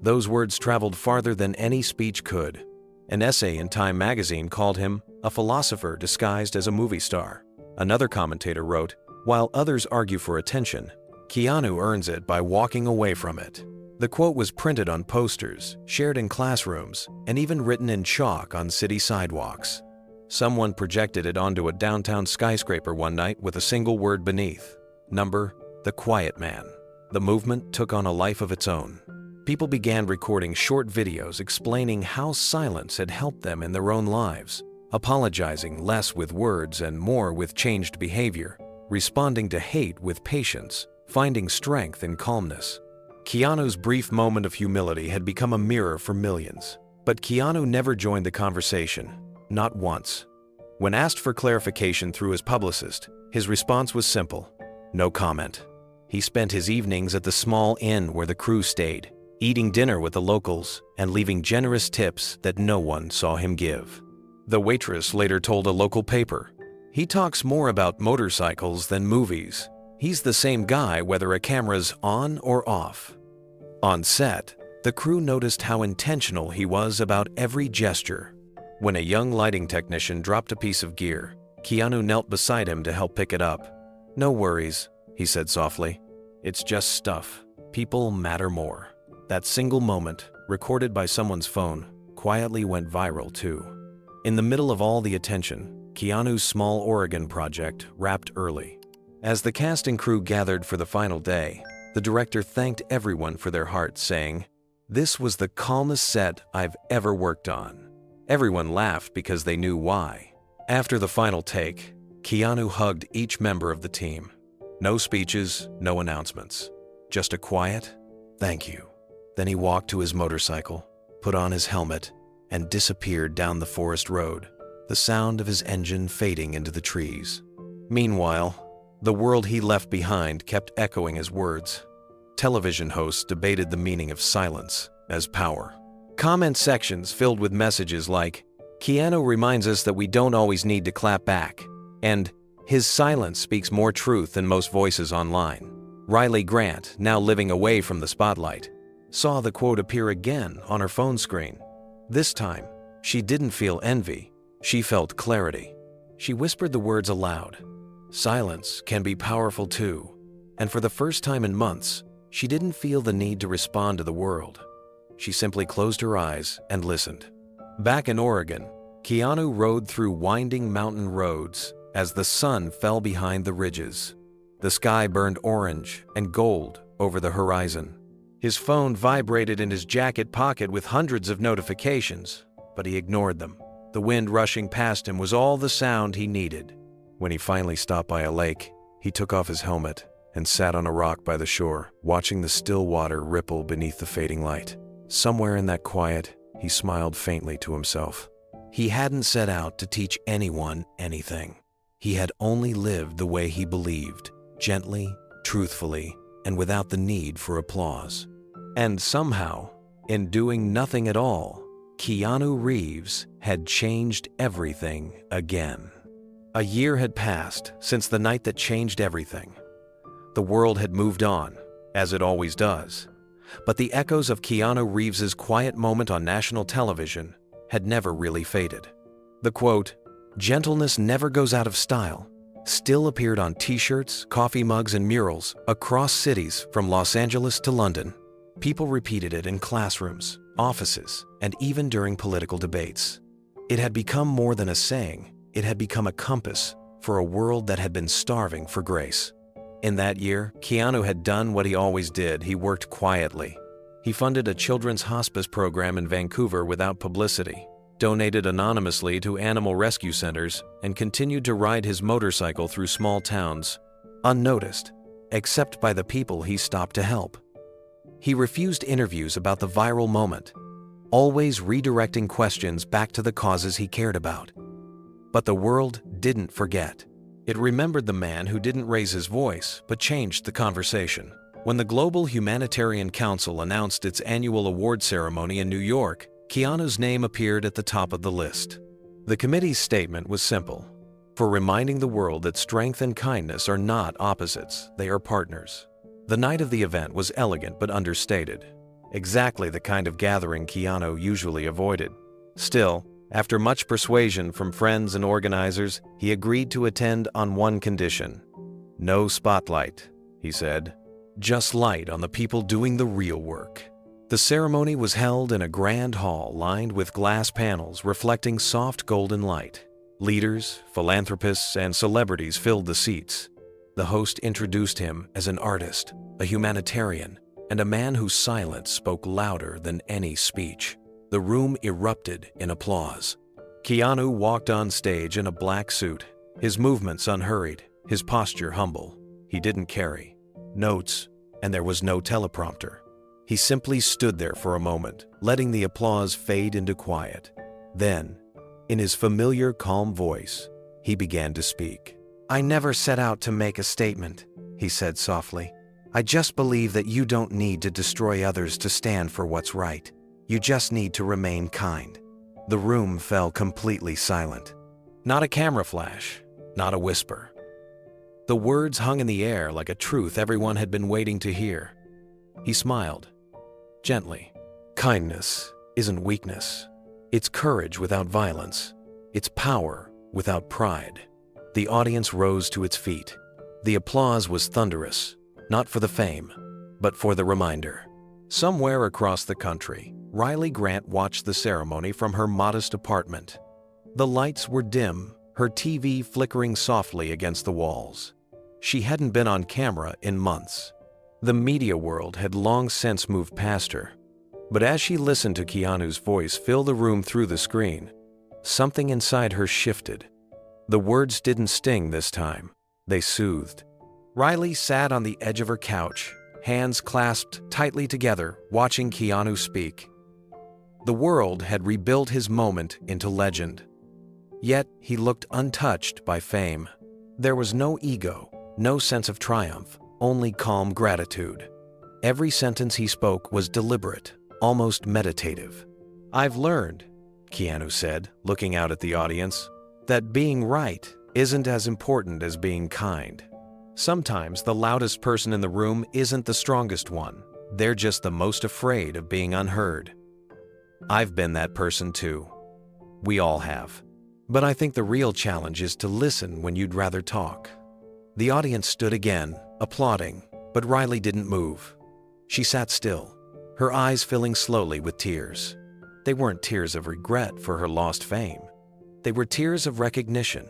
Those words traveled farther than any speech could. An essay in Time magazine called him a philosopher disguised as a movie star. Another commentator wrote, "While others argue for attention, Keanu earns it by walking away from it." The quote was printed on posters, shared in classrooms, and even written in chalk on city sidewalks. Someone projected it onto a downtown skyscraper one night with a single word beneath. The Quiet Man. The movement took on a life of its own. People began recording short videos explaining how silence had helped them in their own lives, apologizing less with words and more with changed behavior, responding to hate with patience, finding strength in calmness. Keanu's brief moment of humility had become a mirror for millions. But Keanu never joined the conversation, not once. When asked for clarification through his publicist, his response was simple: no comment. He spent his evenings at the small inn where the crew stayed, eating dinner with the locals and leaving generous tips that no one saw him give. The waitress later told a local paper, "He talks more about motorcycles than movies. He's the same guy whether a camera's on or off." On set, the crew noticed how intentional he was about every gesture. When a young lighting technician dropped a piece of gear, Keanu knelt beside him to help pick it up. "No worries," he said softly. "It's just stuff. People matter more." That single moment, recorded by someone's phone, quietly went viral too. In the middle of all the attention, Keanu's small Oregon project wrapped early. As the cast and crew gathered for the final day, the director thanked everyone for their hearts, saying, "This was the calmest set I've ever worked on." Everyone laughed because they knew why. After the final take, Keanu hugged each member of the team. No speeches, no announcements. Just a quiet, "Thank you." Then he walked to his motorcycle, put on his helmet, and disappeared down the forest road, the sound of his engine fading into the trees. Meanwhile, the world he left behind kept echoing his words. Television hosts debated the meaning of silence as power. Comment sections filled with messages like, "Keanu reminds us that we don't always need to clap back," and "His silence speaks more truth than most voices online." Riley Grant, now living away from the spotlight, saw the quote appear again on her phone screen. This time, she didn't feel envy, she felt clarity. She whispered the words aloud. Silence can be powerful too, and for the first time in months, she didn't feel the need to respond to the world. She simply closed her eyes and listened. Back in Oregon, Keanu rode through winding mountain roads as the sun fell behind the ridges. The sky burned orange and gold over the horizon. His phone vibrated in his jacket pocket with hundreds of notifications, but he ignored them. The wind rushing past him was all the sound he needed. When he finally stopped by a lake, He took off his helmet and sat on a rock by the shore, watching the still water ripple beneath the fading light. Somewhere in that quiet, he smiled faintly to himself. He hadn't set out to teach anyone anything. He had only lived the way he believed, gently, truthfully, and without the need for applause. And somehow, in doing nothing at all, Keanu Reeves had changed everything again. A year had passed since the night that changed everything. The world had moved on, as it always does, but the echoes of Keanu Reeves's quiet moment on national television had never really faded. The quote, "Gentleness never goes out of style," still appeared on t-shirts, coffee mugs, and murals across cities from Los Angeles to London. People repeated it in classrooms, offices, and even during political debates. It had become more than a saying, it had become a compass for a world that had been starving for grace. In that year, Keanu had done what he always did. He worked quietly. He funded a children's hospice program in Vancouver without publicity, donated anonymously to animal rescue centers, and continued to ride his motorcycle through small towns, unnoticed, except by the people he stopped to help. He refused interviews about the viral moment, always redirecting questions back to the causes he cared about. But the world didn't forget. It remembered the man who didn't raise his voice, but changed the conversation. When the Global Humanitarian Council announced its annual award ceremony in New York, Keanu's name appeared at the top of the list. The committee's statement was simple: for reminding the world that strength and kindness are not opposites, they are partners. The night of the event was elegant but understated, exactly the kind of gathering Keanu usually avoided. Still, after much persuasion from friends and organizers, he agreed to attend on one condition. "No spotlight," he said. "Just light on the people doing the real work." The ceremony was held in a grand hall lined with glass panels reflecting soft golden light. Leaders, philanthropists, and celebrities filled the seats. The host introduced him as an artist, a humanitarian, and a man whose silence spoke louder than any speech. The room erupted in applause. Keanu walked on stage in a black suit, his movements unhurried, his posture humble. He didn't carry notes, and there was no teleprompter. He simply stood there for a moment, letting the applause fade into quiet. Then, in his familiar, calm voice, he began to speak. "I never set out to make a statement," he said softly. "I just believe that you don't need to destroy others to stand for what's right. You just need to remain kind." The room fell completely silent. Not a camera flash, not a whisper. The words hung in the air like a truth everyone had been waiting to hear. He smiled, gently. "Kindness isn't weakness. It's courage without violence. It's power without pride." The audience rose to its feet. The applause was thunderous, not for the fame, but for the reminder. Somewhere across the country, Riley Grant watched the ceremony from her modest apartment. The lights were dim, her TV flickering softly against the walls. She hadn't been on camera in months. The media world had long since moved past her. But as she listened to Keanu's voice fill the room through the screen, something inside her shifted. The words didn't sting this time. They soothed. Riley sat on the edge of her couch, hands clasped tightly together, watching Keanu speak. The world had rebuilt his moment into legend. Yet he looked untouched by fame. There was no ego, no sense of triumph, only calm gratitude. Every sentence he spoke was deliberate, almost meditative. "I've learned," Keanu said, looking out at the audience, "that being right isn't as important as being kind. Sometimes the loudest person in the room isn't the strongest one. They're just the most afraid of being unheard." I've been that person too. We all have. But I think the real challenge is to listen when you'd rather talk. The audience stood again, applauding, but Riley didn't move. She sat still, her eyes filling slowly with tears. They weren't tears of regret for her lost fame. They were tears of recognition.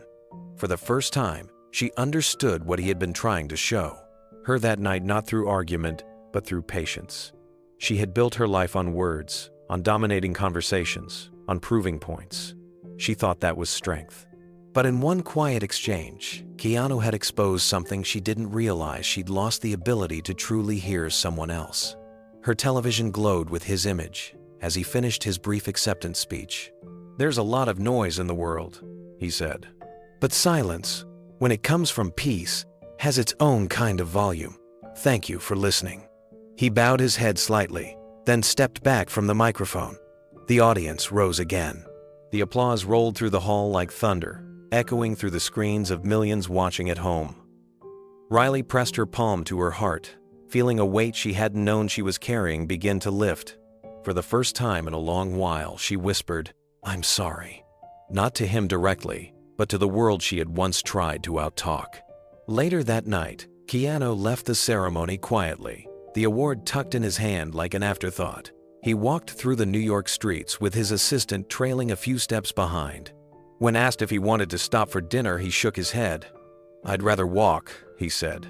For the first time, she understood what he had been trying to show her that night, not through argument, but through patience. She had built her life on words, on dominating conversations, on proving points. She thought that was strength. But in one quiet exchange, Keanu had exposed something she didn't realize: she'd lost the ability to truly hear someone else. Her television glowed with his image as he finished his brief acceptance speech. "There's a lot of noise in the world," he said. "But silence, when it comes from peace, has its own kind of volume. Thank you for listening." He bowed his head slightly, then stepped back from the microphone. The audience rose again. The applause rolled through the hall like thunder, echoing through the screens of millions watching at home. Riley pressed her palm to her heart, feeling a weight she hadn't known she was carrying begin to lift. For the first time in a long while, she whispered, "I'm sorry." Not to him directly, but to the world she had once tried to outtalk. Later that night, Keanu left the ceremony quietly, the award tucked in his hand like an afterthought. He walked through the New York streets with his assistant trailing a few steps behind. When asked if he wanted to stop for dinner, he shook his head. "I'd rather walk," he said.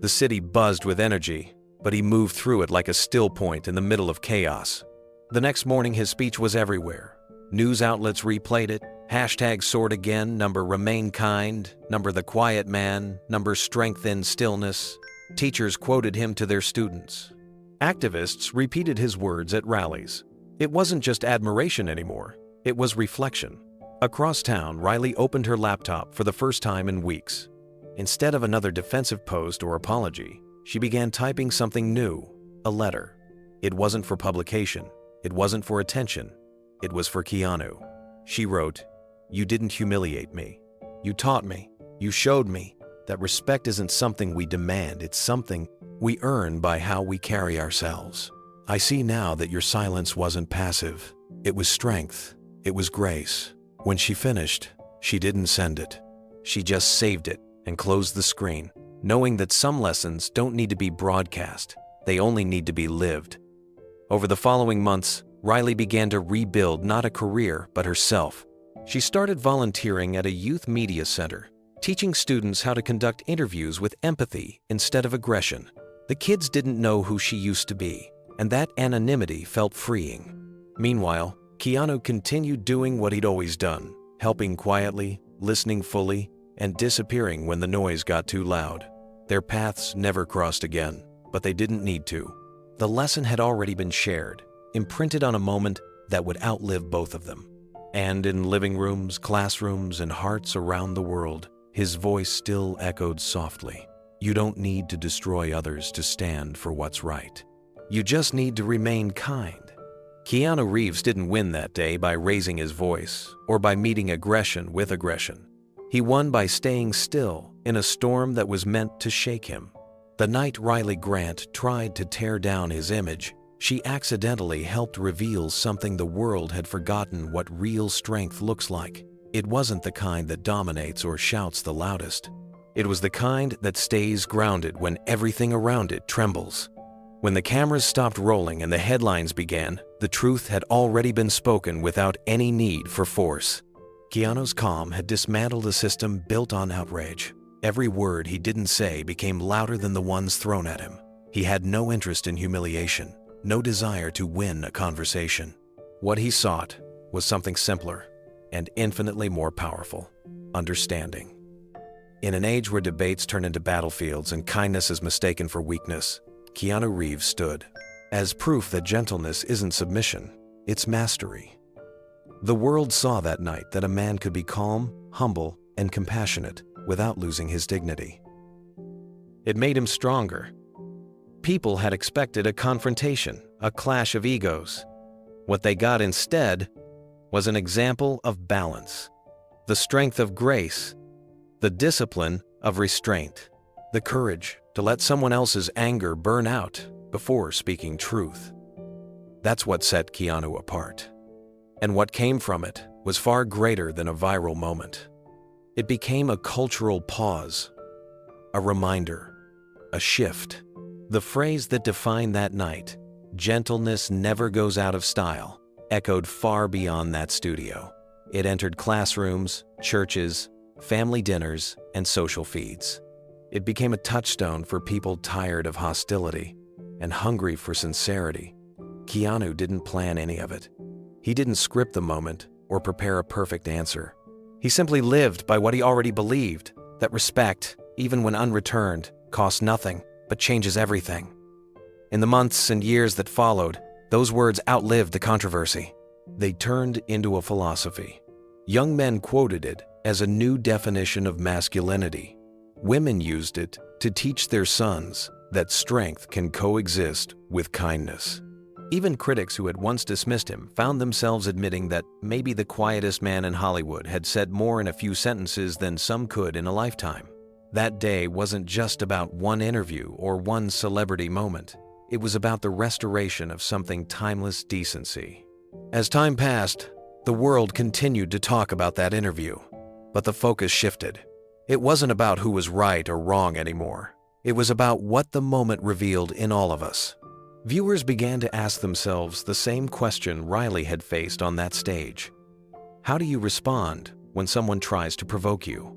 The city buzzed with energy, but he moved through it like a still point in the middle of chaos. The next morning, his speech was everywhere. News outlets replayed it. Hashtag soared again, number remain kind, number the quiet man, number strength in stillness. Teachers quoted him to their students. Activists repeated his words at rallies. It wasn't just admiration anymore, it was reflection. Across town, Riley opened her laptop for the first time in weeks. Instead of another defensive post or apology, she began typing something new, a letter. It wasn't for publication, it wasn't for attention, it was for Keanu. She wrote, "You didn't humiliate me. You taught me, you showed me that respect isn't something we demand, it's something we earn by how we carry ourselves. I see now that your silence wasn't passive. It was strength. It was grace." When she finished, she didn't send it. She just saved it and closed the screen, knowing that some lessons don't need to be broadcast. They only need to be lived. Over the following months, Riley began to rebuild not a career, but herself. She started volunteering at a youth media center, teaching students how to conduct interviews with empathy instead of aggression. The kids didn't know who she used to be, and that anonymity felt freeing. Meanwhile, Keanu continued doing what he'd always done, helping quietly, listening fully, and disappearing when the noise got too loud. Their paths never crossed again, but they didn't need to. The lesson had already been shared, imprinted on a moment that would outlive both of them. And in living rooms, classrooms, and hearts around the world, his voice still echoed softly. You don't need to destroy others to stand for what's right. You just need to remain kind. Keanu Reeves didn't win that day by raising his voice or by meeting aggression with aggression. He won by staying still in a storm that was meant to shake him. The night Riley Grant tried to tear down his image, she accidentally helped reveal something the world had forgotten: what real strength looks like. It wasn't the kind that dominates or shouts the loudest. It was the kind that stays grounded when everything around it trembles. When the cameras stopped rolling and the headlines began, the truth had already been spoken without any need for force. Keanu's calm had dismantled a system built on outrage. Every word he didn't say became louder than the ones thrown at him. He had no interest in humiliation, no desire to win a conversation. What he sought was something simpler and infinitely more powerful: understanding. In an age where debates turn into battlefields and kindness is mistaken for weakness, Keanu Reeves stood as proof that gentleness isn't submission, it's mastery. The world saw that night that a man could be calm, humble, and compassionate without losing his dignity. It made him stronger. People had expected a confrontation, a clash of egos. What they got instead was an example of balance, the strength of grace, the discipline of restraint, the courage to let someone else's anger burn out before speaking truth. That's what set Keanu apart. And what came from it was far greater than a viral moment. It became a cultural pause, a reminder, a shift. The phrase that defined that night, "Gentleness never goes out of style," echoed far beyond that studio. It entered classrooms, churches, family dinners, and social feeds. It became a touchstone for people tired of hostility and hungry for sincerity. Keanu didn't plan any of it. He didn't script the moment or prepare a perfect answer. He simply lived by what he already believed, that respect, even when unreturned, costs nothing, but changes everything. In the months and years that followed, those words outlived the controversy. They turned into a philosophy. Young men quoted it as a new definition of masculinity. Women used it to teach their sons that strength can coexist with kindness. Even critics who had once dismissed him found themselves admitting that maybe the quietest man in Hollywood had said more in a few sentences than some could in a lifetime. That day wasn't just about one interview or one celebrity moment. It was about the restoration of something timeless decency. As time passed, the world continued to talk about that interview, but the focus shifted. It wasn't about who was right or wrong anymore. It was about what the moment revealed in all of us. Viewers began to ask themselves the same question Riley had faced on that stage. How do you respond when someone tries to provoke you?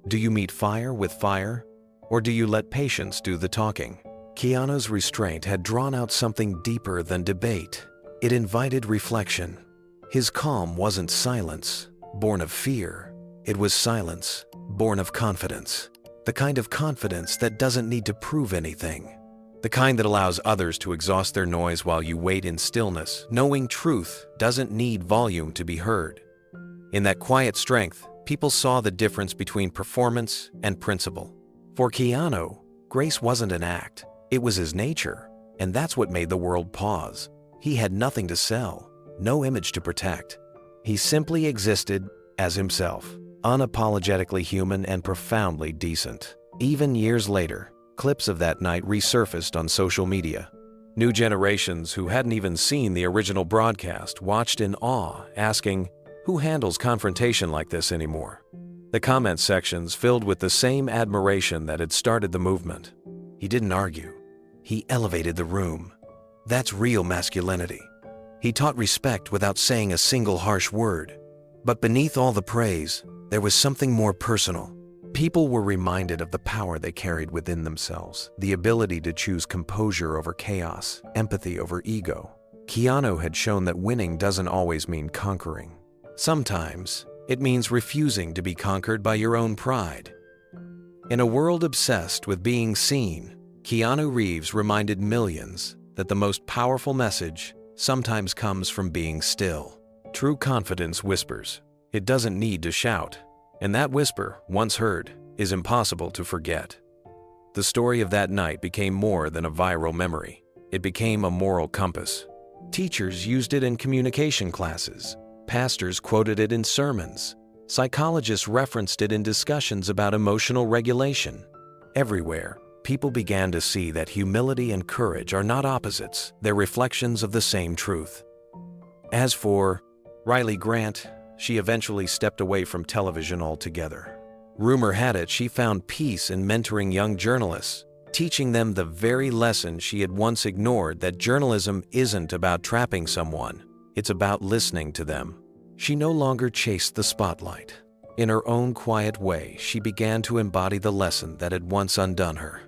Do you meet fire with fire, or do you let patience do the talking? Keanu's restraint had drawn out something deeper than debate. It invited reflection. His calm wasn't silence, born of fear. It was silence, born of confidence. The kind of confidence that doesn't need to prove anything. The kind that allows others to exhaust their noise while you wait in stillness, knowing truth doesn't need volume to be heard. In that quiet strength, people saw the difference between performance and principle. For Keanu, grace wasn't an act, it was his nature, and that's what made the world pause. He had nothing to sell, no image to protect. He simply existed as himself, unapologetically human and profoundly decent. Even years later, clips of that night resurfaced on social media. New generations who hadn't even seen the original broadcast watched in awe, asking, "Who handles confrontation like this anymore?" The comment sections filled with the same admiration that had started the movement. He didn't argue. He elevated the room. That's real masculinity. He taught respect without saying a single harsh word. But beneath all the praise, there was something more personal. People were reminded of the power they carried within themselves, the ability to choose composure over chaos, empathy over ego. Keanu had shown that winning doesn't always mean conquering. Sometimes, it means refusing to be conquered by your own pride. In a world obsessed with being seen, Keanu Reeves reminded millions that the most powerful message sometimes comes from being still. True confidence whispers. It doesn't need to shout. And that whisper, once heard, is impossible to forget. The story of that night became more than a viral memory. It became a moral compass. Teachers used it in communication classes. Pastors quoted it in sermons. Psychologists referenced it in discussions about emotional regulation. Everywhere, people began to see that humility and courage are not opposites, they're reflections of the same truth. As for Riley Grant, she eventually stepped away from television altogether. Rumor had it she found peace in mentoring young journalists, teaching them the very lesson she had once ignored, that journalism isn't about trapping someone, it's about listening to them. She no longer chased the spotlight. In her own quiet way, she began to embody the lesson that had once undone her.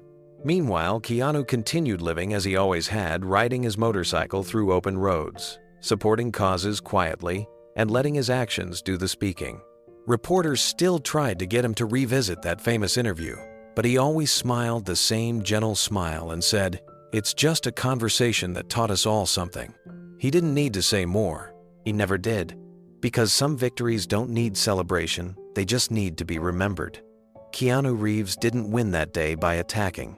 Meanwhile, Keanu continued living as he always had, riding his motorcycle through open roads, supporting causes quietly, and letting his actions do the speaking. Reporters still tried to get him to revisit that famous interview, but he always smiled the same gentle smile and said, "It's just a conversation that taught us all something." He didn't need to say more. He never did. Because some victories don't need celebration, they just need to be remembered. Keanu Reeves didn't win that day by attacking.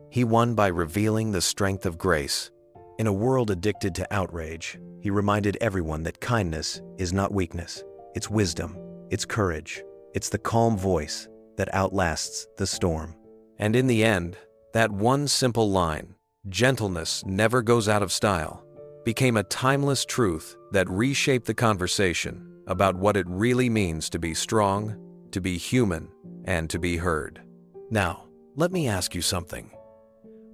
He won by revealing the strength of grace. In a world addicted to outrage, he reminded everyone that kindness is not weakness. It's wisdom, it's courage, it's the calm voice that outlasts the storm. And in the end, that one simple line, "Gentleness never goes out of style," became a timeless truth that reshaped the conversation about what it really means to be strong, to be human, and to be heard. Now, let me ask you something.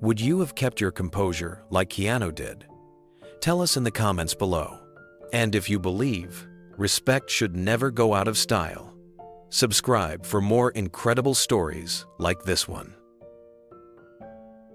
Would you have kept your composure like Keanu did? Tell us in the comments below. And if you believe, respect should never go out of style, subscribe for more incredible stories like this one.